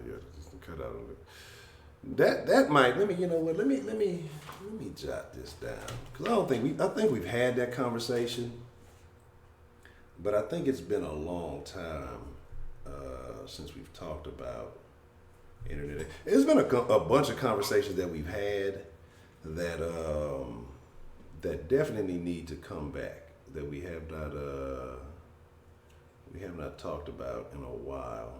Yeah, just cut out a little bit. That might. Let me. You know what? Let me jot this down because I think we've had that conversation, but I think it's been a long time since we've talked about internet. There's been a bunch of conversations that we've had that that definitely need to come back that we have not talked about in a while.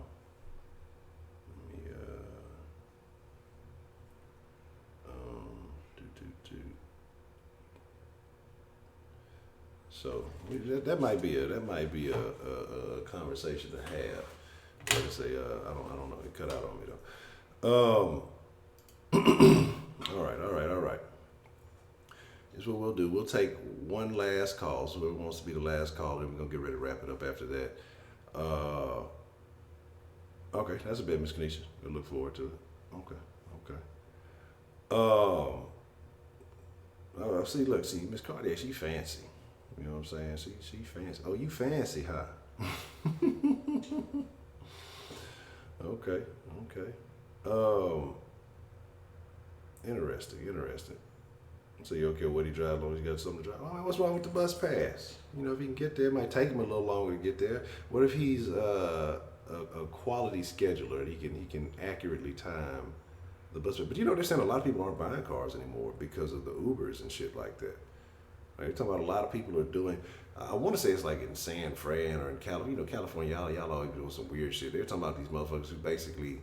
So that might be a conversation to have. Like I say, I don't know. It cut out on me though. All right. This is what we'll do. We'll take one last call. So whoever wants to be the last call, and we're gonna get ready to wrap it up after that. Okay, that's a bit, Miss Kanisha. We'll look forward to it. Okay. See, Miss Cartier, she fancy. You know what I'm saying? She fancy. Oh, you fancy, huh? Okay. Interesting. So you okay with he drive as long as you got something to drive? Oh, what's wrong with the bus pass? You know, if he can get there, it might take him a little longer to get there. What if he's a quality scheduler and he can accurately time the bus pass? But you know, they're saying a lot of people aren't buying cars anymore because of the Ubers and shit like that. Right? You're talking about a lot of people are doing. I want to say it's like in San Fran or in California. Y'all always doing some weird shit. They're talking about these motherfuckers who basically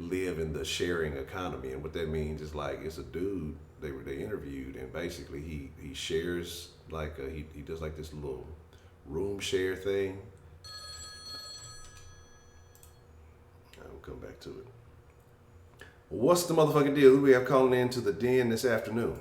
live in the sharing economy, and what that means is like it's a dude they interviewed, and basically he shares like he does like this little room share thing. I'll come back to it. What's the motherfucking deal? Who we have calling into the den this afternoon?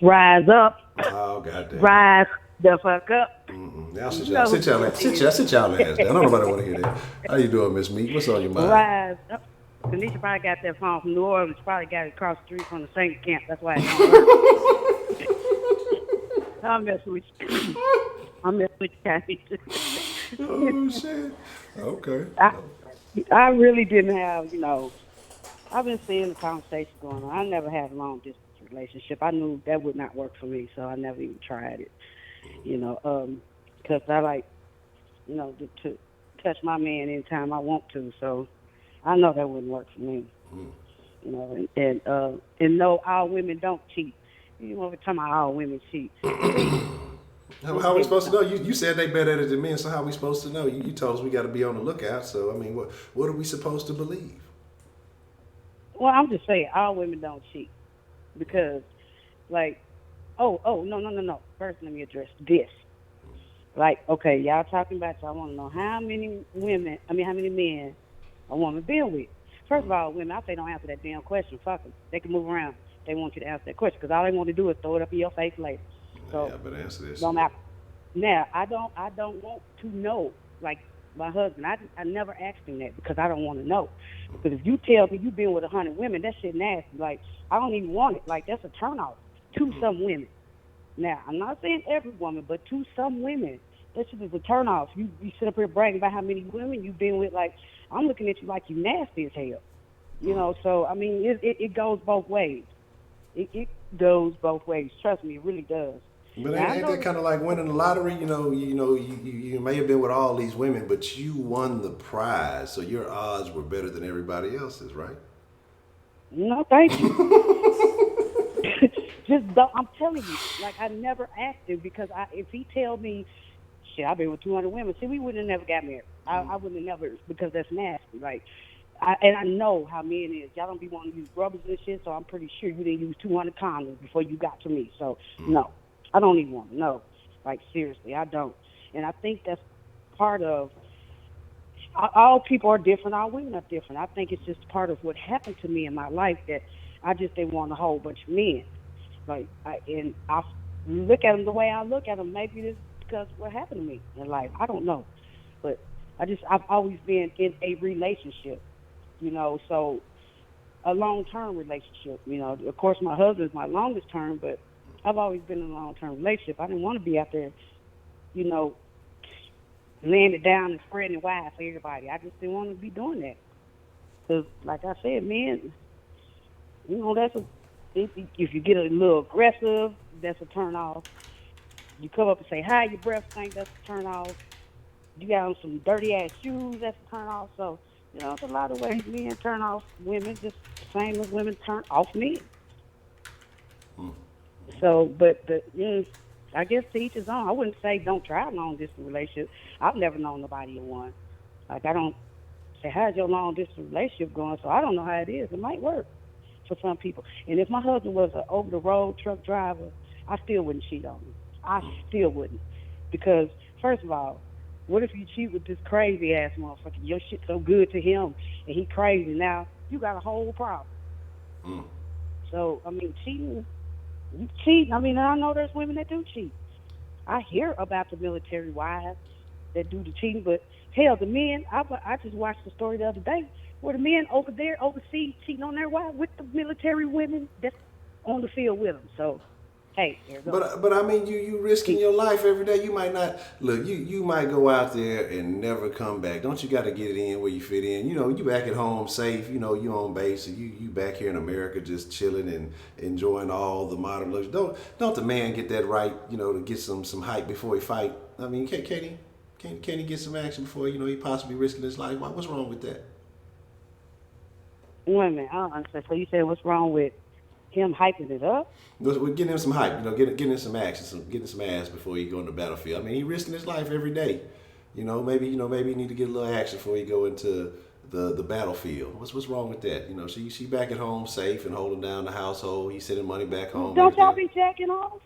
Rise up. Oh goddamn! Rise the fuck up. Now sit y'all ass down. I don't nobody want to hear that. How you doing, Miss Meek? What's on your mind? Rise up. Kanisha probably got that phone from New Orleans. Probably got it across the street from the Saint camp. That's why it don't work. I'm messing with you. Oh shit. Okay. I really didn't have, I've been seeing the conversation going on. I never had a long distance relationship. I knew that would not work for me, so I never even tried it. Because I like, to touch my man anytime I want to. So I know that wouldn't work for me. And no, all women don't cheat. We're talking about all women cheat. How are we supposed to know? You said they better at it than men, so how are we supposed to know? You told us we got to be on the lookout. So I mean, what are we supposed to believe? Well, I'm just saying all women don't cheat because, no. First, let me address this. Okay, y'all talking about y'all want to know how many men a woman been with. First of all, women, I say don't answer that damn question. Fuck them. They can move around. They want you to answer that question because all they want to do is throw it up in your face later. So, yeah, but answer this. Don't matter. Now, I don't want to know. Like my husband, I never asked him that because I don't want to know. Because if you tell me you've been with 100 women, that shit nasty. Like I don't even want it. Like that's a turnoff to some women. Now, I'm not saying every woman, but to some women, that shit is a turnoff. You sit up here bragging about how many women you've been with. Like I'm looking at you like you nasty as hell. So I mean, it goes both ways. It goes both ways. Trust me, it really does. But ain't that kind of like winning the lottery? You may have been with all these women, but you won the prize, so your odds were better than everybody else's, right? No, thank you. Just don't. I'm telling you, like I never asked him because if he tell me, shit, I've been with 200 women. See, we wouldn't have never got married. I wouldn't have never because that's nasty. Like, I know how men is. Y'all don't be wanting to use rubbers and shit, so I'm pretty sure you didn't use 200 condoms before you got to me. So no. I don't even want to know. Like, seriously, I don't. And I think that's part of, all people are different, all women are different. I think it's just part of what happened to me in my life that I just didn't want a whole bunch of men. Like, I look at them the way I look at them. Maybe it's because of what happened to me in life. I don't know. But I've always been in a relationship, so a long-term relationship. Of course, my husband's my longest term, but I've always been in a long-term relationship. I didn't want to be out there, laying it down and spreading it wide for everybody. I just didn't want to be doing that. Because, like I said, men, if you get a little aggressive, that's a turn off. You come up and say, hi, your breath stink, that's a turn off. You got on some dirty-ass shoes, that's a turn off. So, it's a lot of ways men turn off women, just the same as women turn off men. So, but I guess to each his own. I wouldn't say don't try a long distance relationship. I've never known nobody in one. Like I don't say how's your long distance relationship going. So I don't know how it is. It might work for some people. And if my husband was an over the road truck driver, I still wouldn't cheat on him. I still wouldn't, because first of all, what if you cheat with this crazy ass motherfucker? Your shit so good to him and he crazy. Now you got a whole problem. So I mean, cheating. You cheat. I mean, I know there's women that do cheat. I hear about the military wives that do the cheating, but hell, the men. I just watched the story the other day where the men over there overseas cheating on their wives with the military women that's on the field with them. So, hey, there you go. But I mean, you risking your life every day. You might not look. You might go out there and never come back. Don't you got to get it in where you fit in? You know, you back at home safe. You know, you on base. You back here in America just chilling and enjoying all the modern luxury. Don't the man get that right? You know, to get some hype before he fight. I mean, can he get some action before he possibly risking his life? What's wrong with that? Wait a minute, I don't understand. So you said what's wrong with him hyping it up? We're getting him some hype, getting him some action, getting some ass before he go on the battlefield. I mean, he risking his life every day. Maybe he need to get a little action before he go into the battlefield. What's wrong with that? She back at home safe and holding down the household. He's sending money back home. Don't y'all be jacking off?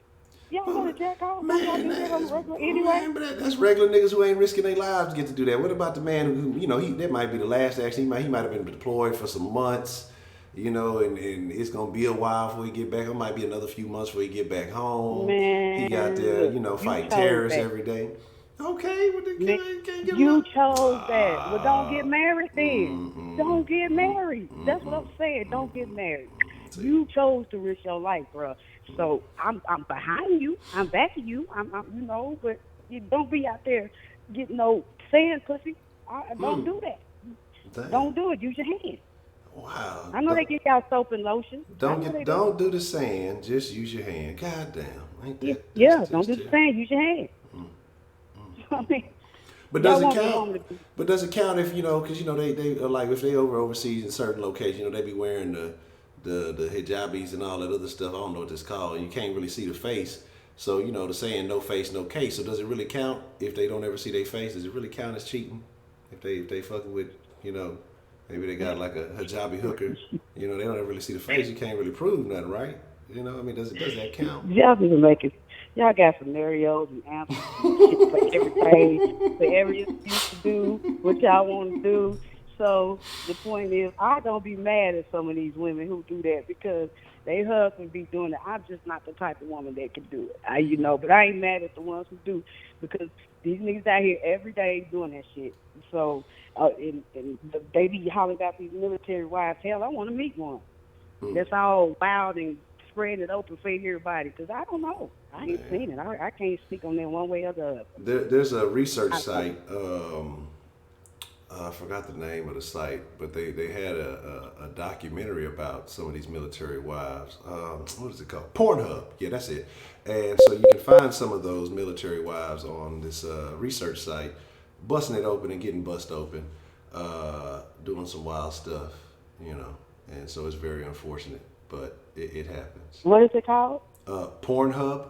Y'all want to jack off? Man, Y'all do that on the regular anyway? but that's regular niggas who ain't risking their lives to get to do that. What about the man who that might be the last action. He might have been deployed for some months. And it's gonna be a while before he get back. It might be another few months before he get back home. Man, he got there, fight terrorists every day. Okay, well, can't get you chose that. Well, don't get married then. Don't get married. That's what I'm saying. Don't get married. You chose to risk your life, bro. So I'm behind you. I'm backing you. I'm but you don't be out there getting no sand pussy. Don't do that. Damn. Don't do it. Use your hand. Wow. I know they get y'all soap and lotion. Don't do the sand. Just use your hand. God damn. Ain't that? Yeah, don't do the sand. Use your hand. I mean, but does it count? But does it count if because they like if they overseas in certain locations, they be wearing the hijabis and all that other stuff. I don't know what it's called. You can't really see the face. So the saying no face, no case. So does it really count if they don't ever see their face? Does it really count as cheating if they fucking with maybe they got like a hijabi hooker? They don't ever really see the face. You can't really prove nothing, right? Does that count? Y'all need to make it. Y'all got scenarios and answers and shit for everything, for every excuse to do what y'all want to do. So the point is, I don't be mad at some of these women who do that because they husbands be doing it. I'm just not the type of woman that can do it. But I ain't mad at the ones who do because these niggas out here every day doing that shit. So and they be hollering about these military wives. Hell, I want to meet one. That's all wild and spread it open for everybody because I don't know. I ain't seen it. I can't speak on that one way or the other. There's a research site. I forgot the name of the site, but they had a documentary about some of these military wives. What is it called? Pornhub. Yeah, that's it. And so you can find some of those military wives on this research site, busting it open and getting bust open, doing some wild stuff, And so it's very unfortunate, but it happens. What is it called? Pornhub.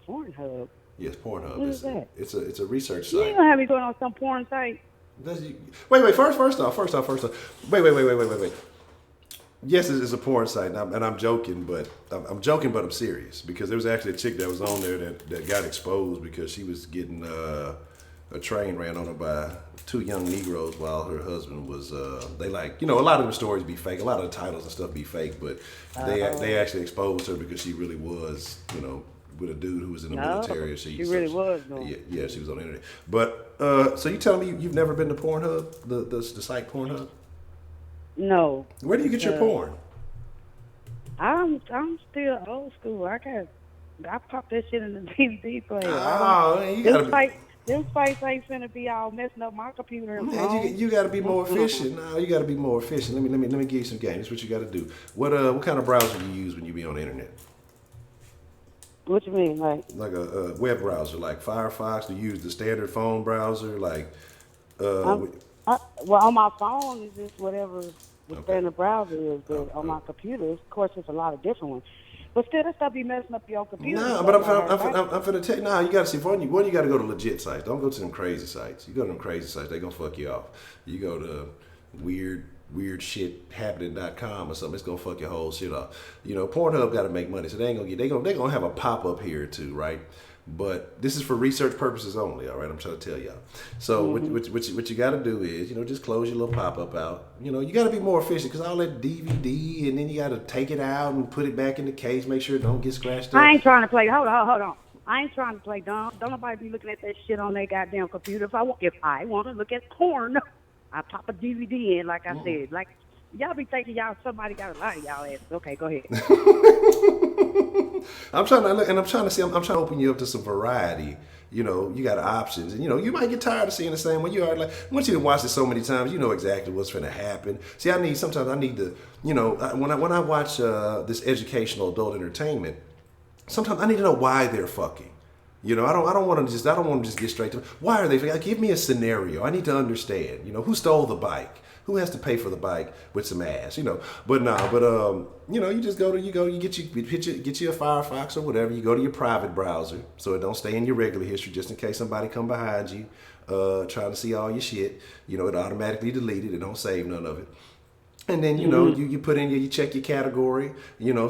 Pornhub. Yes, Pornhub. What is that? It's a research You site. ain't gonna have me going on some porn site. Wait. First off. Wait. Yes, it's a porn site, and I'm joking, but I'm serious because there was actually a chick that was on there that got exposed because she was getting a train ran on her by two young Negroes while her husband was. They a lot of the stories be fake, a lot of the titles and stuff be fake, but they actually exposed her because she really was, with a dude who was in the military. She really was, though. Yeah, she was on the internet. But so you telling me you've never been to Pornhub, the site Pornhub? No. Where do you get your porn? I'm still old school. I pop that shit in the DVD player. You gotta be. Them sites ain't finna be all messing up my computer. Man, you gotta be more efficient. No, you gotta be more efficient. Let me give you some game. That's what you gotta do. What kind of browser do you use when you be on the internet? What you mean, like a web browser, like Firefox? Do you use the standard phone browser, well, on my phone is just whatever the standard browser is, but on my computer, of course, there's a lot of different ones. But still, that stuff be messing up your computer. No, but I'm finna tell you. Nah, you gotta see. One, you gotta go to legit sites. Don't go to them crazy sites. You go to them crazy sites, they gonna fuck you off. You go to weird shit happening.com or something, it's gonna fuck your whole shit off. Pornhub gotta make money, so they gonna have a pop up here too, right? But this is for research purposes only, all right? I'm trying to tell y'all. So what you got to do is, just close your little pop-up out. You got to be more efficient because all that DVD, and then you got to take it out and put it back in the case, make sure it don't get scratched up. I ain't trying to play. Hold on. I ain't trying to play dumb. Don't nobody be looking at that shit on their goddamn computer. If I want to look at porn, I pop a DVD in, like I said. Like y'all be thinking somebody got a lie y'all ass. Okay, go ahead. I'm trying to open you up to some variety. You got options, and you might get tired of seeing the same one. You are like, once you've watched it so many times, you know exactly what's going to happen. See, sometimes I need to, when I watch this educational adult entertainment, sometimes I need to know why they're fucking. I don't want to just get straight to why are they fucking. Give me a scenario. I need to understand. Who stole the bike? Who has to pay for the bike with some ass? But you just get you a Firefox or whatever. You go to your private browser so it don't stay in your regular history just in case somebody come behind you trying to see all your shit. It automatically deleted. It don't save none of it. And then, you put in you check your category.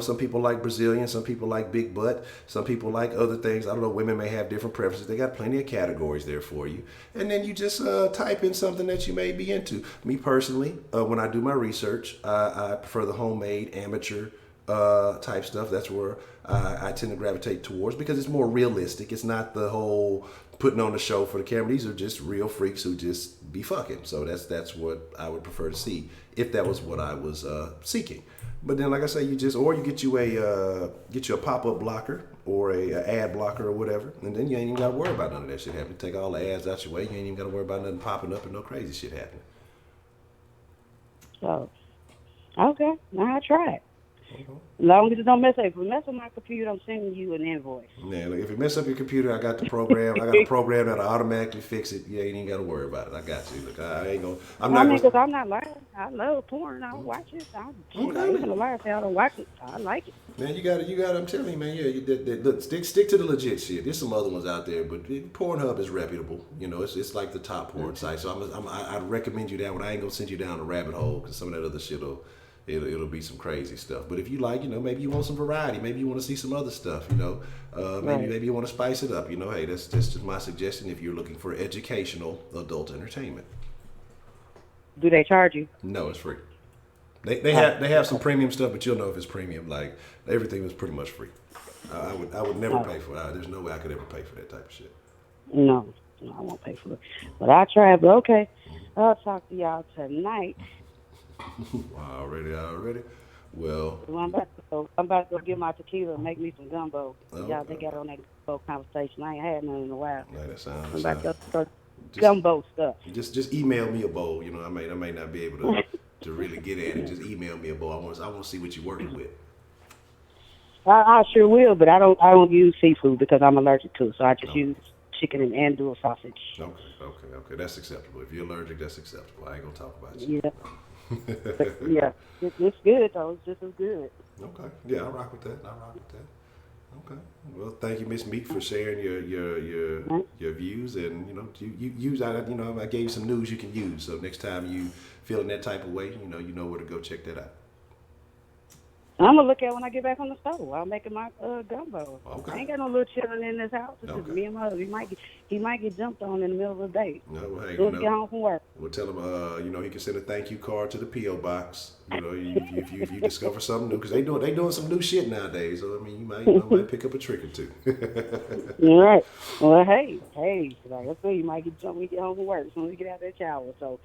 Some people like Brazilian, some people like big butt, some people like other things. I don't know, women may have different preferences. They got plenty of categories there for you. And then you just type in something that you may be into. Me personally, when I do my research, I prefer the homemade amateur type stuff. That's where I tend to gravitate towards because it's more realistic. It's not the whole putting on the show for the camera. These are just real freaks who just be fucking. So that's what I would prefer to see if that was what I was seeking. But then, like I say, you get you a pop-up blocker or a ad blocker or whatever, and then you ain't even got to worry about none of that shit happening. Take all the ads out your way. You ain't even got to worry about nothing popping up and no crazy shit happening. So, okay, now I try it. As long as it don't mess up. If it mess up my computer, I'm sending you an invoice. Yeah, like if it mess up your computer, I got the program. I got a program that'll automatically fix it. You ain't even got to worry about it. I got you. Look, I ain't gonna. I'm not lying. I love porn. I watch it. I'm okay. not gonna lie if I don't watch it. I like it. Man, you got it. I'm telling you, man. Yeah, look, stick to the legit shit. There's some other ones out there, but Pornhub is reputable. It's like the top porn site. So I'd recommend you that one. I ain't gonna send you down a rabbit hole because some of that other shit it'll be some crazy stuff. But if you like, maybe you want some variety. Maybe you want to see some other stuff. Maybe you want to spice it up. Hey, that's just my suggestion if you're looking for educational adult entertainment. Do they charge you? No, it's free. They have some premium stuff, but you'll know if it's premium. Like everything is pretty much free. I would never pay for it. There's no way I could ever pay for that type of shit. No, I won't pay for it. But I tried. But okay, I'll talk to y'all tonight. Already. Well, I'm about to go get my tequila and make me some gumbo. Oh, Y'all, they got on that gumbo conversation. I ain't had none in a while. Man, that sounds. I'm about to start gumbo stuff. Just email me a bowl. I may not be able to really get at it. Just email me a bowl. I want to see what you're working with. I sure will, but I don't use seafood because I'm allergic to it. So I just use chicken and andouille sausage. Okay. That's acceptable. If you're allergic, that's acceptable. I ain't gonna talk about you. Yeah. Yeah, it's good though. It's just as good. Okay. Yeah, I rock with that. Okay. Well, thank you, Miss Meek, for sharing your views, and you use I gave you some news you can use. So next time you feeling that type of way, you know where to go check that out. I'm gonna look at it when I get back on the stove. I'm making my gumbo. Okay. I ain't got no little children in this house. It's just me and my husband. He might get jumped on in the middle of the day. No, well, hey, Let's get home from work. We'll tell him, he can send a thank you card to the P.O. box. If you discover something new, because they doing some new shit nowadays. So you might pick up a trick or two. All right. Well, hey, like I said, you might get jumped when you get home from work as soon as you get out of that shower. So.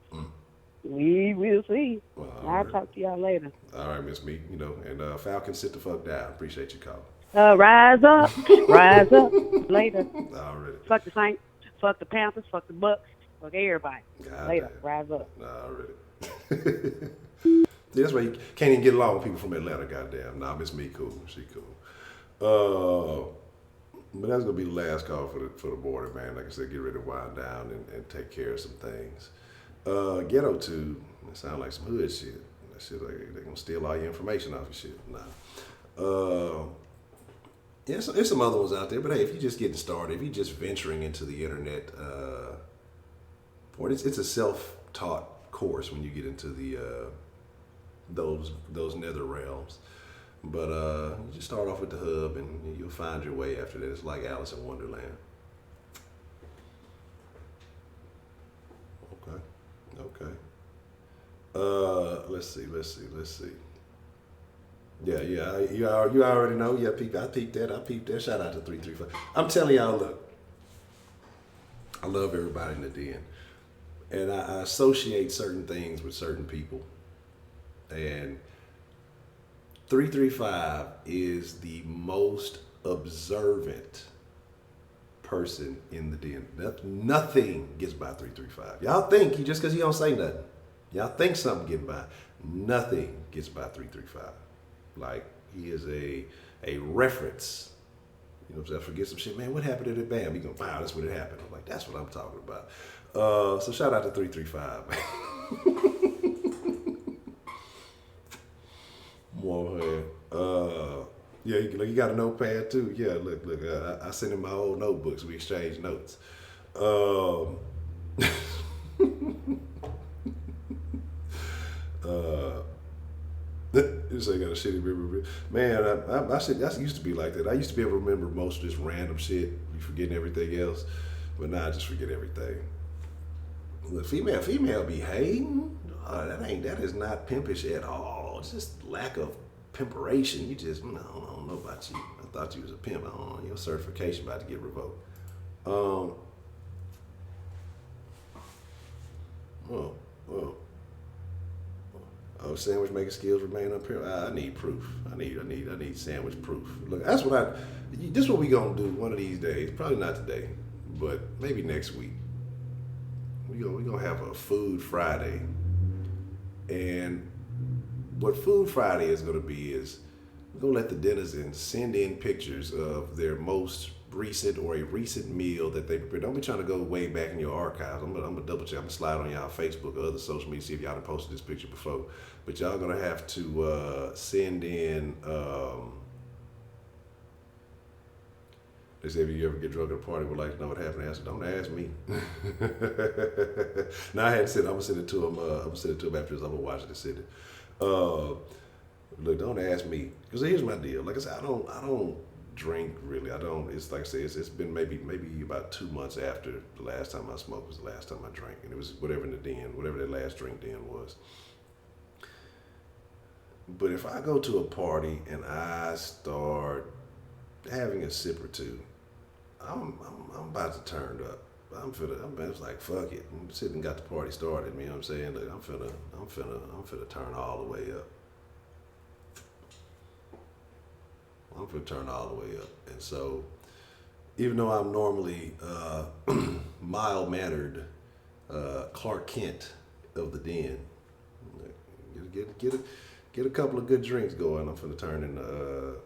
We will see. Well, I'll talk to y'all later. All right, Miss Meek. And Falcon, sit the fuck down. Appreciate your call. Rise up. Rise up. Later. All right. Fuck the Saints. Fuck the Panthers. Fuck the Bucks. Fuck everybody. God later. Damn. Rise up. All right. That's why you can't even get along with people from Atlanta. Goddamn. Nah, Miss Meek cool. She cool. But that's gonna be the last call for the border, man. Like I said, get ready to wind down and take care of some things. Ghetto Tube, it sound like some hood shit. That shit like they gonna steal all your information off your shit. Nah. There's some other ones out there, but hey, if you're just getting started, if you're just venturing into the internet, it's a self-taught course when you get into the those nether realms. But you just start off with the hub, and you'll find your way after that. It's like Alice in Wonderland. Okay, okay. Let's see. Yeah. You already know. Yeah, I peeped that. Shout out to 335. I'm telling y'all, look, I love everybody in the den, and I associate certain things with certain people, and 335 is the most observant person in the den. Nothing gets by 335. Y'all think he just because he don't say nothing. Y'all think something getting by. Nothing gets by 335. Like he is a reference. You know what I'm saying? I forget some shit, man. What happened to the bam? He go, wow, that's what it happened. I'm like, that's what I'm talking about. So shout out to 335. More head. Yeah, you got a notepad too. Yeah, look. I sent him my old notebooks. We exchange notes. This ain't got a shitty memory. Man, I used to be like that. I used to be able to remember most of this random shit. You forgetting everything else, but now I just forget everything. The female be hating. That is not pimpish at all. It's just lack of pimperation. You just, I don't know about you. I thought you was a pimp. I don't know. Your certification about to get revoked. Oh, sandwich making skills remain unpure. I need proof. I need sandwich proof. Look, this is what we gonna do one of these days. Probably not today, but maybe next week. We gonna have a Food Friday, and what Food Friday is gonna be is we're gonna let the denizens send in pictures of their most recent or a recent meal that they prepared. Don't be trying to go way back in your archives. I'm gonna double check. I'm gonna slide on y'all Facebook or other social media, see if y'all have posted this picture before. But y'all gonna have to send in. They say if you ever get drunk at a party, would like to know what happened. Answer, don't ask me. Now I hadn't said. I'm gonna send it to him. I'm gonna send it to him after this. I'm gonna watch it and send it. Look, don't ask me, because here's my deal. Like I said, I don't drink really. I don't. It's like I say, it's been maybe about 2 months after the last time I smoked was the last time I drank, and it was whatever in the den, whatever that last drink den was. But if I go to a party and I start having a sip or two, I'm about to turn up. It's like fuck it. I'm sitting and got the party started. You know what I'm saying? Look, I'm finna turn all the way up. I'm finna turn all the way up. And so, even though I'm normally mild-mannered Clark Kent of the den, get a couple of good drinks going. I'm finna turn into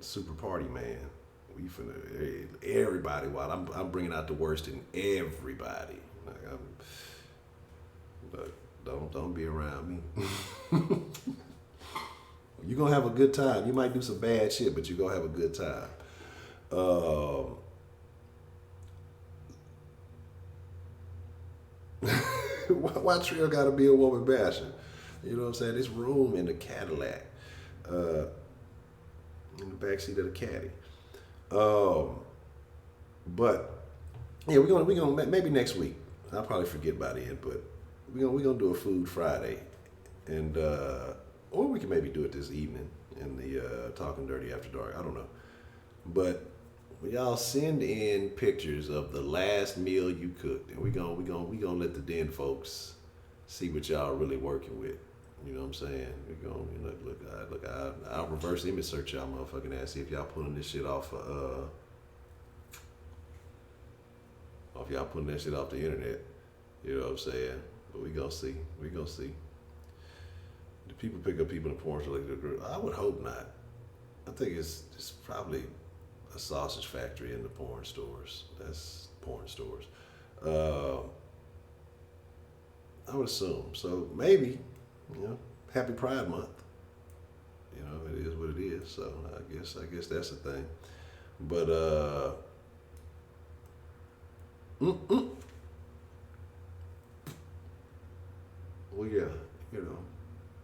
super party man. We finna everybody wild. I'm bringing out the worst in everybody. But don't be around me. You're gonna have a good time. You might do some bad shit, but you're gonna have a good time. Why Trill gotta be a woman basher? You know what I'm saying? This room in the Cadillac, in the backseat of the caddy. But yeah, we're gonna maybe next week. I'll probably forget by then, but we're gonna do a Food Friday, and or we can maybe do it this evening in the Talking Dirty After Dark. I don't know, but y'all send in pictures of the last meal you cooked, and we gonna let the den folks see what y'all really working with. You know what I'm saying? We're gonna look. I'll reverse image search y'all motherfucking ass, see if y'all pulling this shit off. If y'all putting that shit off the internet. You know what I'm saying? But we gonna see. Do people pick up people in porn stores? I would hope not. I think it's probably a sausage factory in the porn stores. That's porn stores. I would assume. So maybe, Happy Pride Month. It is what it is. So I guess that's the thing. But well, yeah,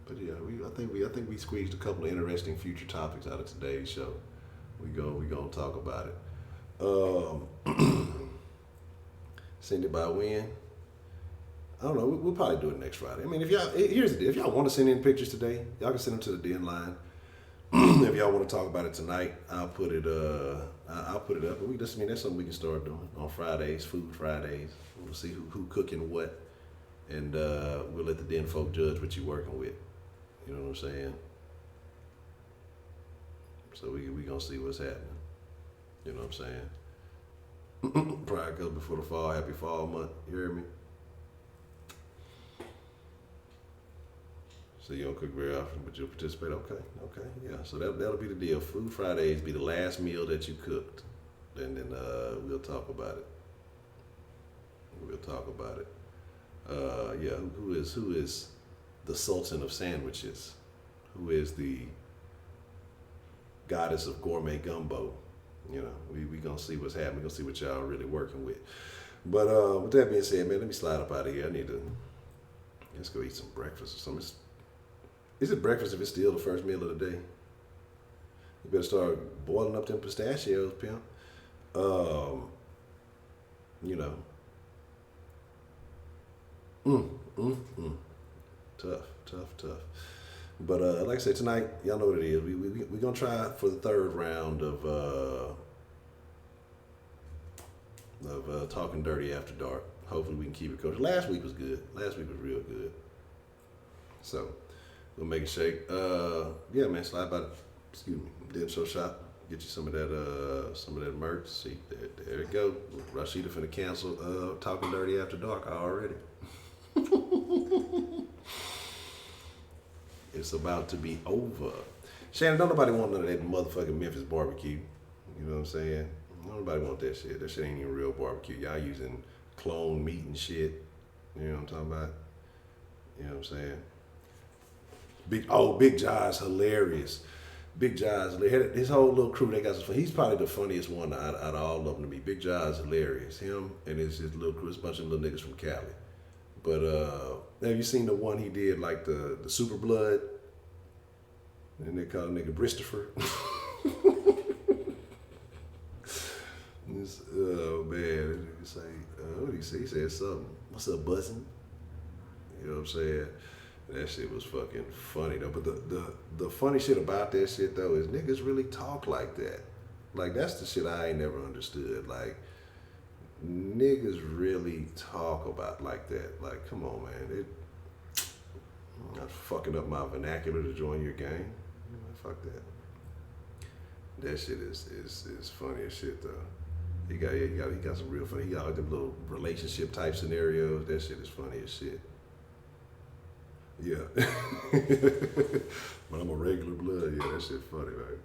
But yeah, I think we squeezed a couple of interesting future topics out of today's show. We gonna talk about it. Send it by when? I don't know. We'll probably do it next Friday. I mean, here's the deal. If y'all want to send in pictures today, y'all can send them to the Den line. If y'all want to talk about it tonight, I'll put it up. But that's something we can start doing on Fridays, Food Fridays. We'll see who cooking what, and we'll let the Den folk judge what you're working with. You know what I'm saying? So we gonna see what's happening. You know what I'm saying? Pride comes before the fall. Happy fall month. You hear me? So you don't cook very often, but you'll participate. Okay, yeah. So that'll be the deal. Food Fridays be the last meal that you cooked, and then we'll talk about it. Yeah. Who is the Sultan of sandwiches? Who is the goddess of gourmet gumbo? You know, we gonna see what's happening. We gonna see what y'all really working with. But with that being said, man, let me slide up out of here. Let's go eat some breakfast or something. Is it breakfast if it's still the first meal of the day? You better start boiling up them pistachios, pimp. You know. Tough. But like I said, tonight, y'all know what it is. We gonna try for the third round of Talking Dirty After Dark. Hopefully we can keep it going. Last week was good. Last week was real good. So we'll make it shake. Yeah, man, slide by. Excuse me, Den Show Shop. Get you some of that merch. See, there it go. Rashida finna cancel Talking Dirty After Dark already. It's about to be over. Shannon, don't nobody want none of that motherfucking Memphis barbecue. You know what I'm saying? Don't nobody want that shit. That shit ain't even real barbecue. Y'all using clone meat and shit. You know what I'm talking about? You know what I'm saying? Big Jai's hilarious. Big Jai's hilarious. His whole little crew, they got some fun. He's probably the funniest one out of all of them to me. Big Jai's hilarious. Him and his little crew, it's a bunch of little niggas from Cali. But have you seen the one he did, like the Super Blood? And they call a nigga Christopher. Oh man, he say, what did he say? He said something. What's up, bussin'? You know what I'm saying? That shit was fucking funny though. But the funny shit about that shit though is niggas really talk like that. Like that's the shit I ain't never understood. Like niggas really talk about like that. Like, come on, man. Not fucking up my vernacular to join your gang. Fuck that. That shit is funny as shit though. He got some real funny. He got like them little relationship type scenarios. That shit is funny as shit. Yeah. But I'm a regular blood. Yeah, that shit funny, right?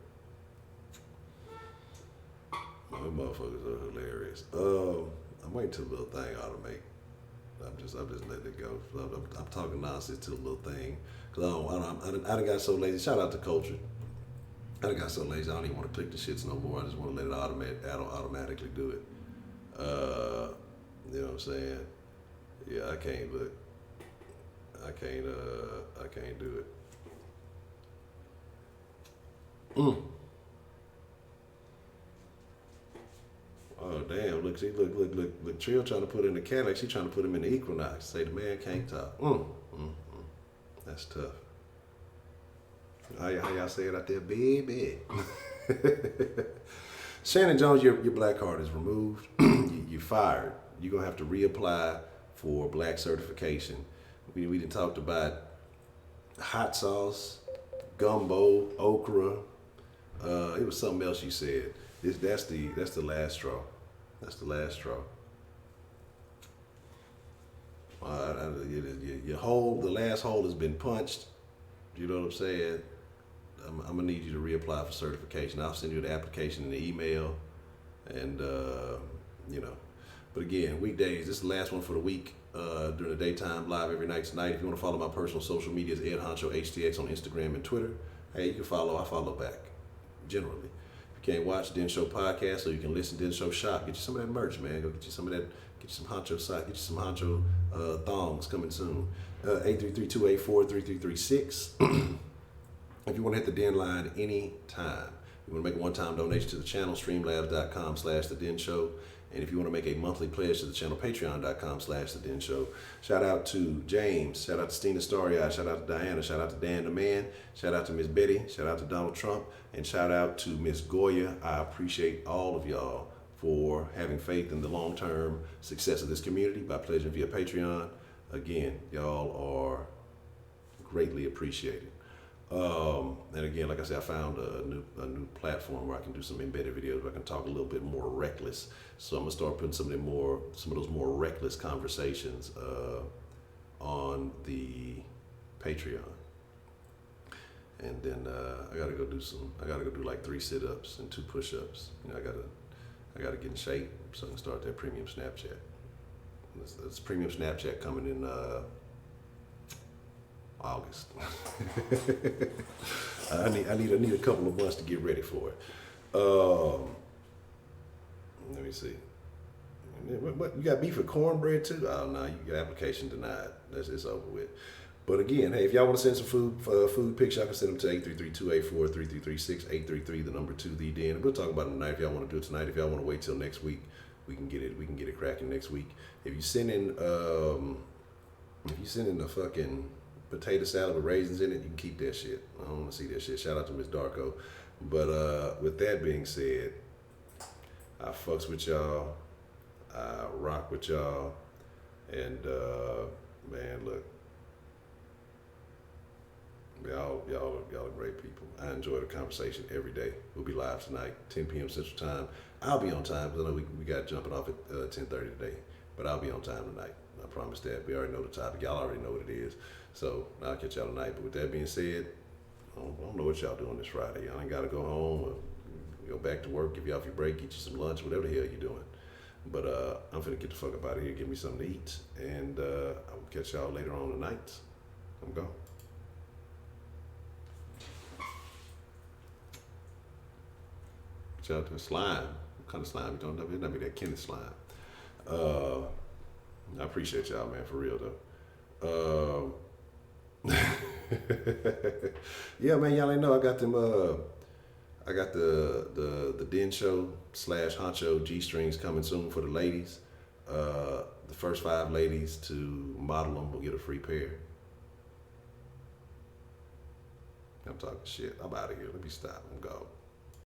My motherfuckers are hilarious. I'm waiting till the little thing automate. I'm just letting it go. I'm talking nonsense to the little thing. Cause I done got so lazy. Shout out to Culture. I done got so lazy. I don't even want to click the shits no more. I just want to let it automatically do it. You know what I'm saying? Yeah, I can't do it. Oh damn! Look, Trill trying to put in the Cadillac. She trying to put him in the Equinox. Say the man can't talk. That's tough. How y'all say it out there, baby? Shannon Jones, your black card is removed. You're fired. You're gonna have to reapply for black certification. We done talked about hot sauce, gumbo, okra. It was something else you said. That's the last straw. That's the last straw. The last hole has been punched. You know what I'm saying? I'm gonna need you to reapply for certification. I'll send you the application in the email, and you know. But again, weekdays. This is the last one for the week. During the daytime, live every night tonight. If you want to follow my personal social media, it's Ed Honcho HTX on Instagram and Twitter. Hey, you can follow. I follow back. Generally, if you can't watch Den Show podcast, or you can listen to Den Show Shop. Get you some of that merch, man. Go get you some of that Get you some Honcho socks. Get you some Honcho thongs coming soon. 833-284-3336. If you want to hit the Den line anytime, you want to make a one-time donation to the channel, streamlabs.com/The Den Show. And if you want to make a monthly pledge to the channel, patreon.com/The Den Show. Shout out to James. Shout out to Stina Starry-Eye. Shout out to Diana. Shout out to Dan the Man. Shout out to Miss Betty. Shout out to Donald Trump. And shout out to Miss Goya. I appreciate all of y'all for having faith in the long-term success of this community by pledging via Patreon. Again, y'all are greatly appreciated. And again, like I said, I found a new platform where I can do some embedded videos where I can talk a little bit more reckless. So I'm gonna start putting some of those more reckless conversations on the Patreon. And then I gotta go do like 3 sit-ups and 2 push-ups. You know, I gotta get in shape so I can start that premium Snapchat. This premium Snapchat coming in August. I need a couple of months to get ready for it. Let me see. What you got beef with cornbread too? Oh no, your application denied. It's over with. But again, hey, if y'all want to send some food pics, y'all can send them to 833-284-3336, 833 the number 2 the Den. We'll talk about it tonight if y'all want to do it tonight. If y'all want to wait till next week, we can get it cracking next week. If you send in the fucking potato salad with raisins in it, you can keep that shit. I don't want to see that shit. Shout out to Miss Darko. But with that being said, I fucks with y'all. I rock with y'all. And man, look, y'all are great people. I enjoy the conversation every day. We'll be live tonight, 10 p.m. Central Time. I'll be on time because I know we got jumping off at 10:30 today. But I'll be on time tonight. I promise that. We already know the topic. Y'all already know what it is. So I'll catch y'all tonight. But with that being said, I don't know what y'all doing this Friday. Y'all ain't got to go home or go back to work, give you off your break, get you some lunch, whatever the hell you're doing. But I'm finna get the fuck up out of here, give me something to eat. And I will catch y'all later on tonight. I'm gone. Shout out to the slime. What kind of slime you don't know? It not be that Kenneth slime. I appreciate y'all, man, for real though. Yeah, man, y'all ain't know I got them. I got the Den Show / Honcho G-strings coming soon for the ladies. The first 5 ladies to model them will get a free pair. I'm talking shit. I'm out of here. Let me stop.